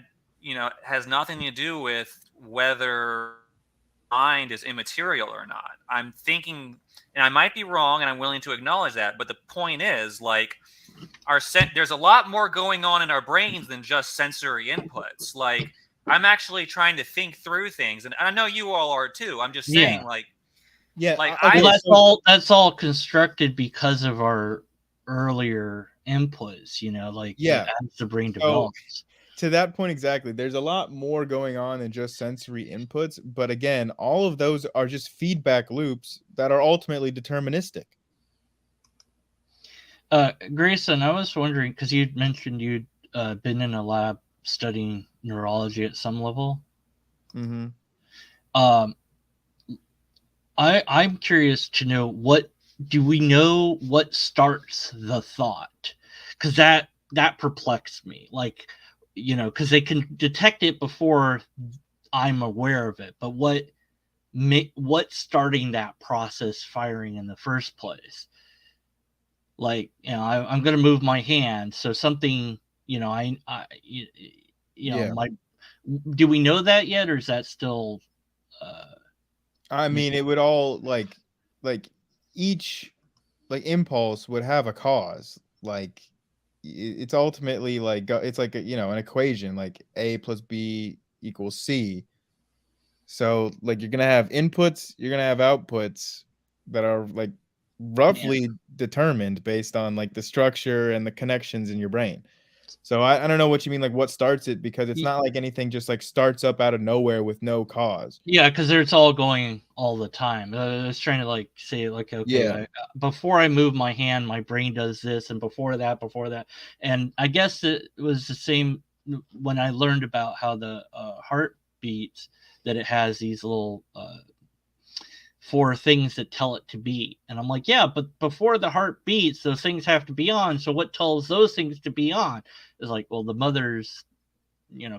has nothing to do with whether mind is immaterial or not. I'm thinking, and I might be wrong, and I'm willing to acknowledge that, but the point is, like, there's a lot more going on in our brains than just sensory inputs. Like, I'm actually trying to think through things, and I know you all are too. I'm just saying, that's all constructed because of our earlier inputs, as the brain develops. To that point exactly, there's a lot more going on than just sensory inputs, but again, all of those are just feedback loops that are ultimately deterministic. Grayson, I was wondering, because you'd mentioned you'd been in a lab studying neurology at some level. Mm-hmm. I'm curious to know, do we know what starts the thought? Because that perplexed me. Like, because they can detect it before I'm aware of it, but what's starting that process firing in the first place? Like, I'm going to move my hand, so something, do we know that yet, or is that still? I mean, it would all like each impulse would have a cause. Like, it's ultimately like it's like an equation, like A plus B equals C. So like you're gonna have inputs, you're gonna have outputs that are like roughly determined based on like the structure and the connections in your brain. So I don't know what you mean, like what starts it, because it's not like anything just like starts up out of nowhere with no cause. Yeah, because it's all going all the time. I was trying to like say, like, okay, before I move my hand, my brain does this, and before that, and I guess it was the same when I learned about how the heart beats, that it has these little 4 things that tell it to beat. And I'm like, yeah, but before the heart beats, those things have to be on. So what tells those things to be on? Is like, well, the mother's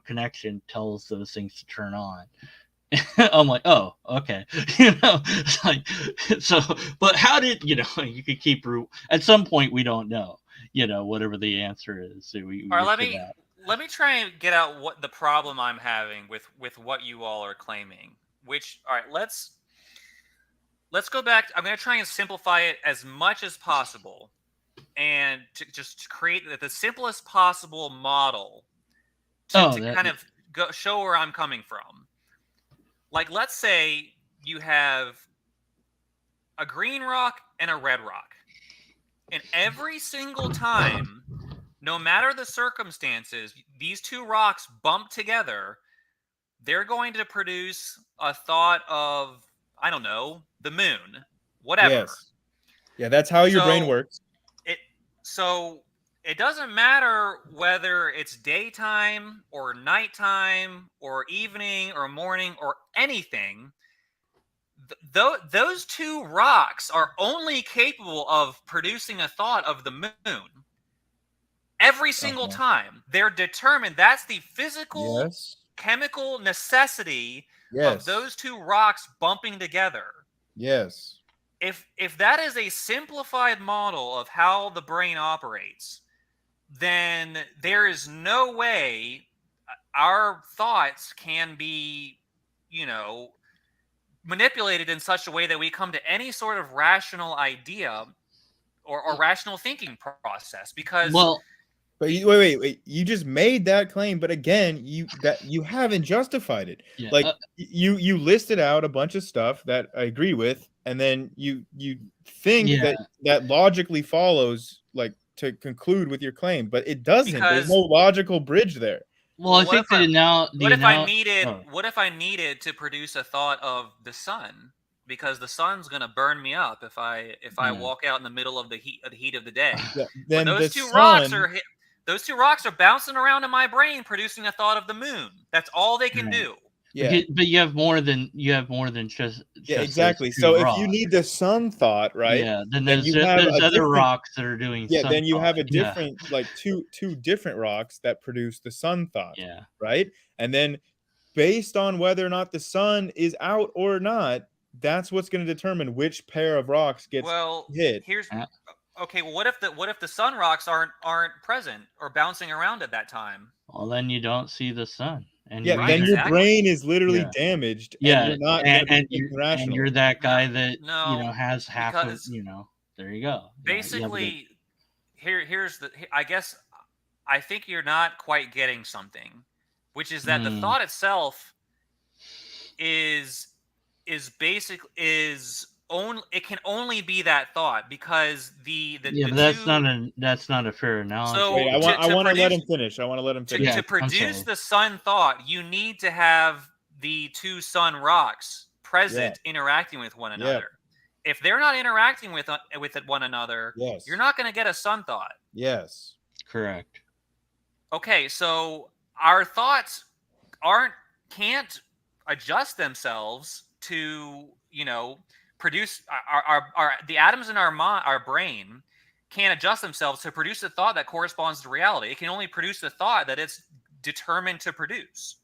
connection tells those things to turn on. I'm like, oh, okay. It's like, so, but how did, you could keep, at some point we don't know, whatever the answer is. So all right, let me try and get out what the problem I'm having with what you all are claiming. Which, all right, let's go back. I'm going to try and simplify it as much as possible, and to just create the simplest possible model to kind of show where I'm coming from. Like, let's say you have a green rock and a red rock, and every single time, no matter the circumstances, these 2 rocks bump together, they're going to produce a thought of, I don't know, the moon, whatever. Yes. Yeah, that's how your brain works. So it doesn't matter whether it's daytime or nighttime or evening or morning or anything. Those 2 rocks are only capable of producing a thought of the moon. Every single time. They're determined. That's the physical, chemical necessity of Yes. those two rocks bumping together. Yes. If that is a simplified model of how the brain operates, then there is no way our thoughts can be, manipulated in such a way that we come to any sort of rational idea or rational thinking process. Because Well, But wait. You just made that claim, but again, you haven't justified it. yeah, Like you listed out a bunch of stuff that I agree with, and then you think yeah. that logically follows, like, to conclude with your claim, but it doesn't. There's Because no logical bridge there. Well, I what think if I, the now. Oh, what if I needed to produce a thought of the sun? Because the sun's gonna burn me up if I Yeah. walk out in the middle of the heat of the day. Yeah, But then those the two rocks are bouncing around in my brain, producing a thought of the moon. That's all they can Right. do. Yeah, But you have more than just yeah, those exactly. two So if you rocks. need the sun thought, right? Yeah, then Then there's you have there's a other different rocks that are doing Yeah, sun then you have thought. a different, like, two different rocks that produce the sun thought, Yeah. right? And then based on whether or not the sun is out or not, that's what's going to determine which pair of rocks gets Well, hit. here's Yeah. okay. Well, what if the sun rocks aren't present or bouncing around at that time? Well, then you don't see the sun, and Yeah, you're Right, then either your exactly. brain is literally Yeah. damaged, and Yeah, you're not going to be thinking and rationally. you're that guy that No, has half of because There you go. You have the- basically, I guess I think you're not quite getting something, which is that the Mm. thought itself is basic is only it can only be that thought, because the Yeah, but that's not a fair analogy. So Wait, I to want to let produce him finish. I want to let him to, finish. Yeah, to I'm produce sorry. the sun thought, you need to have the two sun rocks present, interacting with one Yeah. another. If they're not interacting with one another, Yes. you're not going to get a sun thought. Yes. Correct. Okay, so our thoughts can't adjust themselves to produce the atoms in our brain can't adjust themselves to produce a thought that corresponds to reality. It can only produce the thought that it's determined to produce,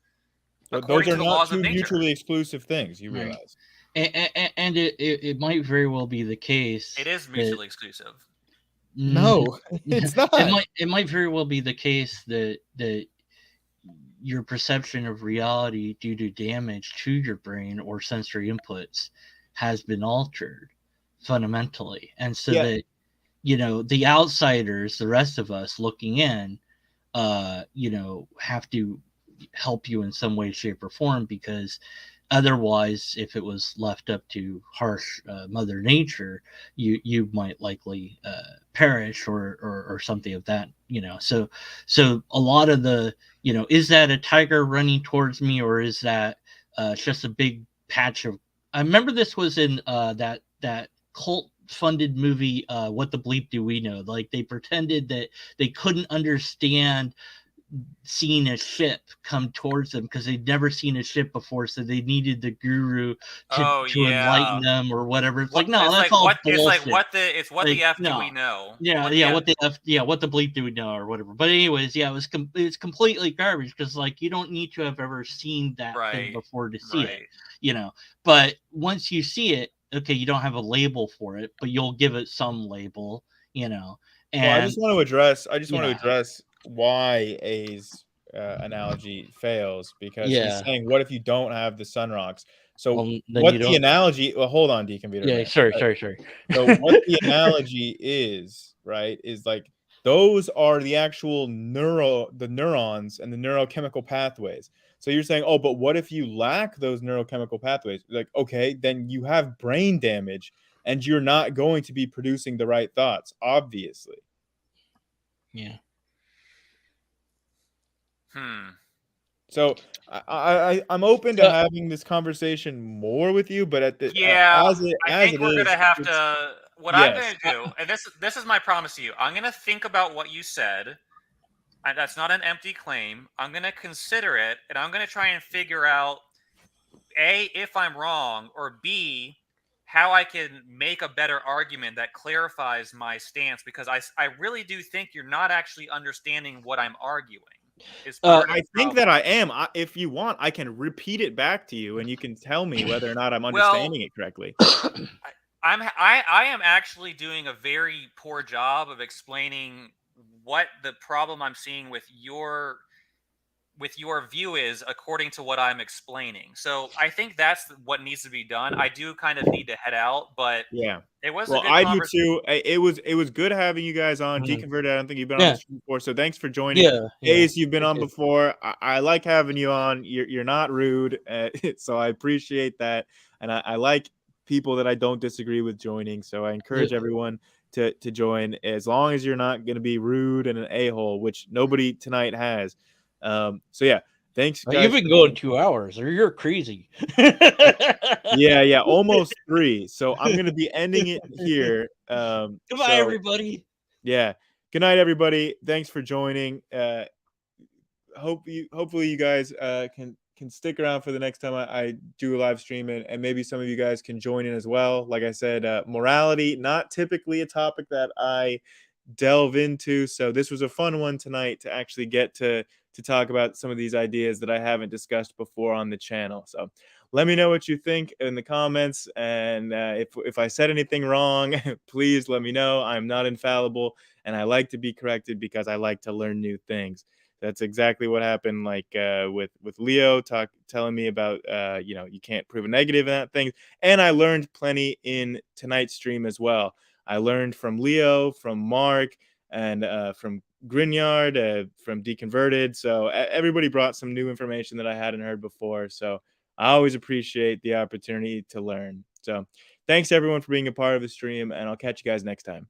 But those according are to the not laws two of nature. mutually exclusive things. You Right. realize? And it might very well be the case. It is mutually exclusive. No, it's not. It might very well be the case that your perception of reality due to damage to your brain or sensory inputs has been altered fundamentally, and so Yeah. that the outsiders, the rest of us looking in, have to help you in some way, shape, or form, because otherwise, if it was left up to harsh Mother Nature, you might likely perish or something of that. So a lot of the is that a tiger running towards me, or is that just a big patch of? I remember this was in that cult funded movie, What the Bleep Do We Know? Like, they pretended that they couldn't understand seeing a ship come towards them because they'd never seen a ship before, so they needed the guru to enlighten them or whatever. It's like, no, that's all bullshit. It's like what the F do we no. know? What the bleep do we know, or whatever. But anyways, yeah, it's completely garbage, because like you don't need to have ever seen that thing before to see it. But once you see it, okay, you don't have a label for it, but you'll give it some label, And Well, I just want to address why A's analogy fails, because he's saying, what if you don't have the sun rocks? So what the analogy? Well, hold on, Decomputer. Yeah, man. sorry. So what the analogy is, right? Is like those are the actual the neurons and the neurochemical pathways. So you're saying, oh, but what if you lack those neurochemical pathways? Like, okay, then you have brain damage, and you're not going to be producing the right thoughts, obviously. Yeah. So I'm open to having this conversation more with you, but at the I think we're gonna have to. What I'm gonna do, and this is my promise to you, I'm gonna think about what you said. And that's not an empty claim. I'm gonna consider it, and I'm gonna try and figure out A, if I'm wrong, or B, how I can make a better argument that clarifies my stance, because I really do think you're not actually understanding what I'm arguing. is part of I the think problem. that I am. If you want, I can repeat it back to you, and you can tell me whether or not I'm understanding it correctly. I am actually doing a very poor job of explaining what the problem I'm seeing with your view is according to what I'm explaining. So I think that's what needs to be done. I do kind of need to head out, but Yeah. it was a Well, good I do conversation. too. It was good having you guys on. Mhm. Deconverted, I don't think you've been on Yeah. this before, so thanks for joining. Yeah. Yeah. Ace, you've been Thank on you. before. I like having you on. You're not rude, so I appreciate that, and I like people that I don't disagree with joining. So I encourage Yeah. everyone to join, as long as you're not going to be rude and an a-hole, which nobody tonight has. So yeah, thanks Well, you've guys. been going 2 hours, or you're crazy. Yeah, almost 3. So I'm gonna be ending it here. Goodbye, So everybody. yeah. Good night, everybody. Thanks for joining. Hopefully you guys can stick around for the next time I do a live stream, and maybe some of you guys can join in as well. Like I said, morality, not typically a topic that I delve into. So this was a fun one tonight to actually get to talk about some of these ideas that I haven't discussed before on the channel. So let me know what you think in the comments, and if I said anything wrong, please let me know. I'm not infallible, and I like to be corrected because I like to learn new things. That's exactly what happened, like with Leo telling me about you can't prove a negative in that thing, and I learned plenty in tonight's stream as well. I learned from Leo, from Mark, and from Grignard, from Deconverted. So everybody brought some new information that I hadn't heard before. So I always appreciate the opportunity to learn. So thanks everyone for being a part of the stream, and I'll catch you guys next time.